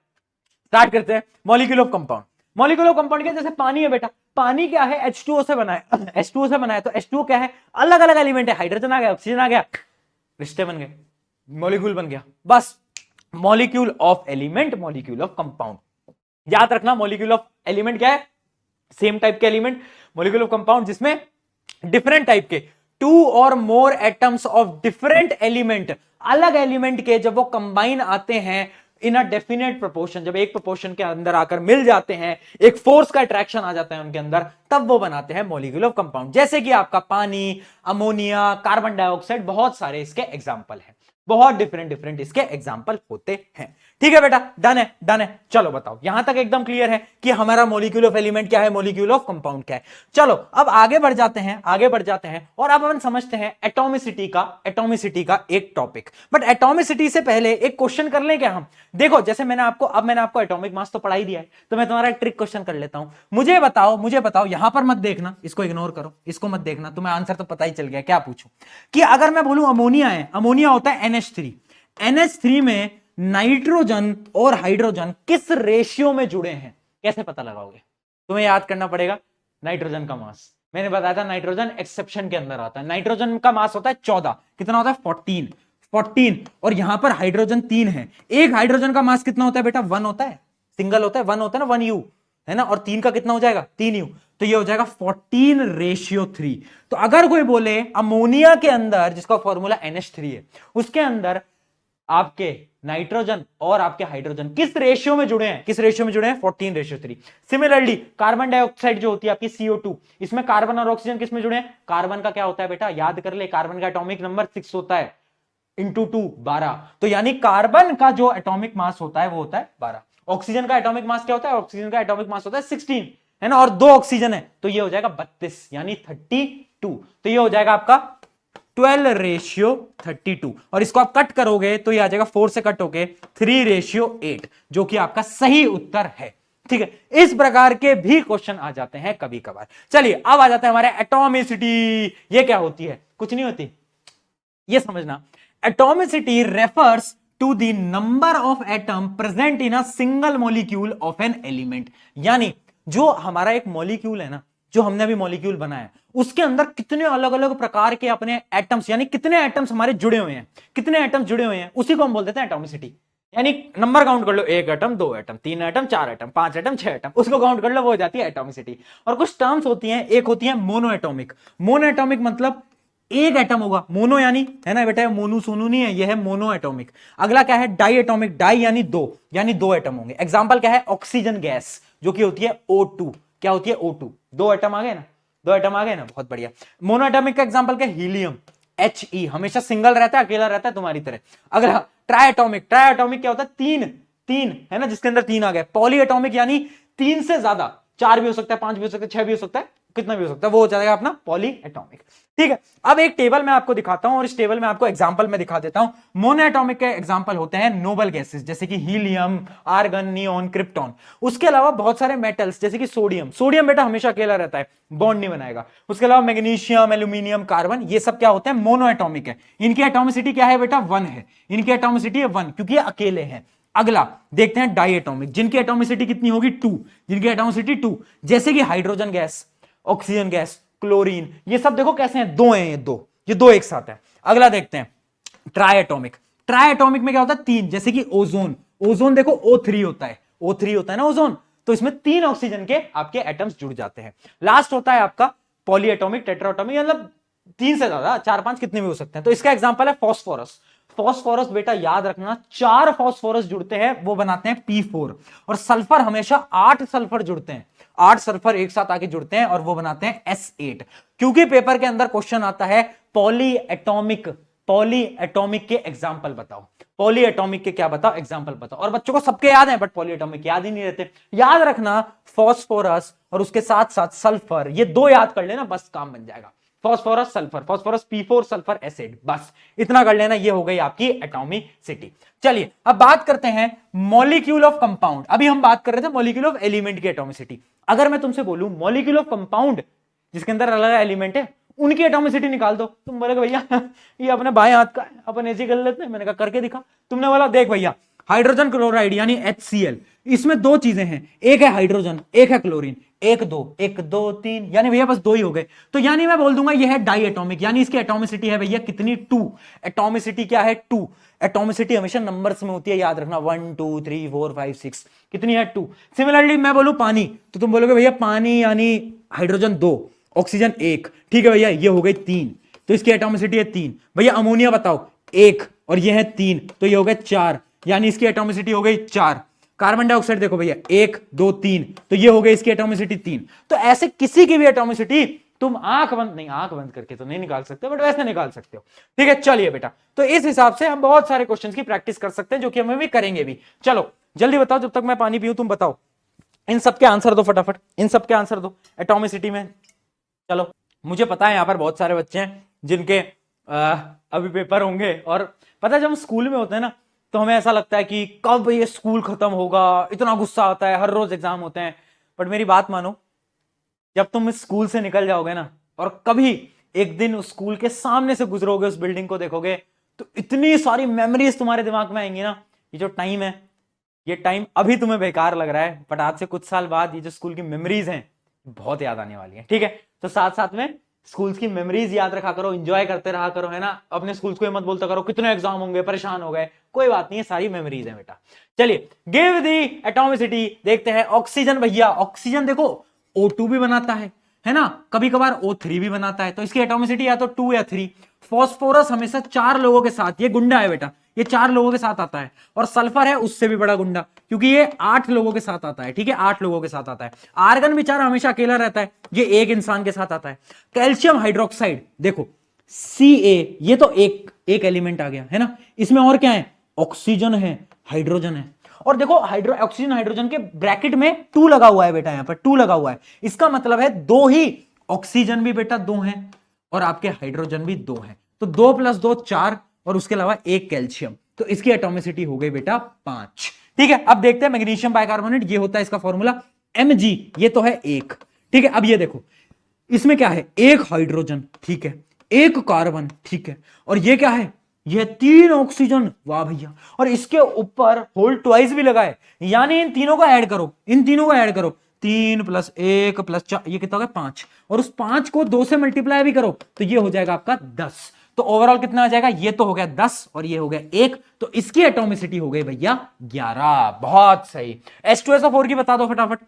स्टार्ट करते हैं। Molecule of compound. Molecule of compound क्या? जैसे पानी है बेटा, पानी क्या है? H2O से बना है। H2O से बना है, तो H2O क्या है? अलग अलग एलिमेंट है, हाइड्रोजन आ गया, ऑक्सीजन आ गया, रिश्ते बन गए, मॉलिक्यूल बन गया, बस। Molecule of element, molecule of compound. याद रखना, मॉलिक्यूल ऑफ एलिमेंट क्या है? सेम टाइप के एलिमेंट। मॉलिक्यूल ऑफ कंपाउंड जिसमें डिफरेंट टाइप के 2 और मोर एटम्स ऑफ डिफरेंट एलिमेंट, अलग एलिमेंट के जब वो कंबाइन आते हैं इन अ डेफिनेट प्रोपोर्शन, जब एक प्रोपोर्शन के अंदर आकर मिल जाते हैं, एक फोर्स का अट्रैक्शन आ जाता है उनके अंदर, तब वो बनाते हैं मॉलिक्यूल ऑफ कंपाउंड। जैसे कि आपका पानी, अमोनिया, कार्बन डाइऑक्साइड, बहुत सारे इसके एग्जाम्पल हैं, बहुत डिफरेंट इसके एग्जाम्पल होते हैं। ठीक है बेटा, डन है, डन है। चलो बताओ, यहां तक एकदम क्लियर है कि हमारा मॉलिक्यूल ऑफ एलिमेंट क्या है, मॉलिक्यूल ऑफ कंपाउंड क्या है। चलो अब आगे बढ़ जाते हैं, और अब हम समझते हैं एटॉमिसिटी का एक टॉपिक। बट एटॉमिसिटी से पहले एक क्वेश्चन कर लें क्या हम? देखो, जैसे मैंने आपको एटॉमिक मास तो पढ़ा ही दिया है, तो मैं तुम्हारा एक ट्रिक क्वेश्चन कर लेता हूं। मुझे बताओ, यहां पर मत देखना, इसको इग्नोर करो, इसको मत देखना, तुम्हें आंसर तो पता ही चल गया। क्या पूछूं कि अगर मैं बोलूं अमोनिया है, अमोनिया होता है NH3 में नाइट्रोजन और हाइड्रोजन किस रेशियो में जुड़े हैं, कैसे पता लगाओगे? तुम्हें याद करना पड़ेगा नाइट्रोजन का मास। मैंने बताया था नाइट्रोजन एक्सेप्शन के अंदर आता है। नाइट्रोजन का मास होता है 14, कितना होता है? 14, और यहां पर हाइड्रोजन 3 है। एक हाइड्रोजन का मास कितना होता है बेटा? 1 होता है, सिंगल होता है, 1 होता है ना, 1U, है ना, और 3 का कितना हो जाएगा? 3U, तो ये हो जाएगा 14:3। तो अगर कोई बोले अमोनिया के अंदर, जिसका फॉर्मूला NH3 है, उसके अंदर आपके नाइट्रोजन और आपके हाइड्रोजन किस रेशियो में जुड़े हैं? 14:3। सिमिलरली कार्बन डाइऑक्साइड जो होती है आपकी CO2, इसमें कार्बन और ऑक्सीजन किस में जुड़े हैं? कार्बन का क्या होता है बेटा? याद कर ले, कार्बन का एटॉमिक नंबर 6 होता है, इंटू 2 12। तो यानी कार्बन का जो एटॉमिक मास होता है वो होता है 12। ऑक्सीजन का एटॉमिक मास क्या होता है? ऑक्सीजन का एटॉमिक मास होता है 16, है ना, और 2 ऑक्सीजन है, तो ये हो जाएगा 32, यानी 32। तो ये हो जाएगा आपका 12:32 और इसको आप कट करोगे तो ये आ जाएगा 4 से कट होके 3:8 जो कि आपका सही उत्तर है। ठीक है, इस प्रकार के भी क्वेश्चन आ जाते हैं कभी कभार। चलिए अब आ जाते हैं हमारे एटॉमिसिटी। ये क्या होती है? कुछ नहीं होती, ये समझना। Atomicity refers to the number of atom present in a single molecule of an element. यानी जो हमारा एक मॉलिक्यूल है ना, जो हमने अभी मॉलिक्यूल बनाया, उसके अंदर कितने अलग अलग प्रकार के अपने एटम्स, यानी कितने एटम्स हमारे जुड़े हुए हैं, कितने एटम्स जुड़े हुए हैं, उसी को हम बोल देते हैं एटॉमिसिटी। यानी नंबर काउंट कर लो, 1 atom, 2 atom, 3 atom, 4 atom, 5 atom, 6 atom, उसको काउंट कर लो, वो हो जाती है एटॉमिसिटी। और कुछ टर्म्स होती हैं, एक होती है मोनो एटॉमिक। मोनो एटॉमिक मतलब एक एटम होगा, मोनो यानी, है ना बेटा, मोनू सोनू नहीं है, यह है मोनो एटॉमिक। अगला क्या है? Die atomic. डाई यानी दो, यानी दो एटम होंगे। एग्जांपल क्या है? ऑक्सीजन गैस जो कि होती है O2। क्या होती है? O2। दो एटम आ गए ना, दो एटम आ गए ना, बहुत बढ़िया। मोनो एटॉमिक का एग्जांपल क्या? हीलियम, He, हमेशा सिंगल रहता है, अकेला रहता है तुम्हारी तरह। अगला ट्राई एटॉमिक। ट्राई एटॉमिक क्या होता है? तीन, तीन है ना, जिसके अंदर तीन आ गए। पॉली एटॉमिक यानी तीन से ज्यादा, 4 भी हो सकता है, 5 भी हो सकता है, 6 भी हो सकता है, कितना भी हो सकता है, वो हो जाएगा अपना पॉली एटॉमिक। ठीक है, अब एक टेबल मैं आपको दिखाता हूं और इस टेबल में आपको एग्जांपल में दिखा देता हूं। मोनो एटॉमिक के एग्जांपल होते हैं नोबल गैसेस, जैसे कि हीलियम, आर्गन, नियोन, क्रिप्टॉन। उसके अलावा बहुत सारे मेटल्स, जैसे कि सोडियम। सोडियम बेटा हमेशा अकेला रहता है, बॉन्ड नहीं बनाएगा। उसके अलावा मैग्नीशियम, एल्यूमिनियम, कार्बन, ये सब क्या होते हैं? मोनो एटॉमिक है। इनकी एटॉमिसिटी क्या है बेटा? 1 है। इनकी एटॉमिसिटी है 1, क्योंकि ये अकेले हैं। अगला देखते हैं डाई एटॉमिक, जिनकी एटॉमिसिटी कितनी होगी? 2। जिनकी एटॉमिसिटी 2, जैसे कि hydrogen gas, oxygen gas, chlorine, ये सब देखो कैसे हैं? दो हैं, ये दो एक साथ है। अगला देखते हैं ट्राई एटॉमिक। ट्राई एटॉमिक में क्या होता है? 3, जैसे कि ओजोन। ओजोन देखो O3 होता है, O3 होता है ना ओजोन, तो इसमें 3 ऑक्सीजन के आपके एटम्स जुड़ जाते हैं। लास्ट होता है आपका पॉली एटॉमिक, टेट्रा एटॉमिक, मतलब 3 से ज्यादा, 4-5 कितने भी हो सकते हैं। तो इसका एग्जांपल है फॉस्फोरस। फॉस्फोरस बेटा याद रखना, 4 फॉस्फोरस जुड़ते हैं, वो बनाते हैं P4। और सल्फर हमेशा 8 सल्फर जुड़ते हैं, 8 सल्फर एक साथ आके जुड़ते हैं और वो बनाते हैं S8। क्योंकि पेपर के अंदर क्वेश्चन आता है पॉली एटॉमिक, पॉली एटॉमिक के एग्जाम्पल बताओ, पॉली एटॉमिक के क्या बताओ? एग्जाम्पल बताओ। और बच्चों को सबके याद है, बट पॉली एटॉमिक याद ही नहीं रहते। याद रखना फॉस्फोरस और उसके साथ साथ सल्फर, ये दो याद कर लेना, बस काम बन जाएगा। Phosphorus sulphur, phosphorus P4, sulphur acid, बस इतना कर लेना, ये हो गई आपकी एटॉमिसिटी। चलिए अब बात करते हैं मॉलिक्यूल ऑफ कंपाउंड। अभी हम बात कर रहे थे मॉलिक्यूल ऑफ एलिमेंट की एटॉमिसिटी। अगर मैं तुमसे बोलूं मॉलिक्यूल ऑफ कंपाउंड, जिसके अंदर अलग अलग एलिमेंट है, उनकी एटॉमिसिटी निकाल दो, तुम बोलोगे भैया ये अपने बाएं हाथ का है, अपन ऐसे कर लेते हैं। मैंने कहा करके दिखा। तुमने बोला देख भैया, हाइड्रोजन क्लोराइड यानी HCl, इसमें दो चीजें हैं, एक है हाइड्रोजन, एक है क्लोरीन। 1 2 1 2 3, यानी भैया बस 2 ही हो गए। तो यानी मैं बोल दूंगा यह है डाई एटॉमिक, यानी इसकी एटॉमिसिटी है भैया कितनी? 2। एटॉमिसिटी क्या है? 2। एटॉमिसिटी हमेशा नंबर्स में होती है, याद रखना, 1 2 3 4 5 6, कितनी है? 2। सिमिलरली मैं बोलूं पानी, तो तुम बोलोगे भैया पानी यानी हाइड्रोजन 2, ऑक्सीजन 1। ठीक है भैया, ये हो गई 3, तो इसकी एटॉमिसिटी है 3। भैया अमोनिया बताओ, 1 और ये है 3, तो ये हो गए 4, यानी इसकी एटॉमिसिटी हो गई 4। कार्बन डाइऑक्साइड देखो भैया, 1 2 3, तो ये हो गई इसकी एटॉमिसिटी 3। तो ऐसे किसी की भी एटॉमिसिटी तुम आंख बंद करके तो नहीं निकाल सकते, बट वैसे निकाल सकते हो। ठीक है, चलिए बेटा, तो इस हिसाब से हम बहुत सारे क्वेश्चंस की प्रैक्टिस कर सकते हैं, जो कि हम भी करेंगे भी। चलो जल्दी बताओ, जब तक मैं पानी पीऊं तुम बताओ, इन सबके आंसर दो फटाफट, इन सबके आंसर दो एटॉमिसिटी में। चलो, मुझे पता है यहां पर बहुत सारे बच्चे हैं जिनके अभी पेपर होंगे, और पता है जब हम स्कूल में होते हैं ना, तो हमें ऐसा लगता है कि कब ये स्कूल खत्म होगा, इतना गुस्सा आता है, हर रोज एग्जाम होते हैं। बट मेरी बात मानो, जब तुम इस स्कूल से निकल जाओगे ना, और कभी एक दिन उस स्कूल के सामने से गुजरोगे, उस बिल्डिंग को देखोगे, तो इतनी सारी मेमोरीज तुम्हारे दिमाग में आएंगी ना। ये जो टाइम है, ये टाइम अभी तुम्हें बेकार लग रहा है, बट आज से कुछ साल बाद ये जो स्कूल की मेमोरीज हैं बहुत याद आने वाली है। ठीक है, तो साथ साथ में स्कूल्स की मेमोरीज याद रखा करो, एंजॉय करते रहा करो, है ना। अपने स्कूल्स को मत बोलता करो कितने एग्जाम होंगे, परेशान हो गए, कोई बात नहीं है, सारी मेमोरीज है बेटा। चलिए, गिव दी एटॉमिसिटी, देखते हैं ऑक्सीजन। भैया ऑक्सीजन देखो O2 भी बनाता है ना, कभी कभार O3 भी बनाता है, तो इसकी एटॉमिसिटी या तो 2 या 3। फॉस्फोरस हमेशा 4 लोगों के साथ, ये गुंडा है बेटा, ये 4 लोगों के साथ आता है। और सल्फर है उससे भी बड़ा गुंडा, क्योंकि ये 8 लोगों के साथ आता है। ठीक है, 8 लोगों के साथ आता है। आर्गन बेचारा हमेशा अकेला रहता है, ये एक इंसान के साथ आता है। कैल्शियम हाइड्रोक्साइड देखो Ca, ये तो एक एलिमेंट आ गया है ना। इसमें और क्या है? ऑक्सीजन है, हाइड्रोजन है। और देखो ऑक्सीजन हाइड्रोजन के ब्रैकेट में 2 लगा हुआ है बेटा, यहां पर 2 लगा हुआ है। इसका मतलब है 2 ही, ऑक्सीजन भी बेटा 2 है और आपके हाइड्रोजन भी 2 है। तो 2 + 2 4 और उसके अलावा 1 कैल्शियम, तो इसकी एटॉमिसिटी हो गई बेटा 5। ठीक है, अब देखते हैं मैग्नीशियम बाइकार्बोनेट, ये होता है इसका फॉर्मूला Mg, ये तो है 1। ठीक है, अब ये देखो इसमें क्या है, 1 हाइड्रोजन, ठीक है, 1 कार्बन, ठीक है, और ये क्या है, ये 3 ऑक्सीजन, वाह भैया, और इसके ऊपर होल ट्वाइस भी लगा है, यानी इन तीनों को ऐड करो, इन तीनों को ऐड करो, 3 + 1 + 4, ये कितना हो गया 5, और उस 5 को 2 से मल्टीप्लाई भी करो तो ये हो जाएगा आपका 10। तो ओवरऑल कितना आ जाएगा, ये तो हो गया 10 और ये हो गया 1, तो इसकी एटॉमिसिटी हो गई भैया 11। बहुत सही। H2SO4 की बता दो फटाफट।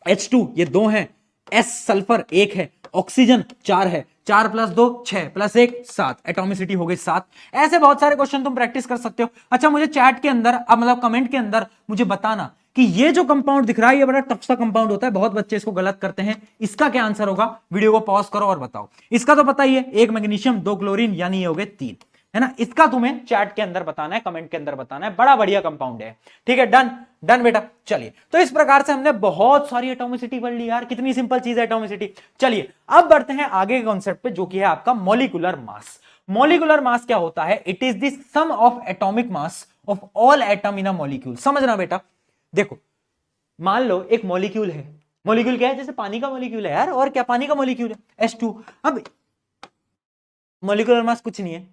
H2 ये 2 है, S सल्फर 1 है, ऑक्सीजन 4 है, 4 + 2 6 + 1 7, एटॉमिसिटी हो गई 7। ऐसे बहुत सारे क्वेश्चन तुम प्रैक्टिस कर सकते हो। अच्छा, मुझे चैट के अंदर, अब मतलब कमेंट के अंदर मुझे बताना कि ये जो कंपाउंड दिख रहा है ये बड़ा टफ सा कंपाउंड होता है, बहुत बच्चे इसको गलत करते हैं, इसका क्या आंसर होगा, वीडियो को पॉज करो और बताओ। इसका तो पता ही है, 1 मैग्नीशियम 2 क्लोरीन, यानी ये हो गए 3, है ना। इसका तुम्हें चैट के अंदर बताना है, कमेंट के अंदर बताना है, बड़ा बढ़िया कंपाउंड है। ठीक है, डन डन बेटा। चलिए, तो इस प्रकार से हमने बहुत सारी एटॉमिसिटी पढ़ ली यार, कितनी सिंपल चीज है एटॉमिसिटी। चलिए अब बढ़ते हैं आगे के कॉन्सेप्ट पे, जो कि है आपका मॉलिक्यूलर मास। मॉलिक्यूलर मास क्या होता है, it is the sum of atomic mass of all atom in a molecule. समझना बेटा, देखो मान लो एक मॉलिक्यूल है, मॉलिक्यूल क्या है, जैसे पानी का मॉलिक्यूल है यार, और क्या पानी का मॉलिक्यूल है H2। अब मॉलिक्यूलर मास कुछ नहीं है,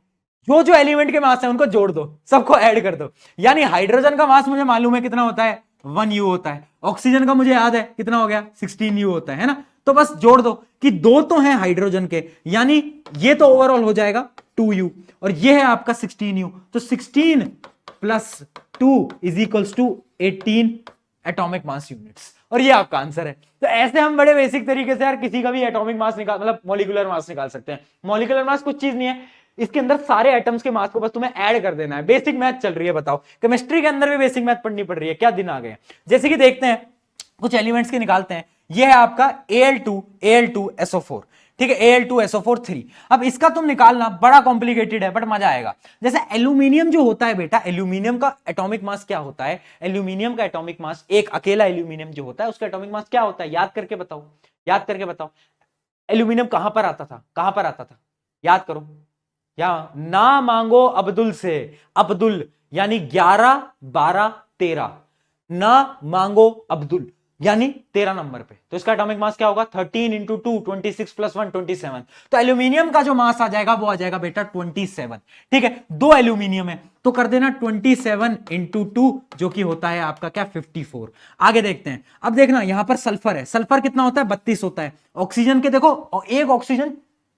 जो जो एलिमेंट के मास है उनको जोड़ दो, सबको ऐड कर दो। यानी हाइड्रोजन का मास मुझे मालूम है कितना होता है, 1 U होता है। ऑक्सीजन का मुझे याद है कितना हो गया, 16 U होता है ना। तो बस जोड़ दो कि 2 तो हैं हाइड्रोजन के, यानी ये तो ओवरऑल हो जाएगा 2 U, और ये है आपका 16 U, तो 16 + 2 = 18 एटॉमिक मास यूनिट्स, और ये आपका आंसर है। तो ऐसे हम बड़े बेसिक तरीके से यार किसी का भी एटॉमिक मास निकाल, मतलब मॉलिक्यूलर मास निकाल सकते हैं। मॉलिक्यूलर मास कुछ चीज नहीं है, इसके अंदर सारे एटम्स के मास को बस तुम्हें ऐड कर देना है। बेसिक मैथ चल रही है, बताओ केमिस्ट्री के अंदर भी बेसिक मैथ पढ़नी पड़ रही है, क्या दिन आ गए। जैसे कि देखते हैं कुछ एलिमेंट्स के निकालते हैं। ये है आपका Al2SO4, ठीक है, Al2SO4 3। अब इसका तुम निकालना बड़ा कॉम्प्लिकेटेड है, बट मजा आएगा। जैसे एल्यूमिनियम जो होता है बेटा, एल्यूमिनियम का एटॉमिक मास क्या होता है, एल्यूमिनियम का एटॉमिक मास, एक अकेला एल्यूमिनियम जो होता है उसका एटॉमिक मास क्या होता है, याद करके बताओ, याद करके बताओ। एल्यूमिनियम कहां पर आता था, कहां पर आता था, याद करो। या ना मांगो अब्दुल से, अब्दुल यानी 11 12 13, ना मांगो अब्दुल यानी 13 नंबर पे, तो इसका एटॉमिक मास क्या होगा, 13 × 2 26 + 1 27। तो एल्यूमिनियम का जो मास आ जाएगा वो आ जाएगा बेटा 27। ठीक है, 2 एल्यूमिनियम है तो कर देना 27 × 2, जो कि होता है आपका क्या 54। आगे देखते हैं, अब देखना यहां पर सल्फर है, सल्फर कितना होता है 32 होता है। ऑक्सीजन के देखो, एक ऑक्सीजन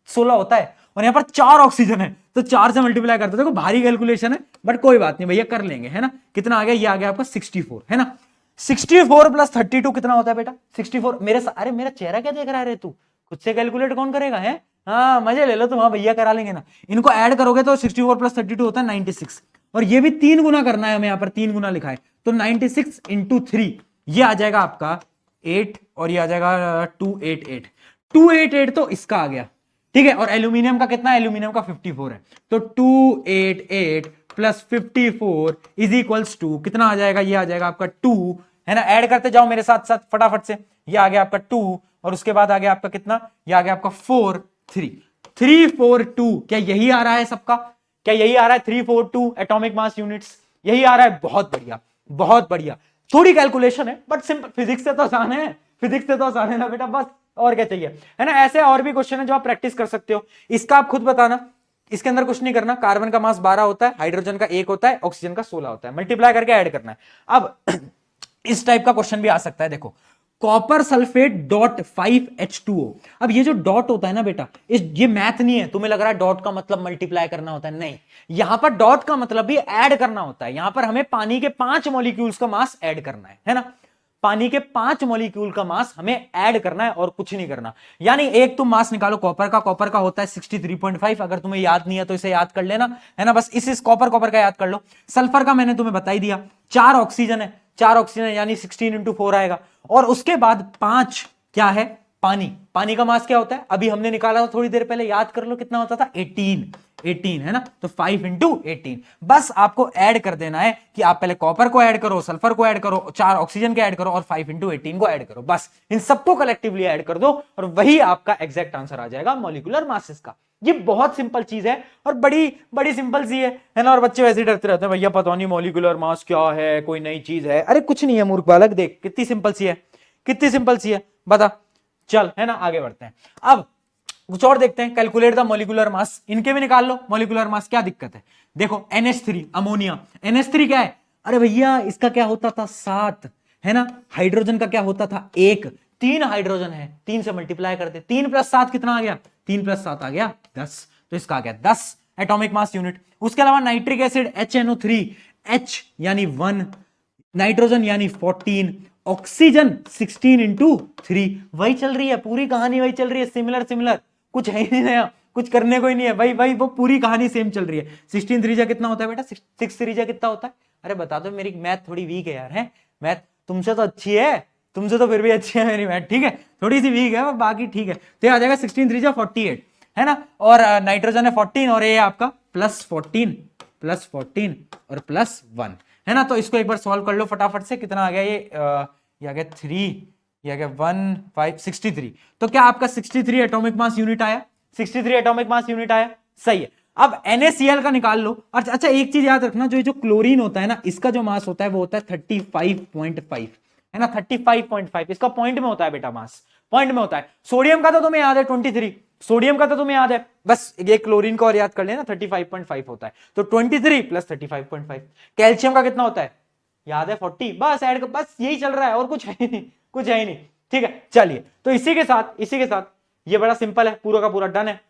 16 होता है, और यहां पर 4 ऑक्सीजन है, तो 4 से मल्टीप्लाई करते, देखो भारी कैलकुलेशन है बट कोई बात नहीं भैया, कर लेंगे, है ना। कितना आ गया, ये आ गया आपका 64, है ना। 64 + 32 कितना होता है बेटा, 64। अरे मेरा चेहरा क्या देख रहा है रे तू, खुद से कैलकुलेट कौन करेगा है, हाँ मजे ले लो तुम, हाँ भैया करा लेंगे ना। इनको ऐड करोगे तो 64 + 32 होता है 96, और ये भी 3 गुना करना है हमें, यहां पर 3 गुना लिखा है, तो 96 × 3 ये आ जाएगा आपका 8, और ये आ जाएगा 288, 288 तो इसका आ गया। ठीक है, और एल्यूमिनियम का कितना, एल्यूमिनियम का 54 है, तो 288 + 54 = कितना आ जाएगा, ये आ जाएगा आपका 2, है ना। ऐड करते जाओ मेरे साथ साथ फटाफट से, ये आ गया आपका 2, और उसके बाद आ गया आपका कितना, ये आ गया आपका 4 3 342। क्या यही आ रहा है सबका, क्या यही आ रहा है 342 एटॉमिक मास यूनिट्स, यही आ रहा है। बहुत बढ़िया, बहुत बढ़िया। थोड़ी कैलकुलेशन है बट सिंपल, फिजिक्स से तो आसान है, फिजिक्स से तो आसान है ना बेटा, बस और क्या चाहिए, है ना। ऐसे और भी क्वेश्चन है जो आप प्रैक्टिस कर सकते हो, इसका आप खुद बताना। इसके अंदर कुछ नहीं करना, कार्बन का मास 12 होता है, हाइड्रोजन का 1 होता है, ऑक्सीजन का 16 होता है, मल्टीप्लाई करके ऐड करना है। अब इस टाइप का क्वेश्चन भी आ सकता है, देखो कॉपर सल्फेट .5H2O। अब ये जो डॉट होता है ना बेटा, ये मैथ नहीं है, तुम्हें लग रहा है डॉट का मतलब मल्टीप्लाई करना होता है, नहीं, यहां पर डॉट का मतलब भी ऐड करना होता है। यहां पर हमें पानी के 5 मॉलिक्यूल्स का मास ऐड करना है ना। पानी के 5 मॉलिक्यूल का मास हमें ऐड करना है और कुछ नहीं करना। यानी एक तुम मास निकालो कॉपर का, कॉपर का होता है 63.5, अगर तुम्हें याद नहीं है तो इसे याद कर लेना, है ना। बस इस कॉपर का याद कर लो। सल्फर का मैंने तुम्हें बता ही दिया, 4 ऑक्सीजन है, 4 ऑक्सीजन यानी 16 × 4 आएगा, और उसके बाद 5 क्या है, पानी। पानी का मास क्या होता है, अभी हमने निकाला था थोड़ी देर पहले, याद कर लो कितना होता था, 18 है ना। तो 5 × 18, बस आपको ऐड कर देना है कि आप पहले कॉपर को ऐड करो, सल्फर को ऐड करो, 4 ऑक्सीजन के ऐड करो, और 5 × 18 को ऐड करो, बस इन सबको कलेक्टिवली ऐड कर दो, और वही आपका एग्जैक्ट आंसर आ जाएगा मॉलिक्यूलर मासेस का। ये बहुत सिंपल चीज है और बड़ी बड़ी सिंपल सी है ना। और बच्चे वैसे ही डरते रहते हैं, भैया पता नहीं मॉलिक्यूलर मास क्या है, कोई नई चीज है। अरे कुछ नहीं है मूर्ख बालक, देख कितनी सिंपल सी है, कितनी सिंपल सी है, बता। चल है ना, आगे बढ़ते हैं। अब कुछ और देखते हैं, कैलकुलेट द मॉलिक्यूलर मास, इनके भी निकाल लो मॉलिक्यूलर मास, क्या दिक्कत है। देखो NH3 अमोनिया, NH3 क्या है, अरे भैया इसका क्या होता था 7, है ना। हाइड्रोजन का क्या होता था 1, 3 हाइड्रोजन है, 3 से मल्टीप्लाई करते, 3 + 7 कितना आ गया, 3 + 7 आ गया 10, तो इसका आ गया 10 एटॉमिक मास यूनिट। उसके अलावा नाइट्रिक एसिड HNO3, H यानी 1, नाइट्रोजन यानी 14, ऑक्सीजन 16 × 3, वही चल रही है पूरी कहानी, वही चल रही है, सिमिलर सिमिलर, कुछ है ही नहीं नया, कुछ करने को ही नहीं है भाई, भाई वो पूरी कहानी सेम चल रही है। 16 3 कितना होता है बेटा, 6 3 कितना होता है, अरे बता दो, मेरी मैथ थोड़ी वीक है यार, है मैथ तुमसे तो अच्छी है, तुमसे तो फिर भी अच्छी है मेरी मैथ, ठीक है, थोड़ी सी वीक है बाकी ठीक है। तो आ जाएगा 16 3 48, है ना, और नाइट्रोजन है 14 और ये आपका +14 और +1, है ना। तो इसको एक बार सॉल्व कर लो फटाफट से, कितना आ गया ये आ गया 3, ये आ गया 1 5 63। तो क्या आपका 63 एटॉमिक मास यूनिट आया, 63 एटॉमिक मास यूनिट आया, सही है। अब NaCl का निकाल लो। अच्छा एक चीज याद रखना, जो क्लोरीन होता है ना, इसका जो मास होता है वो होता है 35.5, है ना, 35.5 इसका पॉइंट में होता है बेटा, मास पॉइंट में होता है। सोडियम का तो तुम्हें याद है 23, सोडियम का तो तुम्हें याद है, बस ये क्लोरीन का और याद कर लेना, 35.5 होता है, तो 23 + 35.5। कैल्शियम का कितना होता है, याद है 40, बस ऐड कर, बस यही चल रहा है और कुछ है ही नहीं, कुछ है ही नहीं, ठीक है। चलिए तो इसी के साथ ये बड़ा सिंपल है, पूरा का पूरा डन है,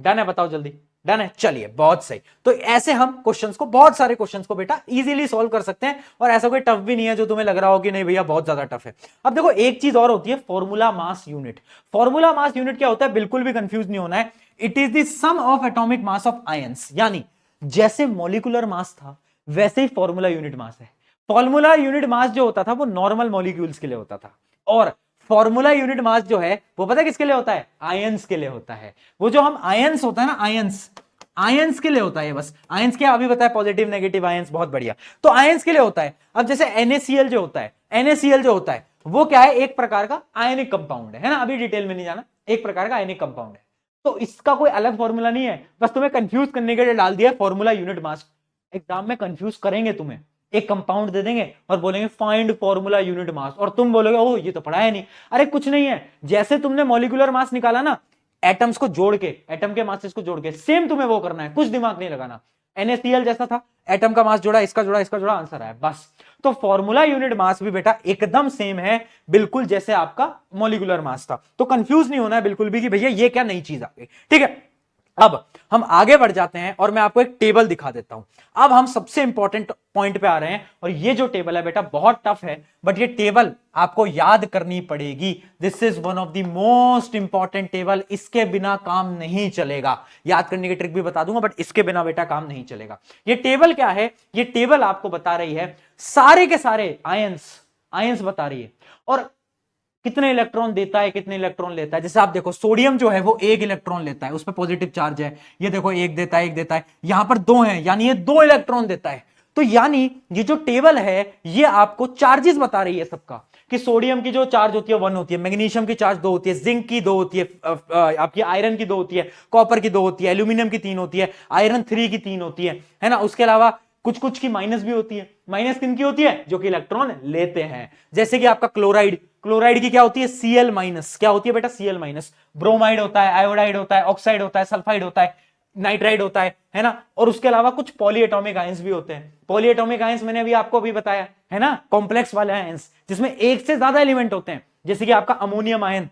डन है, बताओ जल्दी, डन है, चलिए बहुत सही। तो ऐसे हम क्वेश्चंस को, बहुत सारे क्वेश्चंस को बेटा इजीली सॉल्व कर सकते हैं, और ऐसा कोई टफ भी नहीं है जो तुम्हें लग रहा हो कि नहीं भैया बहुत ज्यादा टफ है। अब देखो एक चीज और होती है, formula mass unit. Formula mass unit क्या होता है, बिल्कुल भी कंफ्यूज नहीं होना है, it is the sum of atomic mass of ions, यानी जैसे मॉलिक्यूलर मास था वैसे ही फॉर्मूला यूनिट मास है। फॉर्मूला यूनिट मास जो होता था वो नॉर्मल मॉलिक्यूल्स के लिए होता था, और फॉर्मूला यूनिट मास जो है वो पता है किसके लिए होता है, आयंस के लिए होता है। वो जो हम आयंस होता है ना, आयंस के लिए होता है, बस आयंस क्या अभी बताया, पॉजिटिव नेगेटिव आयंस, बहुत बढ़िया, तो आयंस के लिए होता है। अब जैसे NaCl जो होता है वो क्या है, एक प्रकार का आयनिक कंपाउंड है ना, अभी डिटेल में नहीं जाना, एक प्रकार का आयनिक कंपाउंड है, तो इसका कोई अलग फॉर्मूला नहीं है, बस तुम्हें कंफ्यूज करने के लिए डाल दिया फॉर्मूला यूनिट मास। एग्जाम में कंफ्यूज करेंगे तुम्हें, एक कंपाउंड दे देंगे और बोलेंगे फाइंड फॉर्मूला यूनिट मास, और तुम बोलोगे ओह ये तो पढ़ा है नहीं। अरे कुछ नहीं है, जैसे तुमने मॉलिक्यूलर मास निकाला ना, एटम्स को जोड़ के, एटम के मासेस को जोड़ के, सेम तुम्हें वो करना है, कुछ दिमाग नहीं लगाना। NaCl जैसा था, एटम का मास जोड़ा, इसका जोड़ा, आंसर आया, बस। तो फॉर्मूला यूनिट मास भी बेटा एकदम सेम है, बिल्कुल जैसे आपका मॉलिक्यूलर मास था। तो कंफ्यूज नहीं होना है बिल्कुल भी कि भैया ये क्या नई चीज आ गई, ठीक है। अब हम आगे बढ़ जाते हैं और मैं आपको एक टेबल दिखा देता हूं। अब हम सबसे इंपॉर्टेंट पॉइंट पे आ रहे हैं, और ये जो टेबल है बेटा बहुत टफ है, बट ये टेबल आपको याद करनी पड़ेगी। This is one of the most important table, इसके बिना काम नहीं चलेगा। याद करने की ट्रिक भी बता दूंगा, बट इसके बिना बेटा काम नहीं चलेगा। ये टेबल क्या है, ये टेबल आपको बता रही है सारे के सारे आयंस बता रही है, और कितने इलेक्ट्रॉन देता है, कितने इलेक्ट्रॉन लेता है। जैसे आप देखो सोडियम जो है वो 1 इलेक्ट्रॉन लेता है, उस पर पॉजिटिव चार्ज है, ये देखो 1 देता है, 1 देता है, यहां पर 2 है, यानी ये 2 इलेक्ट्रॉन देता है। तो यानी ये जो टेबल है ये आपको चार्जेस बता रही है सबका, कि सोडियम की जो चार्ज होती है 1 होती है, मैग्नीशियम की चार्ज 2 होती है, जिंक की 2 होती है, आपकी आयरन की 2 होती है, कॉपर की 2 होती है, एल्यूमिनियम की 3 होती है, आयरन 3 की 3 होती है ना। उसके अलावा कुछ कुछ की माइनस भी होती है। माइनस किन की होती है, जो कि इलेक्ट्रॉन लेते हैं। जैसे कि आपका क्लोराइड की क्या होती है, Cl माइनस, क्या होती है बेटा, Cl माइनस। ब्रोमाइड होता है, आयोडाइड होता है, ऑक्साइड होता है, सल्फाइड होता है, नाइट्राइड होता है ना। और उसके अलावा कुछ पॉलीएटॉमिक आयंस भी होते हैं। पॉलीएटॉमिक आयंस मैंने अभी आपको अभी बताया है ना, कॉम्प्लेक्स वाले आयंस जिसमें एक से ज्यादा एलिमेंट होते हैं, जैसे कि आपका अमोनियम आयन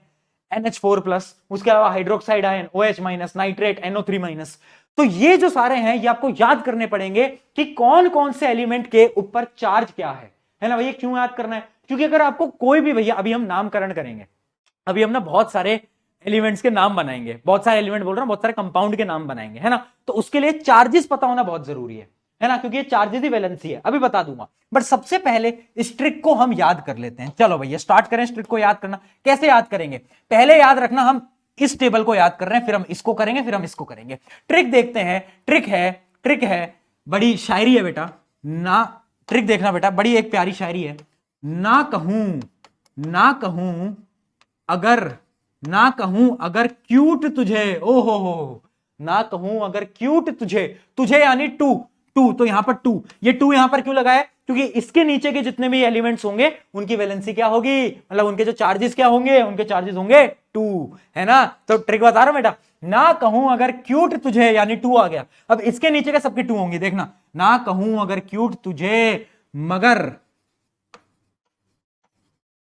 NH4+, उसके अलावा hydroxide ion OH-, nitrate NO3-। तो ये जो सारे हैं ये आपको याद करने पड़ेंगे कि कौन कौन से एलिमेंट के ऊपर चार्ज क्या है ना भैया। क्यों याद करना है, क्योंकि अगर आपको कोई भी, भैया अभी हम नामकरण करेंगे, अभी हम ना बहुत सारे एलिमेंट्स के नाम बनाएंगे, बहुत सारे एलिमेंट बोल रहा हूं, बहुत सारे कंपाउंड के नाम बनाएंगे, है ना। तो उसके लिए चार्जेस पता होना बहुत जरूरी है ना, क्योंकि ये चार्जेस ही वैलेंसी है, अभी बता दूंगा। बट सबसे पहले इस ट्रिक को हम याद कर लेते हैं। चलो भैया स्टार्ट करें इस ट्रिक को याद करना। कैसे याद करेंगे, पहले याद रखना हम इस टेबल को याद कर रहे हैं, फिर हम इसको करेंगे, फिर हम इसको करेंगे। ट्रिक देखते हैं, ट्रिक है बड़ी शायरी है बेटा ना। ट्रिक देखना बेटा, बड़ी एक प्यारी शायरी है। ना कहूं अगर क्यूट तुझे, ओ हो, ना कहूं अगर क्यूट तुझे, तुझे यानी टू, टू तो यहां पर टू, ये टू यहां पर क्यों लगाया, क्योंकि इसके नीचे के जितने भी एलिमेंट्स होंगे उनकी वैलेंसी क्या होगी, मतलब उनके जो चार्जेस क्या होंगे, उनके चार्जेस होंगे टू, है ना। तो ट्रिक बता रहा हूं बेटा, ना कहूं अगर क्यूट तुझे यानी टू आ गया, अब इसके नीचे के सबकी टू होंगी, देखना, ना कहूं अगर क्यूट तुझे मगर,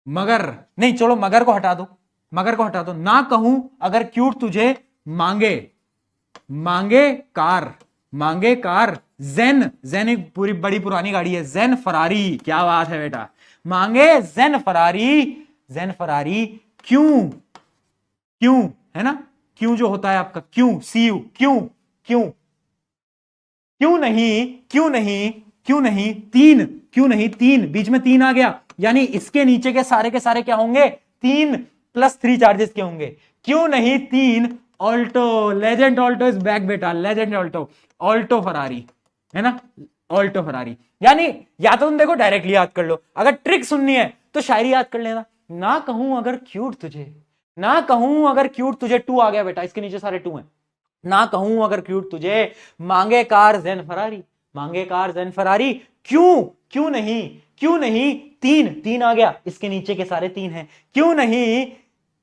मगर नहीं छोड़ो मगर को हटा दो, मगर को हटा दो, ना कहूं अगर क्यूट तुझे मांगे, मांगे कार, मांगे कार जेन, जेन एक पूरी बड़ी पुरानी गाड़ी है, जेन फरारी, क्या बात है बेटा, मांगे जेन फरारी, जेन फरारी क्यों, क्यों है ना, क्यों जो होता है आपका क्यों, सी यू, क्यों, क्यों, क्यों नहीं, क्यों नहीं, क्यों नहीं तीन, क्यों नहीं तीन, बीच में तीन आ गया, यानी इसके नीचे के सारे क्या होंगे, तीन प्लस थ्री चार्जेस के होंगे, क्यों नहीं तीन Alto, legend Alto is back बेटा, लेजेंड ऑल्टो, ऑल्टो फरारी, है ना, ऑल्टो फरारी। यानी या तो तुम देखो डायरेक्टली याद कर लो, अगर ट्रिक सुननी है तो शायरी याद कर लेना, ना कहूं अगर क्यूट तुझे, ना कहूं अगर क्यूट तुझे, टू आ गया बेटा, इसके नीचे सारे टू हैं, ना कहूं अगर क्यूट तुझे मांगे कार जेन फरारी, मांगे कार जेन फरारी क्यों, क्यों नहीं, क्यों नहीं तीन, तीन आ गया, इसके नीचे के सारे तीन हैं, क्यों नहीं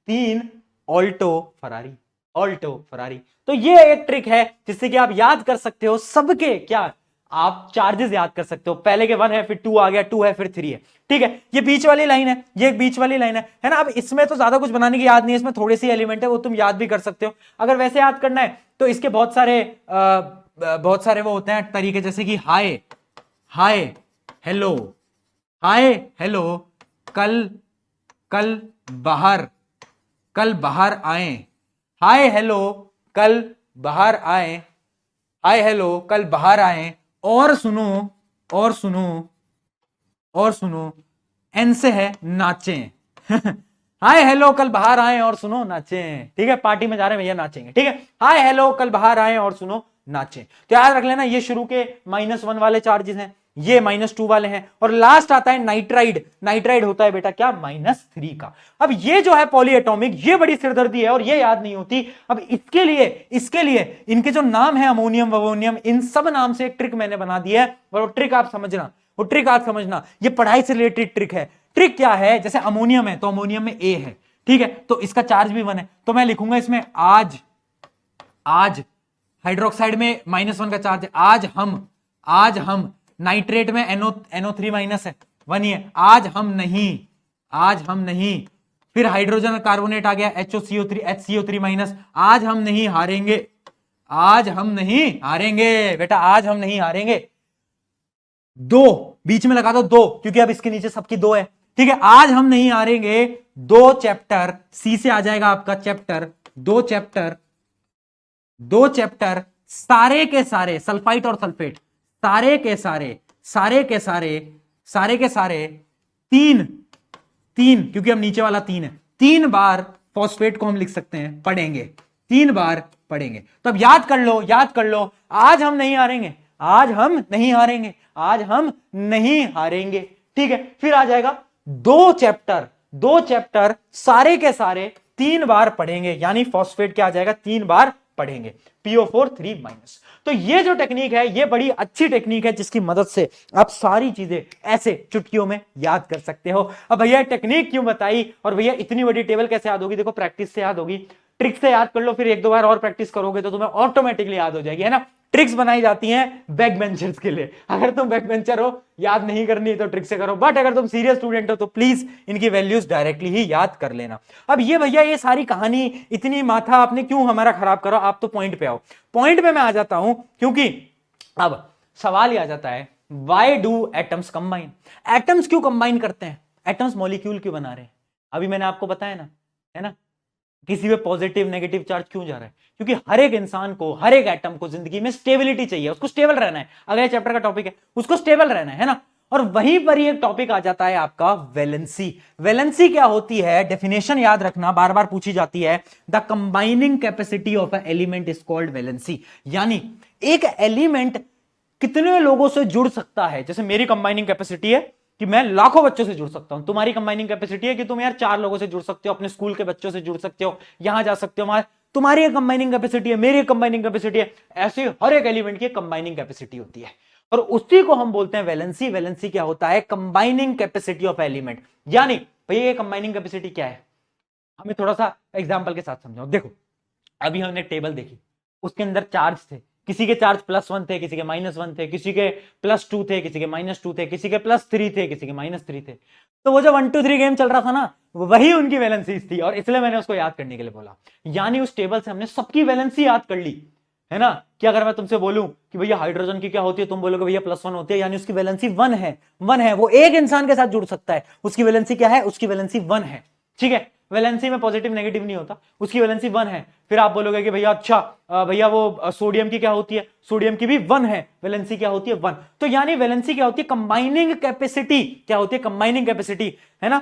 तीन ऑल्टो फरारी, ऑल्टो फरारी। तो ये एक ट्रिक है जिससे कि आप याद कर सकते हो सबके क्या, आप चार्जेस याद कर सकते हो, पहले के वन है, फिर टू आ गया, टू है, फिर थ्री है, ठीक है। ये बीच वाली लाइन है, ये एक बीच वाली लाइन है ना। अब इसमें तो ज्यादा कुछ बनाने की याद नहीं है, इसमें थोड़ी सी एलिमेंट है, वो तुम याद भी कर सकते हो। अगर वैसे याद करना है तो इसके बहुत सारे वो होते हैं तरीके, जैसे कि हाय, हाय हेलो, हाय हेलो कल, कल बाहर, कल बाहर आए, हाय हेलो कल बाहर आए, हाय हेलो कल बाहर आए, और सुनो, और सुनो, और सुनो एन से है नाचें हाय हेलो कल बाहर आए और सुनो नाचें, ठीक है, पार्टी में जा रहे हैं भैया नाचेंगे, ठीक है, हाय हेलो कल बाहर आए और सुनो नाचें। तो याद रख लेना, ये शुरू के -1 वाले चार्जेस हैं, ये -2 वाले हैं, और लास्ट आता है नाइट्राइड, नाइट्राइड होता है बेटा क्या, -3 का। अब ये जो है पॉलीएटॉमिक, ये बड़ी सिरदर्दी है और ये याद नहीं होती। अब इसके लिए इनके जो नाम है अमोनियम, वोनियम, इन सब नाम से एक ट्रिक मैंने बना दी है, और वो ट्रिक आप समझना, वो ट्रिक आप समझना, ये पढ़ाई से रिलेटेड ट्रिक है। ट्रिक क्या है, जैसे अमोनियम है तो अमोनियम में ए है, ठीक है, तो इसका चार्ज भी 1 है, तो मैं लिखूंगा इसमें आज, आज हाइड्रोक्साइड में -1 का चार्ज है, आज हम नाइट्रेट में NO3- है 1 ही है, आज हम नहीं, फिर हाइड्रोजन कार्बोनेट आ गया HCO3 आज हम नहीं हारेंगे, आज हम नहीं हारेंगे बेटा, आज हम नहीं हारेंगे, दो बीच में लगा दो दो, क्योंकि अब इसके नीचे सबकी दो है, ठीक है, आज हम नहीं हारेंगे, 2 चैप्टर, सी से आ जाएगा आपका चैप्टर, 2 चैप्टर, 2 चैप्टर सारे के सारे सल्फाइट और सल्फेट, सारे के सारे तीन, क्योंकि अब नीचे वाला 3 है, 3 बार फॉस्फेट को हम लिख सकते हैं, पढ़ेंगे, 3 बार पढ़ेंगे। तो अब याद कर लो, आज हम नहीं हारेंगे, आज हम नहीं हारेंगे, आज हम नहीं हारेंगे, ठीक है। फिर आ जाएगा 2 चैप्टर सारे के सारे 3 बार पढ़ेंगे, यानी फॉस्फेट क्या आ जाएगा, 3 बार पढ़ेंगे, PO4 3-। तो ये जो टेक्निक है, ये बड़ी अच्छी टेक्निक है, जिसकी मदद से आप सारी चीजें ऐसे चुटकियों में याद कर सकते हो। अब भैया टेक्निक क्यों बताई, और भैया इतनी बड़ी टेबल कैसे याद होगी, देखो प्रैक्टिस से याद होगी, ट्रिक से याद कर लो, फिर 1-2 बार और प्रैक्टिस करोगे तो तुम्हें ऑटोमेटिकली याद हो जाएगी, है ना। ट्रिक्स बनाई जाती हैं बैक बेंचर्स के लिए, अगर तुम बैक बेंचर हो, याद नहीं करनी तो ट्रिक से करो, बट अगर तुम सीरियस स्टूडेंट हो तो प्लीज इनकी वैल्यूज डायरेक्टली ही याद कर लेना। अब ये भैया ये सारी कहानी, इतनी माथा आपने क्यों हमारा खराब करो, आप तो पॉइंट पे आओ। पॉइंट पे मैं आ जाता हूं, क्योंकि अब सवाल आ जाता है, why do atoms combine, atoms क्यों कंबाइन करते हैं, एटम्स मॉलिक्यूल क्यों बना रहे हैं। अभी मैंने आपको बताया ना, है ना, किसी पे पॉजिटिव नेगेटिव चार्ज क्यों जा रहा है, क्योंकि हर एक इंसान को, हर एक एटम को जिंदगी में स्टेबिलिटी चाहिए, उसको स्टेबल रहना है, अगले चैप्टर का टॉपिक है, उसको स्टेबल रहना है ना। और वहीं पर ही एक टॉपिक आ जाता है आपका वैलेंसी। वैलेंसी क्या होती है, डेफिनेशन याद रखना, बार बार पूछी जाती है, the combining capacity of a element is called valency. यानी एक एलिमेंट कितने लोगों से जुड़ सकता है, जैसे मेरी कंबाइनिंग कैपेसिटी है कि मैं लाखों बच्चों से जुड़ सकता हूं, तुम्हारी कंबाइनिंग कैपेसिटी है कि तुम यार 4 लोगों से जुड़ सकते हो, अपने स्कूल के बच्चों से जुड़ सकते हो, यहां जा सकते हो, वहां तुम्हारी कंबाइनिंग कैपेसिटी है, मेरी कंबाइनिंग कैपेसिटी है, ऐसे हर एक एलिमेंट की कंबाइनिंग कैपेसिटी होती है और उसी को हम बोलते हैं वैलेंसी। वैलेंसी क्या होता है? Combining capacity of element. यानी भैया ये कंबाइनिंग कैपेसिटी क्या है, हमें थोड़ा सा एग्जांपल के साथ समझाओ। देखो अभी हमने टेबल देखी, उसके अंदर चार्ज थे, किसी के चार्ज +1 थे, किसी के -1 थे, किसी के +2 थे, किसी के -2 थे, किसी के +3 थे, किसी के -3 थे। तो वो जो 1 2 3 गेम चल रहा था ना, वही उनकी वैलेंसीज थी और इसलिए मैंने उसको याद करने के लिए बोला। यानी उस टेबल से हमने सबकी वैलेंसी याद कर ली, है ना। कि अगर मैं तुमसे बोलूं कि भैया हाइड्रोजन की क्या होती है, तुम बोलोगे भैया +1 होती है, यानी उसकी वैलेंसी 1 है। 1 है, वो एक इंसान के साथ जुड़ सकता है, उसकी वैलेंसी क्या है? उसकी वैलेंसी 1 है। ठीक है, वैलेंसी में पॉजिटिव नेगेटिव नहीं होता, उसकी वैलेंसी 1 है। फिर आप बोलोगे कि भैया अच्छा भैया वो सोडियम की क्या होती है? सोडियम की भी 1 है, वैलेंसी क्या होती है? 1। तो यानी वैलेंसी क्या होती है? Combining capacity. क्या होती है? कंबाइनिंग कैपेसिटी, है ना।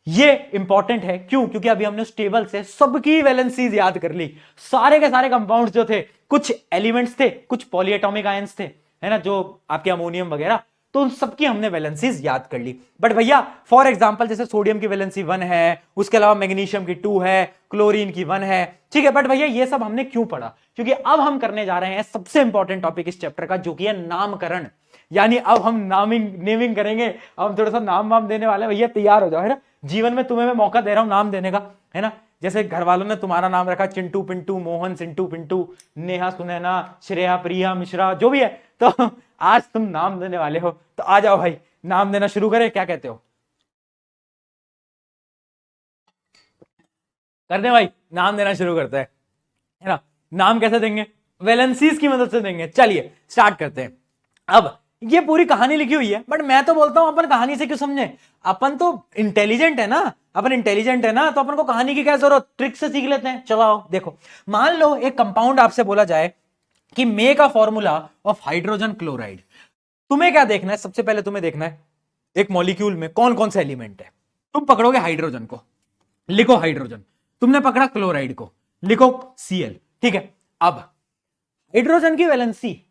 ये इंपॉर्टेंट है, क्यों? क्योंकि अभी हमने उस टेबल से सबकी वैलेंसीज याद कर ली। सारे के सारे कंपाउंड्स जो थे, कुछ एलिमेंट्स थे, कुछ पॉलीएटॉमिक आयंस थे, है ना, जो आपके अमोनियम वगैरह, तो उन सबकी हमने वैलेंसीज याद कर ली। बट भैया फॉर एग्जांपल जैसे सोडियम की वैलेंसी 1 है, उसके अलावा मैग्नीशियम की 2 है, क्लोरीन की 1 है, ठीक है। बट भैया ये सब हमने क्यों पढ़ा? क्योंकि अब हम करने जा रहे हैं सबसे इंपॉर्टेंट टॉपिक इस चैप्टर का, जो कि है नामकरण। यानी अब हम नेमिंग करेंगे, अब हम थोड़ा सा नाम वाम देने वाले हैं। भैया तैयार हो जाओ, है ना। जीवन में तुम्हें मैं मौका दे रहा हूं नाम देने का, है ना। जैसे घर वालों ने तुम्हारा नाम रखा चिंटू पिंटू, मोहन सिंटू पिंटू, नेहा सुनैना, श्रेया प्रिया मिश्रा, जो भी है, तो आज तुम नाम देने वाले हो। तो आ जाओ भाई, नाम देना शुरू करें, क्या कहते हो? करते भाई, नाम देना शुरू करते हैं, है ना। नाम कैसे देंगे? वैलेंसीज की मदद से देंगे। चलिए स्टार्ट करते हैं। अब ये पूरी कहानी लिखी हुई है, बट मैं तो बोलता हूं अपन कहानी से क्यों समझे? अपन तो इंटेलिजेंट है ना, अपन इंटेलिजेंट है ना, तो अपन को कहानी की क्या जरूरत, ट्रिक से सीख लेते हैं। चलो आओ देखो, मान लो एक कंपाउंड आपसे बोला जाए कि make a formula of hydrogen chloride. तुम्हें क्या देखना है? सबसे पहले तुम्हें देखना है एक मॉलिक्यूल में कौन कौन से एलिमेंट है। तुम पकड़ोगे हाइड्रोजन को, लिखो हाइड्रोजन। तुमने पकड़ा क्लोराइड को, लिखो Cl। ठीक है, अब हाइड्रोजन की वैलेंसी,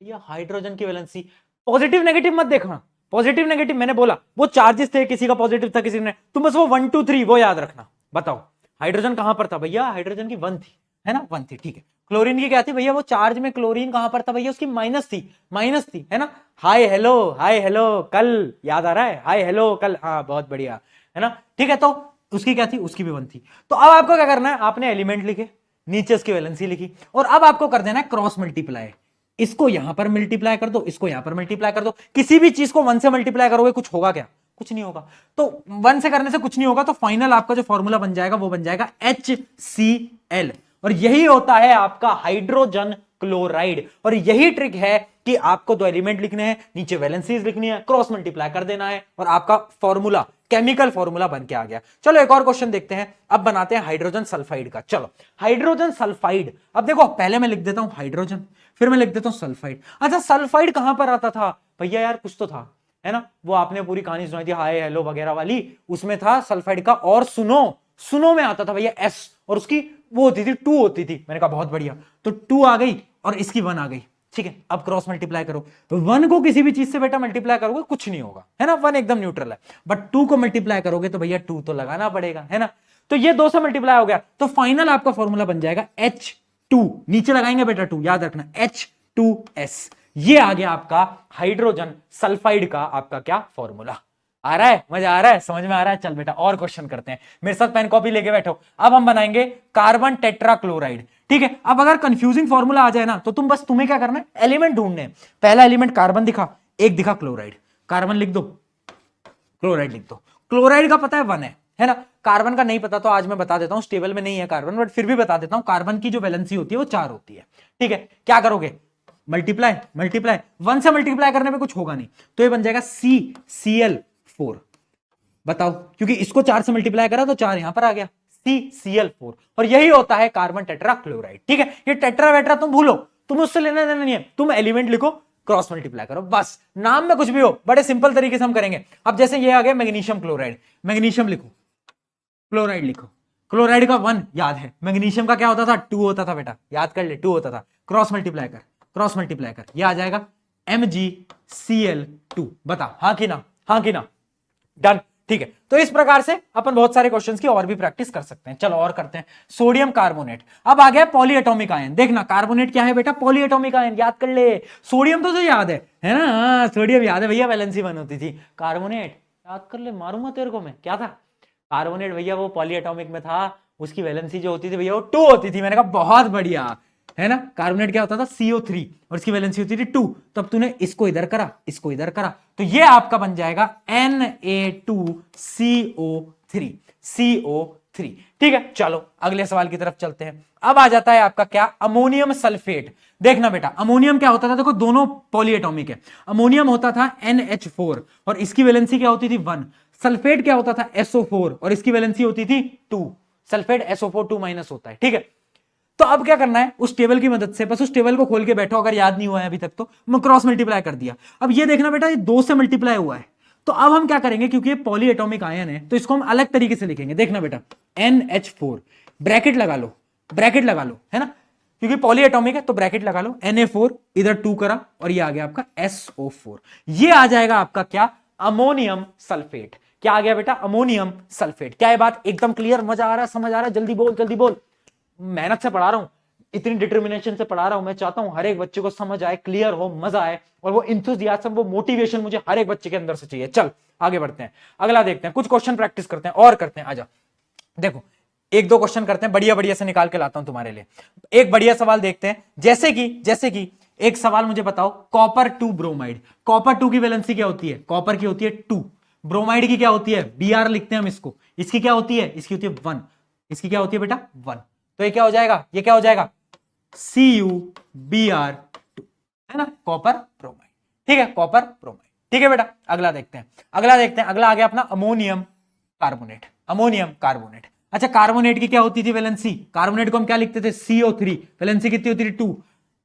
या हाइड्रोजन की वैलेंसी पॉजिटिव नेगेटिव मत देखना। पॉजिटिव नेगेटिव मैंने बोला, वो चार्जेस थे, किसी का पॉजिटिव था, किसी ने, तुम बस वो 1 2 3 वो याद रखना। बताओ हाइड्रोजन कहां पर था? भैया हाइड्रोजन की 1 थी, है ना, 1 थी। ठीक है, क्लोरीन की क्या थी? भैया वो चार्ज में क्लोरीन कहां पर था? भैया उसकी माइनस थी, है ना। हाय हेलो कल, याद आ रहा है? हाय हेलो कल, हाँ बहुत बढ़िया, है ना। ठीक है, तो उसकी क्या थी? उसकी भी 1 थी। तो अब आपको क्या करना है? आपने एलिमेंट लिखे, नीचे उसकी वैलेंसी लिखी, और अब आपको कर देना है क्रॉस मल्टीप्लाई। इसको यहां पर मल्टीप्लाई कर दो, इसको यहां पर मल्टीप्लाई कर दो। किसी भी चीज को 1 से मल्टीप्लाई करोगे कुछ होगा क्या? कुछ नहीं होगा। तो 1 से करने से कुछ नहीं होगा, तो फाइनल आपका जो फॉर्मूला बन जाएगा वो बन जाएगा HCl, और यही होता है आपका हाइड्रोजन क्लोराइड। और यही ट्रिक है कि आपको 2 एलिमेंट लिखने हैं, नीचे वैलेंसीज लिखनी है, क्रॉस मल्टीप्लाई कर देना है, और आपका फॉर्मूला, केमिकल फॉर्मूला बन के आ गया। चलो एक और क्वेश्चन देखते हैं। अब बनाते हैं हाइड्रोजन सल्फाइड का। चलो हाइड्रोजन सल्फाइड, अब देखो पहले मैं लिख देता हूं हाइड्रोजन, फिर मैं लिख देता हूं सल्फाइड। अच्छा सल्फाइड कहां पर आता था? भैया यार कुछ तो था, है ना, वो आपने पूरी कहानी सुनाई थी हाय हेलो वगैरह वाली, उसमें था सल्फाइड का। और सुनो में आता था भैया S, और उसकी वो होती थी 2 होती थी। मैंने कहा बहुत बढ़िया, तो 2 आ गई और इसकी 1 आ गई। ठीक है, अब क्रॉस मल्टीप्लाई करो। 1 को किसी भी चीज से बेटा मल्टीप्लाई करोगे कुछ नहीं होगा, है ना, 1 एकदम न्यूट्रल है। बट 2 को मल्टीप्लाई करोगे तो भैया 2 तो लगाना पड़ेगा, है ना। तो ये 2 से मल्टीप्लाई हो गया, तो फाइनल आपका फॉर्मूला बन जाएगा H2, नीचे लगाएंगे बेटा 2, याद रखना H2S। ये आ गया आपका हाइड्रोजन सल्फाइड का आपका क्या फॉर्मूला। आ रहा है? मजा आ रहा है? समझ में आ रहा है? चल बेटा और क्वेश्चन करते हैं, मेरे साथ पेन कॉपी लेके बैठो। अब हम बनाएंगे कार्बन टेट्राक्लोराइड। ठीक है, अब अगर कंफ्यूजिंग फॉर्मूला आ जाए ना, तो तुम्हें क्या करना है? एलिमेंट ढूंढने हैं। पहला एलिमेंट कार्बन दिखा, एक दिखा क्लोराइड, कार्बन लिख दो, क्लोराइड लिख दो। क्लोराइड का पता है 1 है ना। कार्बन का नहीं पता तो आज मैं बता देता हूं, टेबल में नहीं है कार्बन, बट फिर भी बता देता हूं। कार्बन की जो वैलेंसी होती है वो 4 होती है। ठीक है, क्या करोगे? मल्टीप्लाई 1 से मल्टीप्लाई करने में कुछ होगा नहीं, तो ये बन जाएगा CCl4। बताओ, क्योंकि इसको 4 से मल्टीप्लाई करा तो 4 यहां पर आ गया, CCl4, और यही होता है कार्बन टेट्राक्लोराइड। ठीक है, ये टेट्रा वेट्रा तुम भूलो, तुम उससे लेना देना नहीं है, तुम एलिमेंट लिखो, क्रॉस मल्टीप्लाई करो, बस। नाम में कुछ भी हो, बड़े सिंपल तरीके से हम करेंगे। अब जैसे ये आ गया मैग्नीशियम क्लोराइड, मैग्नीशियम लिखो, क्लोराइड लिखो। क्लोराइड का 1 याद है, मैग्नीशियम का क्या होता था? 2 होता था बेटा, याद कर ले, 2 होता था। क्रॉस मल्टीप्लाई कर, ये आ जाएगा MgCl2। बता हाँ कि ना? हाँ कि ना? डन। ठीक है, तो इस प्रकार से अपन बहुत सारे क्वेश्चंस की और भी प्रैक्टिस कर सकते हैं। चलो और करते हैं। सोडियम कार्बोनेट, अब आ गया पॉलीएटॉमिक आयन। देखना कार्बोनेट क्या है बेटा, पॉलीएटॉमिक आयन, याद कर ले। सोडियम तो याद है ना, हाँ, सोडियम याद है भैया, वैलेंसी 1 होती थी। कार्बोनेट याद कर ले, मारूंगा तेरे को मैं, क्या था कार्बोनेट भैया, वो पॉलीएटॉमिक में था, उसकी वैलेंसी जो होती थी भैया वो 2 होती थी। मैंने कहा बहुत बढ़िया है ना। कार्बोनेट क्या होता था, CO3, और इसकी वैलेंसी होती थी 2। तब तूने इसको इधर करा, इसको इधर करा, तो ये आपका बन जाएगा Na2CO3, CO3। ठीक है, चलो अगले सवाल की तरफ चलते हैं। अब आ जाता है आपका क्या, अमोनियम सल्फेट। देखना बेटा, अमोनियम क्या होता था, देखो दोनों पॉलीएटॉमिक है। अमोनियम होता था NH4 और इसकी वैलेंसी क्या होती थी 1। सल्फेट क्या होता था, SO4 और इसकी वैलेंसी होती थी 2। सल्फेट SO4 2 माइनस होता है। ठीक है, तो अब क्या करना है, उस टेबल की मदद से, बस उस टेबल को खोल के बैठो, अगर याद नहीं हुआ है अभी तक तो मैं क्रॉस मल्टीप्लाई कर दिया। अब ये देखना बेटा, ये 2 से मल्टीप्लाई हुआ है, तो अब हम क्या करेंगे, क्योंकि ये पॉलीएटॉमिक आयन है तो इसको हम अलग तरीके से लिखेंगे। देखना बेटा, NH4 ब्रैकेट लगा लो, ब्रैकेट लगा लो, है ना, क्योंकि पॉलीएटॉमिक है तो ब्रैकेट लगा लो। Na4 इधर 2 करा और ये आ गया आपका SO4। ये आ जाएगा आपका क्या, अमोनियम सल्फेट। क्या आ गया बेटा, अमोनियम सल्फेट। क्या है बात एकदम क्लियर, मजा आ रहा है, समझ आ रहा है, जल्दी बोल जल्दी बोल। मेहनत से पढ़ा रहा हूं, इतनी डिटर्मिनेशन से पढ़ा रहा हूं, मैं चाहता हूं हर एक बच्चे को समझ आए, क्लियर हो, मजा आए, और वो इंथुजियाज्म, वो मोटिवेशन मुझे हर एक बच्चे के अंदर से चाहिए। चल आगे बढ़ते हैं, अगला देखते हैं, कुछ क्वेश्चन प्रैक्टिस करते हैं और करते हैं। आजा देखो, एक दो क्वेश्चन करते हैं, बढ़िया बढ़िया से निकाल के लाता हूं तुम्हारे लिए। एक बढ़िया सवाल देखते हैं, जैसे कि एक सवाल मुझे बताओ, कॉपर 2 ब्रोमाइड। कॉपर 2 की वैलेंसी क्या होती है, कॉपर की होती है 2, ब्रोमाइड की क्या होती है, Br लिखते हैं हम इसको, इसकी क्या होती है, इसकी होती है 1, इसकी क्या होती है बेटा 1। तो ये क्या हो जाएगा, ये क्या हो जाएगा, CuBr2, है ना, कॉपर ब्रोमाइड। ठीक है, कॉपर ब्रोमाइड। ठीक है बेटा, अगला देखते हैं, अगला आ गया अपना अमोनियम कार्बोनेट। अमोनियम कार्बोनेट, अच्छा कार्बोनेट की क्या होती थी वैलेंसी, कार्बोनेट को हम क्या लिखते थे, CO3, वैलेंसी कितनी होती थी 2।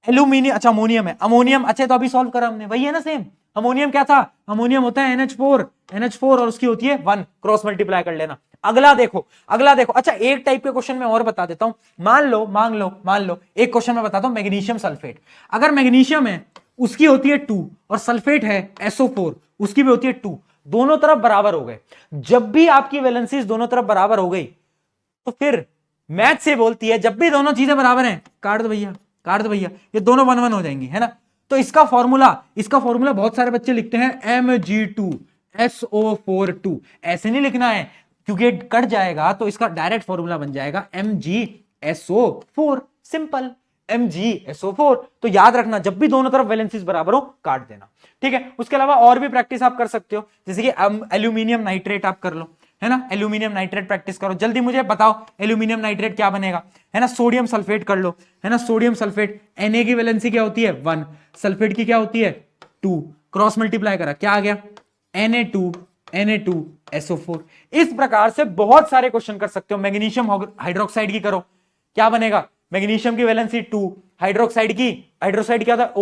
एल्यूमिनियम, अच्छा अमोनियम है, अमोनियम, अच्छा तो अभी सॉल्व करा हमने, वही है ना सेम। अमोनियम क्या था, अमोनियम होता है NH4 और उसकी होती है 1, क्रॉस मल्टीप्लाई कर लेना। अगला देखो, अच्छा एक टाइप के क्वेश्चन में और बता देता हूं। मान लो एक क्वेश्चन में बताता हूं, मैग्नीशियम सल्फेट। अगर मैग्नीशियम है उसकी होती है 2 और सल्फेट है SO4 उसकी भी होती है 2, दोनों तरफ बराबर हो गए। जब भी आपकी वैलेंसीज दोनों तरफ बराबर हो गई तो फिर मैथ से बोलती है, जब भी दोनों चीजें बराबर हैं, काट दो भैया, ये दोनों 1 1 हो जाएंगी, है ना। तो इसका फॉर्मूला बहुत सारे बच्चे लिखते हैं Mg2SO4 2, ऐसे नहीं लिखना है क्योंकि कट जाएगा, तो इसका डायरेक्ट फॉर्मूला बन जाएगा MgSO4, सिंपल MgSO4। तो याद रखना, जब भी दोनों तरफ वैलेंसीज बराबर हो काट देना। ठीक है, उसके अलावा और भी प्रैक्टिस आप कर सकते हो, जैसे कि एल्यूमिनियम नाइट्रेट आप कर लो, है ना, एल्यूमिनियम नाइट्रेट प्रैक्टिस करो। जल्दी मुझे बताओ एल्यूमिनियम नाइट्रेट क्या बनेगा, है ना। सोडियम सल्फेट कर लो, है ना, सोडियम सल्फेट, Na की वैलेंसी क्या होती है 1, सल्फेट की क्या होती है 2, क्रॉस मल्टीप्लाई करा, क्या आ गया Na2SO4। इस प्रकार से बहुत सारे क्वेश्चन कर सकते हो। मैग्नीशियम हाइड्रोक्साइड की करो, क्या बनेगा, मैग्नीशियम की वैलेंसी 2, हाइड्रोक्साइड क्या होता है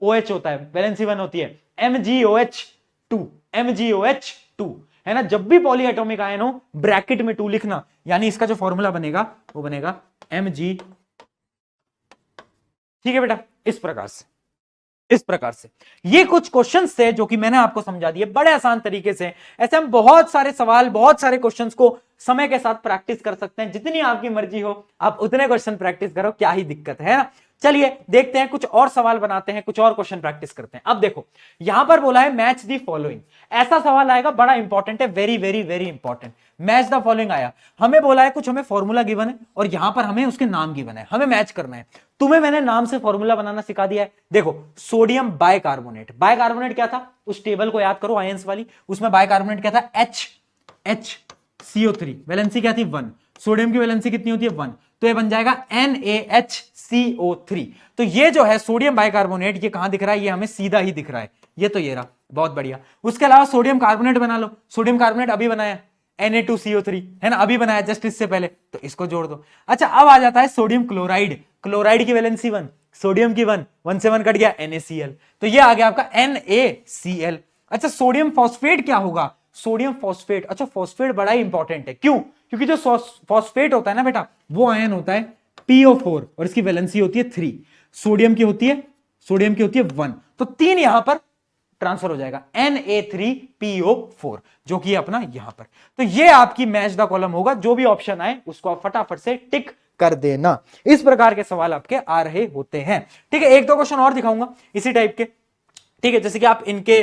OH होता है, वैलेंसी 1 होती है, MgOH2, है ना। जब भी पॉलीएटॉमिक आयन हो ब्रैकेट में 2 लिखना, यानी इसका जो फॉर्मूला बनेगा वो बनेगा Mg। ठीक है बेटा, इस प्रकार से ये कुछ क्वेश्चंस थे जो कि मैंने आपको समझा दिए बड़े आसान तरीके से। ऐसे हम बहुत सारे सवाल, बहुत सारे क्वेश्चंस को समय के साथ प्रैक्टिस कर सकते हैं, जितनी आपकी मर्जी हो आप उतने क्वेश्चन प्रैक्टिस करो, क्या ही दिक्कत है ना। चलिए देखते हैं, कुछ और सवाल बनाते हैं, कुछ और क्वेश्चन प्रैक्टिस करते हैं। अब देखो यहां पर बोला है मैच द फॉलोइंग, ऐसा सवाल आएगा, बड़ा इंपॉर्टेंट है, very very very important. Match the following आया, हमें बोला है कुछ, हमें फॉर्मूला गिवन है और यहां पर हमें उसके नाम गिवन है, हमें मैच करना है। तुम्हें मैंने नाम से फॉर्मूला बनाना सिखा दिया है। देखो सोडियम बाइकार्बोनेट, बाइकार्बोनेट क्या था, उस टेबल को याद करो आयंस वाली, उसमें बाइकार्बोनेट क्या था HCO3, वैलेंसी क्या थी 1, सोडियम की वैलेंसी कितनी होती है 1, तो ये बन जाएगा NaHCO3। तो ये जो है सोडियम बाइकार्बोनेट, ये कहां दिख रहा है, ये हमें सीधा ही दिख रहा है, ये तो ये रहा, बहुत बढ़िया। उसके अलावा सोडियम कार्बोनेट बना लो, सोडियम कार्बोनेट अभी बनाया Na2CO3, है ना, अभी बनाया जस्ट इससे पहले, तो इसको जोड़ दो। अच्छा अब आ जाता है सोडियम क्लोराइड, क्लोराइड की वैलेंसी 1, सोडियम की 1 से 1 कट गया NaCl, तो ये आ गया आपका NaCl। अच्छा सोडियम फॉस्फेट क्या होगा, सोडियम फॉस्फेट, अच्छा फॉस्फेट बड़ा ही इंपॉर्टेंट है, क्यों, क्योंकि जो फॉस्फेट होता है ना बेटा, वो आयन होता है PO4 और इसकी वैलेंसी होती है 3, सोडियम की होती है 1, तो 3 यहां पर ट्रांसफर हो जाएगा Na3PO4 जो कि अपना यहां पर। तो ये आपकी मैच द कॉलम होगा, जो भी ऑप्शन आए उसको आप फटाफट से टिक कर देना। इस प्रकार के सवाल आपके आ रहे होते हैं। ठीक है, एक दो क्वेश्चन और दिखाऊंगा इसी टाइप के। ठीक है, जैसे कि आप इनके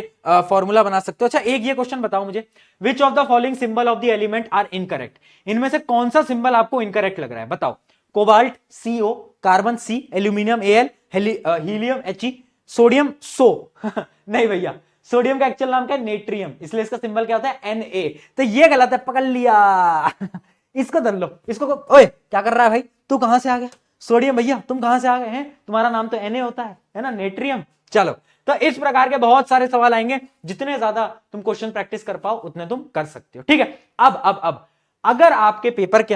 फॉर्मूला बना सकते हो। अच्छा, एक ये क्वेश्चन बताओ मुझे, which of the following symbol of the element are incorrect. इनमें से कौन सा सिंबल आपको इनकरेक्ट लग रहा है, बताओ। Cobalt CO, carbon C, aluminium Al, helium He, sodium सो नहीं भैया, सोडियम का एक्चुअल नाम क्या है, नेट्रियम, इसलिए इसका सिंबल क्या होता है, Na। तो ये गलत है, पकड़ लिया इसको धर लो, इसको ओए क्या कर रहा है भाई, तू कहां से आ गया, सोडियम भैया तुम कहां से आ गए हैं, तुम्हारा नाम तो Na होता है ना, नेट्रियम। चलो, तो इस प्रकार के बहुत सारे सवाल आएंगे, जितने ज्यादा तुम क्वेश्चन प्रैक्टिस कर पाओ उतने तुम कर सकते हो। ठीक है, अब अगर आपके पेपर के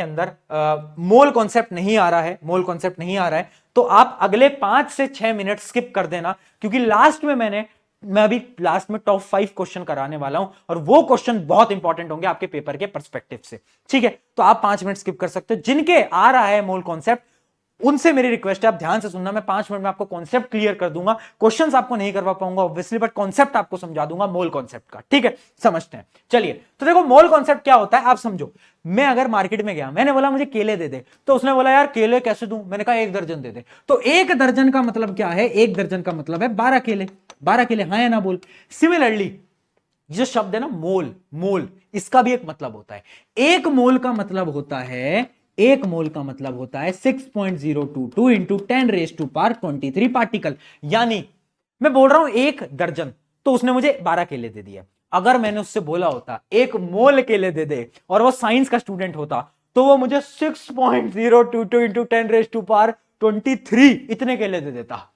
अंदर मोल कॉन्सेप्ट नहीं आ रहा है, तो आप अगले 5 से 6 मिनट स्किप कर देना, क्योंकि मैं अभी लास्ट में टॉप 5 क्वेश्चन कराने वाला हूं, और वो क्वेश्चन बहुत इंपॉर्टेंट होंगे आपके पेपर के पर्सपेक्टिव से। ठीक है, तो आप 5 मिनट स्किप कर सकते हो। जिनके आ रहा है मोल कॉन्सेप्ट, उनसे मेरी रिक्वेस्ट है आप ध्यान से सुनना। मैं 5 मिनट में आपको कॉन्सेप्ट क्लियर कर दूंगा, क्वेश्चंस आपको नहीं करवा पाऊंगा ऑब्वियसली, बट कॉन्सेप्ट आपको समझा दूंगा मोल कॉन्सेप्ट का। ठीक है, समझते हैं। चलिए, तो देखो मोल कॉन्सेप्ट क्या होता है आप समझो। मैं अगर मार्केट में गया, मैंने बोला मुझे केले दे दे, तो उसने बोला यार केले कैसे दूं, मैंने कहा 1 दर्जन दे दे। तो 1 दर्जन का मतलब क्या है, 1 दर्जन का मतलब है 12 केले। 12 केले, हाँ या ना बोल। सिमिलरली जो शब्द है ना मोल, इसका भी एक मतलब होता है। एक मोल का मतलब होता है 6.022 इंटू 10⁻⁻23 पार्टिकल। यानी मैं बोल रहा हूं 1 दर्जन, तो उसने मुझे 12 केले दे दिए। अगर मैंने उससे बोला होता 1 मोल केले दे दे, और वो साइंस का स्टूडेंट होता, तो वो मुझे 6.022 इंटू 10⁻23 इतने केले दे देता।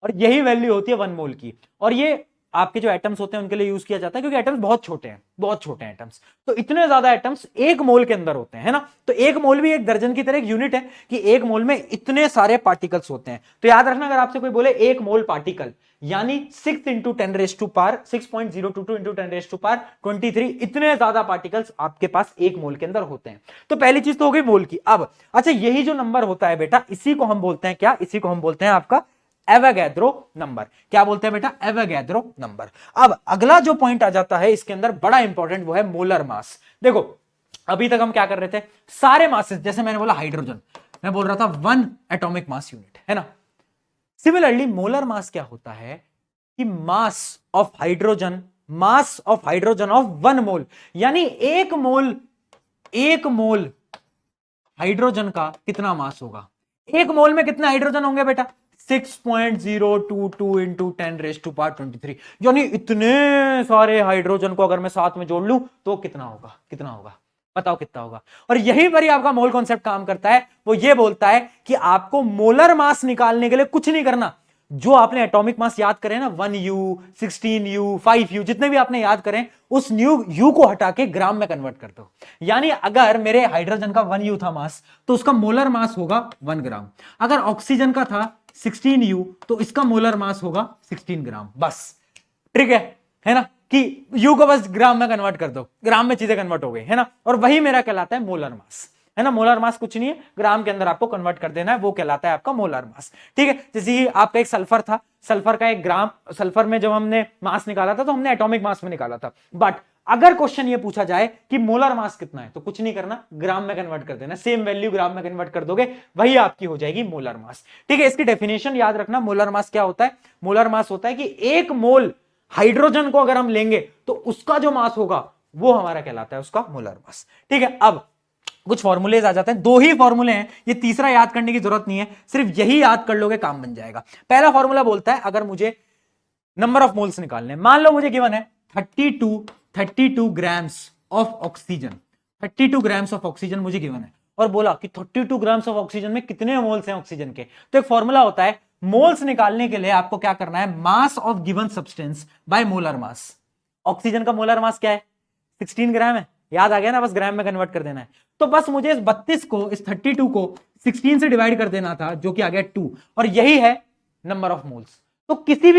और यही वैल्यू होती है 1 मोल की। और ये आपके जो एटम्स होते हैं उनके लिए यूज किया जाता है, क्योंकि एटम्स बहुत छोटे हैं एटम्स। तो इतने ज्यादा एटम्स 1 मोल के अंदर होते हैं, है ना। तो 1 मोल भी 1 दर्जन की तरह एक यूनिट है, कि 1 मोल में इतने सारे पार्टिकल्स होते हैं। तो याद रखना, अगर आपसे कोई बोले 1 मोल पार्टिकल, यानी 6 इंटू 6.022 इंटू 10⁻23 इतने ज्यादा पार्टिकल्स आपके पास 1 मोल के अंदर होते हैं। तो पहली चीज तो हो गई मोल की। अब अच्छा, यही जो नंबर होता है बेटा, इसी को हम बोलते हैं क्या, इसी को हम बोलते हैं आपका एवोगैड्रो नंबर। क्या बोलते हैं बेटा, एवोगैड्रो नंबर। अब अगला जो पॉइंट आ जाता है इसके अंदर बड़ा इंपॉर्टेंट, वो है मोलर मास। देखो, अभी तक हम क्या कर रहे थे, सारे मासेस, जैसे मैंने बोला हाइड्रोजन, मैं बोल रहा था 1 एटॉमिक मास यूनिट, है ना। सिमिलरली मोलर मास क्या होता है कि मास ऑफ हाइड्रोजन ऑफ 1 मोल, यानी 1 मोल हाइड्रोजन का कितना मास होगा। 1 मोल में कितने हाइड्रोजन होंगे बेटा, 6.022 इंटू 10⁻23। यानी इतने सारे हाइड्रोजन को अगर मैं साथ में जोड़ लूं तो कितना होगा बताओ कितना होगा। और यही पर ही आपका मोल कॉन्सेप्ट काम करता है। वो ये बोलता है कि आपको मोलर मास निकालने के लिए कुछ नहीं करना, जो आपने एटॉमिक मास याद करें ना, 1U 16U 5U जितने भी आपने याद करें, उस U को हटा के ग्राम में कन्वर्ट कर दो। यानी अगर मेरे हाइड्रोजन का 1U था मास, तो उसका मोलर मास होगा 1 ग्राम। अगर ऑक्सीजन का था 16U, तो इसका मोलर मास होगा 16 ग्राम। बस ट्रिक है ना, कि U को बस ग्राम में कन्वर्ट कर दो, ग्राम में चीजें कन्वर्ट हो गई, है ना। और वही मेरा कहलाता है मोलर मास, है ना। मोलर मास कुछ नहीं है, ग्राम के अंदर आपको कन्वर्ट कर देना है, वो कहलाता है आपका मोलर मास। ठीक है, जैसे ही आपका एक सल्फर था, सल्फर का 1 ग्राम, सल्फर में जब हमने मास निकाला था तो हमने एटॉमिक मास में निकाला था। बट अगर क्वेश्चन ये पूछा जाए कि मोलर मास कितना है, तो कुछ नहीं करना, ग्राम में कन्वर्ट कर देना, सेम वैल्यू ग्राम में कन्वर्ट कर दोगे, वही आपकी हो जाएगी मोलर मास। ठीक है, इसकी डेफिनेशन याद रखना। मोलर मास क्या होता है, मोलर मास होता है कि 1 मोल हाइड्रोजन को अगर हम लेंगे तो उसका जो मास होगा वो हमारा कहलाता है उसका मोलर मास। ठीक है, अब कुछ फॉर्मूलेज आ जाते हैं, 2 ही फॉर्मूले हैं, ये तीसरा याद करने की जरूरत नहीं है, सिर्फ यही याद कर लोगे काम बन जाएगा। पहला फॉर्मूला बोलता है, अगर मुझे नंबर ऑफ मोल्स निकालने, मान लो मुझे गिवन है 32 grams of oxygen, 32 grams of oxygen मुझे गिवन है, और बोला कि 32 ग्राम्स ऑफ ऑक्सीजन में कितने मोल्स हैं ऑक्सीजन के। तो एक फॉर्मूला होता है, मोल्स निकालने के लिए आपको क्या करना है, mass of given substance by molar mass. Oxygen का मोलर मास क्या है, 16 ग्राम है, याद आ गया ना, बस ग्राम में कन्वर्ट कर देना है। तो बस मुझे इस 32 को, इस 32 को 16 से डिवाइड कर देना था, जो कि आ गया 2, और यही है नंबर ऑफ मोल्स। तो किसी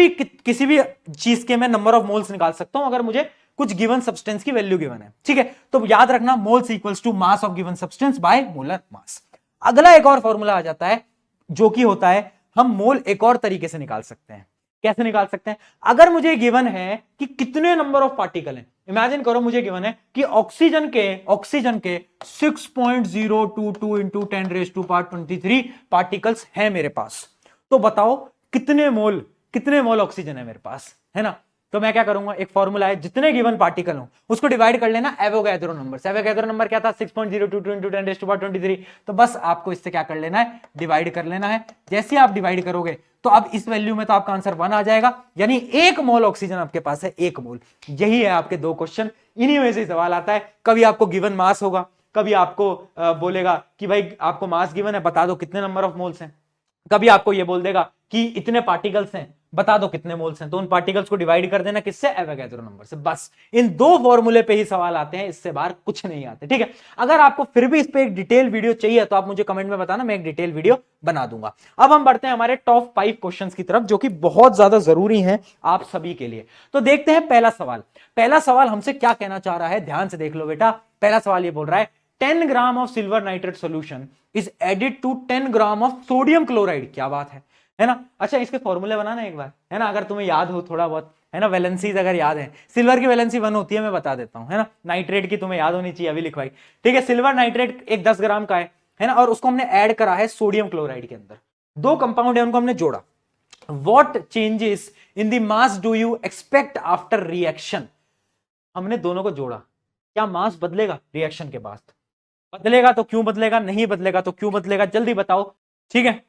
भी चीज के मैं नंबर ऑफ मोल्स निकाल सकता हूं अगर मुझे कुछ गिवन सब्सटेंस की वैल्यू गिवन है। ठीक है, तो याद रखना, moles equals to mass of given substance by molar mass. अगला एक और फॉर्मूला आ जाता है, जो कि होता है, हम मोल एक और तरीके से निकाल सकते हैं। कैसे निकाल सकते हैं? अगर मुझे गिवन है कि कितने नंबर ऑफ पार्टिकल हैं, इमेजिन करो मुझे गिवन है कि ऑक्सीजन के 6.022 इंटू 10⁻23 पार्टिकल्स हैं मेरे पास, तो बताओ कितने मोल ऑक्सीजन है मेरे पास, है ना? तो मैं क्या करूंगा, एक फॉर्मूला है, जितने गिवन पार्टिकल हो उसको डिवाइड कर लेना एवोगैड्रो नंबर से। एवोगैड्रो नंबर क्या था? 6.022 इंटू 10⁻23। तो बस आपको इससे क्या कर लेना है, डिवाइड कर लेना है। जैसे आप डिवाइड करोगे तो अब इस वैल्यू में तो आपका आंसर 1 आ जाएगा, यानी 1 मोल ऑक्सीजन आपके पास है, 1 मोल। यही है आपके 2 क्वेश्चन, इन्हीं में से सवाल आता है। कभी आपको गिवन मास होगा, कभी आपको बोलेगा कि भाई आपको मास गिवन है, बता दो कितने नंबर ऑफ मोल्स हैं। कभी आपको ये बोल देगा कि इतने पार्टिकल्स हैं, बता दो कितने मोल्स हैं। तो उन पार्टिकल्स को डिवाइड कर देना किससे? एवोगैड्रो नंबर से। बस इन 2 फॉर्मूले पे ही सवाल आते हैं, इससे बाहर कुछ नहीं आते, ठीक है? अगर आपको फिर भी इस पे एक डिटेल वीडियो चाहिए तो आप मुझे कमेंट में बताना, मैं एक डिटेल वीडियो बना दूंगा। अब हम बढ़ते हैं हमारे टॉप 5 क्वेश्चंस की तरफ, जो कि बहुत ज्यादा जरूरी हैं आप सभी के लिए। तो देखते हैं पहला सवाल। पहला सवाल हमसे क्या कहना चाह रहा है, ध्यान से देख लो बेटा। पहला सवाल ये बोल रहा है 10 gram of silver nitrate solution is added to 10 gram of sodium chloride. क्या बात है ना? अच्छा, इसके फॉर्मूले बनाना एक बार, है ना, अगर तुम्हें याद हो थोड़ा बहुत, है ना, वैलेंसीज अगर याद है। सिल्वर की वैलेंसी 1 होती है, मैं बता देता हूं, है ना। नाइट्रेट की तुम्हें याद होनी चाहिए, अभी लिखवाई, ठीक है। सिल्वर नाइट्रेट एक 10 ग्राम का है ना, और उसको हमने ऐड करा है सोडियम क्लोराइड के अंदर। 2 कंपाउंड है, उनको हमने जोड़ा। What changes in the mass do you expect after reaction? हमने दोनों को जोड़ा, क्या मास बदलेगा रिएक्शन के बाद? बदलेगा तो क्यों बदलेगा, नहीं बदलेगा तो क्यों बदलेगा? जल्दी बताओ, ठीक है,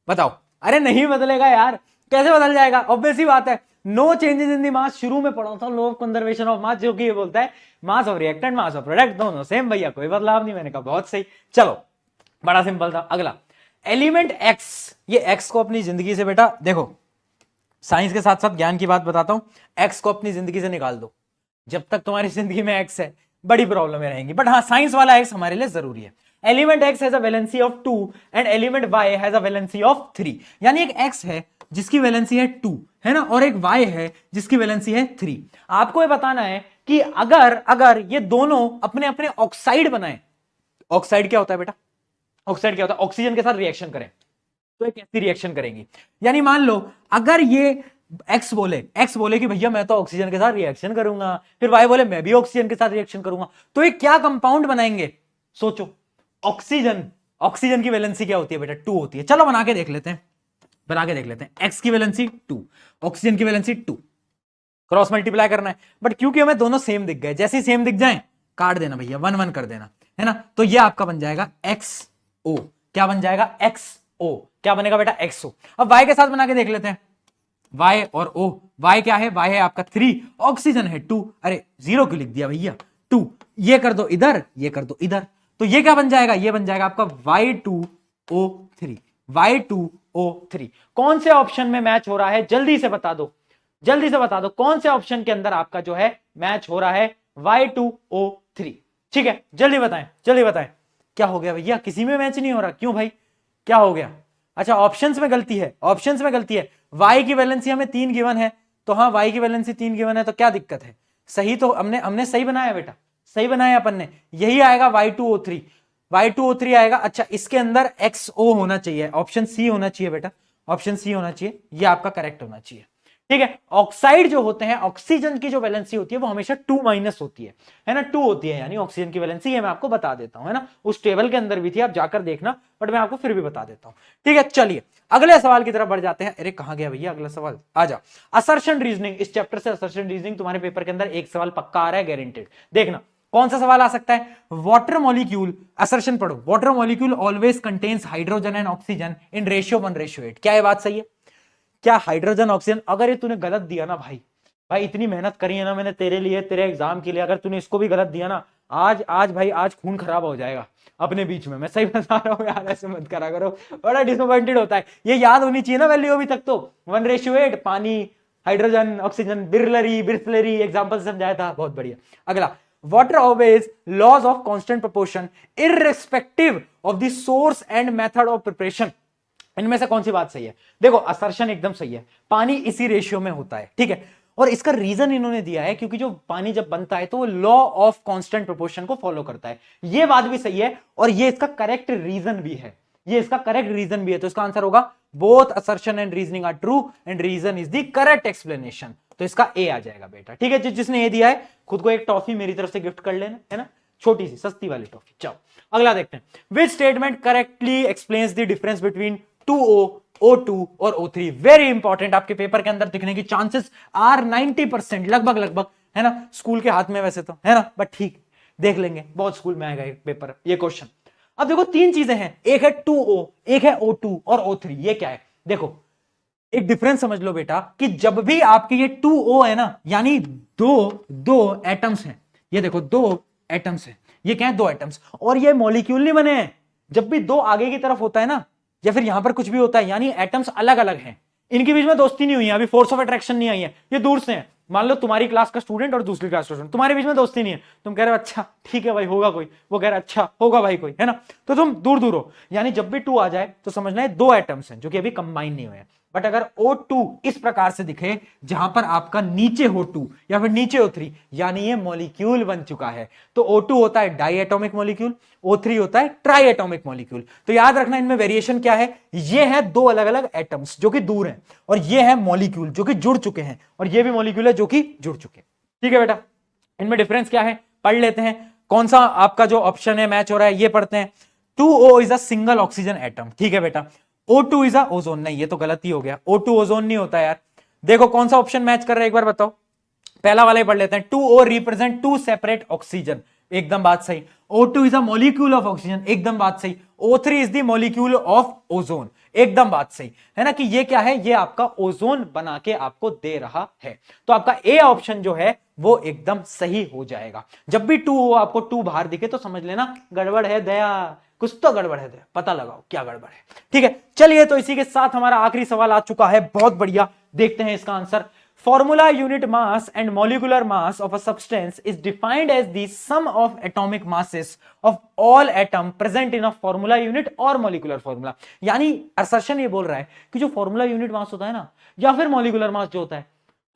बताओ। अरे नहीं बदलेगा यार, कैसे बदल जाएगा? ऑब्वियस ही बात है, no changes in the mass. शुरू में पढ़ा था law of conservation of mass, जो कि ये बोलता है mass of reactant, mass of product दोनों सेम भैया, कोई बदलाव नहीं। मैंने कहा बहुत सही, चलो बड़ा सिंपल था। अगला एलिमेंट एक्स, ये एक्स को अपनी जिंदगी से बेटा देखो, साइंस के साथ साथ ज्ञान की बात बताता हूं, एक्स को अपनी जिंदगी से निकाल दो। जब तक तुम्हारी जिंदगी में एक्स है बड़ी प्रॉब्लम रहेंगी, बट हाँ साइंस वाला एक्स हमारे लिए जरूरी है। Element X has a valency of 2 and element Y has a valency of 3। यानी एक एक्स है जिसकी वैलेंसी है 2, है ना, और एक वाई है जिसकी वैलेंसी है 3। आपको ये बताना है कि अगर ये दोनों अपने अपने ऑक्साइड बनाए, ऑक्साइड क्या होता है बेटा? ऑक्साइड क्या होता है? ऑक्सीजन के साथ रिएक्शन करें तो एक कैसी रिएक्शन करेंगी? यानी मान लो अगर ये एक्स बोले कि भैया मैं तो ऑक्सीजन के साथ रिएक्शन करूंगा, फिर वाई बोले मैं भी ऑक्सीजन के साथ रिएक्शन करूंगा, तो ये क्या कंपाउंड बनाएंगे? सोचो। ऑक्सीजन की वैलेंसी क्या होती है बेटा? 2 होती है। चलो बना के देख लेते हैं। एक्स की वैलेंसी 2, ऑक्सीजन की वैलेंसी 2, क्रॉस मल्टीप्लाई करना है। बट क्योंकि हमें दोनों सेम दिख गए, जैसे ही सेम दिख जाए काट देना भैया, 1 1 कर देना, है ना। तो ये आपका बन जाएगा XO। क्या बन जाएगा? XO। क्या बनेगा बेटा? XO। अब Y के साथ बना के देख लेते हैं, Y और O। Y क्या है? Y है आपका 3, ऑक्सीजन है 2। अरे 0 क्यों लिख दिया भैया? 2। ये कर दो इधर, ये कर दो इधर, तो ये क्या बन जाएगा? ये बन जाएगा आपका Y2O3। Y2O3 कौन से ऑप्शन में मैच हो रहा है? जल्दी से बता दो, कौन से ऑप्शन के अंदर आपका जो है मैच हो रहा है? Y2O3। ठीक है, जल्दी बताएं। क्या हो गया भैया? किसी में मैच नहीं हो रहा, क्यों भाई, क्या हो गया? अच्छा, ऑप्शंस में गलती है। Y की वैलेंसी हमें 3 गिवन है, तो हाँ Y की वैलेंसी 3 गिवन है, तो क्या दिक्कत है? सही तो हमने सही बनाया बेटा, सही बनाया अपन ने। यही आएगा Y2O3 आएगा। अच्छा, इसके अंदर XO होना चाहिए, ऑप्शन सी होना चाहिए बेटा, ऑप्शन सी होना चाहिए, ये आपका करेक्ट होना चाहिए। ठीक है, ऑक्साइड जो होते हैं, ऑक्सीजन की जो वैलेंसी होती है वो हमेशा 2- होती है ना, 2 होती है यानी ऑक्सीजन की वैलेंसी। ये मैं आपको बता देता हूं, है ना, उस टेबल के अंदर भी थी, आप जाकर देखना, बट मैं आपको फिर भी बता देता हूं। ठीक है, चलिए अगले सवाल की तरफ बढ़ जाते हैं। अरे कहां गया भैया अगला सवाल? आ जा। असर्शन रीजनिंग, इस चैप्टर से असर्शन रीजनिंग तुम्हारे पेपर के अंदर एक सवाल पक्का आ रहा है, गारंटेड। देखना कौन सा सवाल आ सकता है। वाटर मॉलिक्यूल, असर्शन पढ़ो, water molecule always contains hydrogen and oxygen in ratio 1:8। क्या ये बात सही है? क्या हाइड्रोजन ऑक्सीजन, अगर ये तूने गलत दिया ना भाई इतनी मेहनत करी है ना मैंने तेरे लिए, तेरे एग्जाम के लिए, अगर तूने इसको भी गलत दिया ना, आज खून खराब हो जाएगा अपने बीच में। मैं सही बता रहा हूँ यार, ऐसे मत करा करो, बड़ा डिसअपॉइंटेड होता है। ये याद होनी चाहिए ना वैल्यू अभी तक तो, 1:8, पानी, हाइड्रोजन, ऑक्सीजन, बिस्लरी एग्जाम्पल समझाया था, बहुत बढ़िया। अगला, water always laws of constant proportion irrespective of the source and method of preparation. इनमें से कौन सी बात सही है? देखो, असर्शन एकदम सही है, पानी इसी रेशियो में होता है, ठीक है। और इसका रीजन इन्होंने दिया है क्योंकि जो पानी जब बनता है तो वो लॉ ऑफ कांस्टेंट प्रोपोर्शन को फॉलो करता है। ये बात भी सही है और ये इसका करेक्ट रीजन भी है, तो इसका आंसर होगा both assertion and reasoning are true and reason is the correct explanation. तो इसका ए आ जाएगा बेटा, ठीक है। जिसने ए दिया है खुद को एक टॉफी मेरी तरफ से गिफ्ट कर लेना, है ना, छोटी सी सस्ती वाली टॉफी। चलो अगला देखते हैं। Which statement correctly explains the difference between 2O, O2 और O3? वेरी इंपॉर्टेंट, आपके पेपर के अंदर दिखने की चांसेस आर 90%, लगभग, है ना। स्कूल के हाथ में वैसे तो, है ना, बट ठीक, देख लेंगे, बहुत स्कूल में आएगा एक पेपर ये क्वेश्चन। अब देखो तीन चीजें हैं, एक है 2O, एक है O2 और O3। ये क्या है? देखो एक डिफरेंस समझ लो बेटा कि जब भी आपके ये 2O है ना, यानी दो एटम्स हैं, ये देखो दो एटम्स हैं, ये क्या है? दो एटम्स, और ये मॉलिक्यूल नहीं बने हैं। जब भी दो आगे की तरफ होता है ना, या फिर यहां पर कुछ भी होता है, यानी एटम्स अलग अलग हैं, इनके बीच में दोस्ती नहीं हुई है, अभी फोर्स ऑफ अट्रैक्शन नहीं आई है, ये दूर से है। मान लो तुम्हारी क्लास का स्टूडेंट और दूसरी क्लास का स्टूडेंट, तुम्हारे बीच में दोस्ती नहीं है, तुम कह रहे हो अच्छा ठीक है भाई होगा कोई, वो कह रहा है अच्छा होगा भाई कोई, है ना, तो तुम दूर दूर हो। यानी जब भी 2 आ जाए तो समझना है दो एटम्स हैं जो कि अभी कंबाइन नहीं हुए हैं। बट अगर O2 इस प्रकार से दिखे जहां पर आपका नीचे हो 2 या फिर नीचे O3, यानी ये मॉलिक्यूल बन चुका है। तो O2 होता है डाई एटॉमिक मॉलिक्यूल, O3 होता है ट्राई एटॉमिक मॉलिक्यूल। तो याद रखना इनमें वेरिएशन क्या है, ये है दो अलग अलग एटम्स जो कि दूर हैं, और ये है मॉलिक्यूल जो कि जुड़ चुके हैं, और ये भी मॉलिक्यूल है जो कि जुड़ चुके हैं। ठीक है बेटा, इनमें डिफरेंस क्या है पढ़ लेते हैं। कौन सा आपका जो ऑप्शन है मैच हो रहा है ये पढ़ते हैं। 2O is a single oxygen atom, ठीक है बेटा। O2 इज अ ओजोन, नहीं ये तो गलत ही हो गया, O2 ओजोन नहीं होता यार। देखो कौन सा ऑप्शन मैच कर रहा है एक बार बताओ, पहला वाला ही पढ़ लेते हैं। 2O रिप्रेजेंट 2 सेपरेट ऑक्सीजन, एकदम बात सही। O2 is a molecule of oxygen, एकदम बात सही। O3 is the molecule of ozone, एकदम बात सही, है ना, कि ये क्या है, ये आपका ओजोन बना के आपको दे रहा है। तो आपका ए ऑप्शन जो है वो एकदम सही हो जाएगा। जब भी 2 हो आपको 2 बाहर दिखे तो समझ लेना गड़बड़ है दया, कुछ तो गड़बड़ है दया, पता लगाओ क्या गड़बड़ है। ठीक है, चलिए तो इसी के साथ हमारा आखिरी सवाल आ चुका है, बहुत बढ़िया, देखते हैं इसका answer. Formula unit mass and molecular mass of a substance is defined as the sum of atomic masses of all atom present in a formula unit or molecular formula। यानी assertion ये बोल रहा है कि जो formula unit mass होता है ना, या फिर molecular mass जो होता है,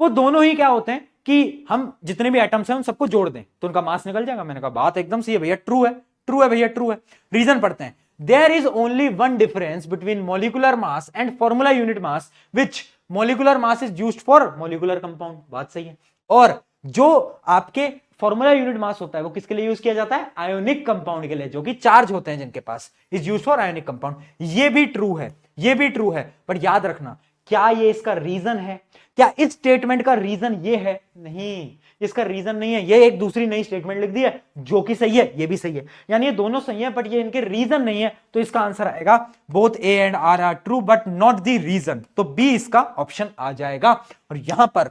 वो दोनों ही क्या होते हैं कि हम जितने भी एटम्स हैं उन सबको जोड़ दें तो उनका मास निकल जाएगा। मैंने कहा बात एकदम सही है भैया, ट्रू है, ट्रू है भैया, ट्रू है। रीजन पढ़ते हैं। There is only one difference between molecular mass and formula unit mass, which molecular mass is used for molecular compound, बात सही है। और जो आपके फॉर्मूला यूनिट मास होता है वो किसके लिए यूज किया जाता है, आयोनिक कंपाउंड के लिए, जो कि चार्ज होते हैं जिनके पास, is use for ionic compound. ये भी ट्रू है, ये भी ट्रू है, पर याद रखना क्या ये इसका रीजन है, क्या इस स्टेटमेंट का रीजन ये है, नहीं, इसका रीजन नहीं है। ये एक दूसरी नई स्टेटमेंट लिख दी है जो कि सही है, ये भी सही है, यानी ये दोनों सही है बट ये इनके रीजन नहीं है। तो इसका आंसर आएगा both A and R are true but not the reason, तो बी इसका ऑप्शन आ जाएगा। और यहां पर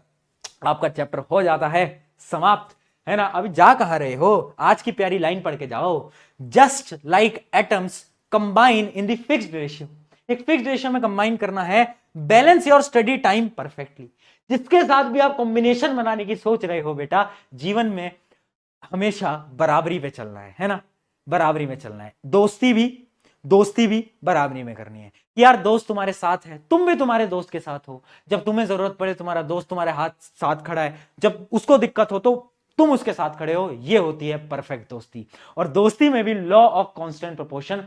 आपका चैप्टर हो जाता है समाप्त, है ना। अभी जा कहां रहे हो, आज की प्यारी लाइन पढ़ के जाओ। Just like atoms combine in the fixed ratio, एक फिक्स्ड रेशियो में कंबाइन करना है, balance your study time perfectly. जिसके साथ भी आप कॉम्बिनेशन बनाने की सोच रहे हो बेटा, जीवन में हमेशा बराबरी पे चलना है ना, बराबरी में चलना है। दोस्ती भी बराबरी में करनी है। यार दोस्त तुम्हारे साथ है, तुम भी तुम्हारे दोस्त के साथ हो, जब तुम्हें जरूरत पड़े तुम्हारा दोस्त तुम्हारे साथ खड़ा है, जब उसको दिक्कत हो तो तुम उसके साथ खड़े हो, ये होती है परफेक्ट दोस्ती। और दोस्ती में भी law of constant proportion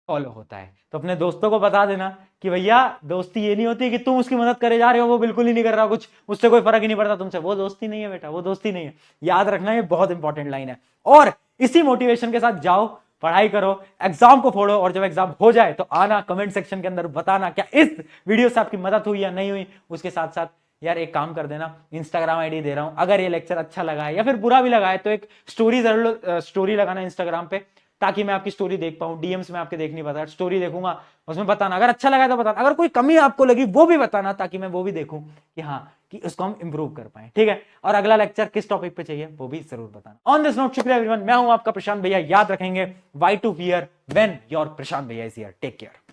follow होता है। तो अपने दोस्तों को बता देना कि भैया दोस्ती ये नहीं होती कि तुम उसकी मदद करे जा रहे हो, वो बिल्कुल ही नहीं कर रहा कुछ, उससे कोई फर्क ही नहीं पड़ता तुमसे, वो दोस्ती नहीं है बेटा, वो दोस्ती नहीं है। याद रखना, ये बहुत इंपॉर्टेंट लाइन है। और इसी मोटिवेशन के साथ जाओ, पढ़ाई करो, एग्जाम को फोड़ो, और जब एग्जाम हो जाए तो आना कमेंट सेक्शन के अंदर बताना क्या इस वीडियो से आपकी मदद हुई या नहीं हुई। उसके साथ साथ यार एक काम कर देना, इंस्टाग्राम आईडी दे रहा हूं, अगर ये लेक्चर अच्छा लगा है या फिर बुरा भी लगा है तो एक स्टोरी जरूर स्टोरी लगाना इंस्टाग्राम पे, ताकि मैं आपकी स्टोरी देख पाऊं। डीएम्स में आपके देख नहीं पाता, स्टोरी देखूंगा, उसमें बताना, अगर अच्छा लगा तो बताना, अगर कोई कमी आपको लगी वो भी बताना, ताकि मैं वो भी देखूं कि हाँ कि उसको हम इंप्रूव कर पाए। ठीक है, और अगला लेक्चर किस टॉपिक पे चाहिए वो भी जरूर बताना। ऑन दिस नोट, शुक्रिया एवरीवन, मैं हूं आपका प्रशांत भैया। याद रखेंगे, why to fear when your Prashant भैया इज हियर। Take care.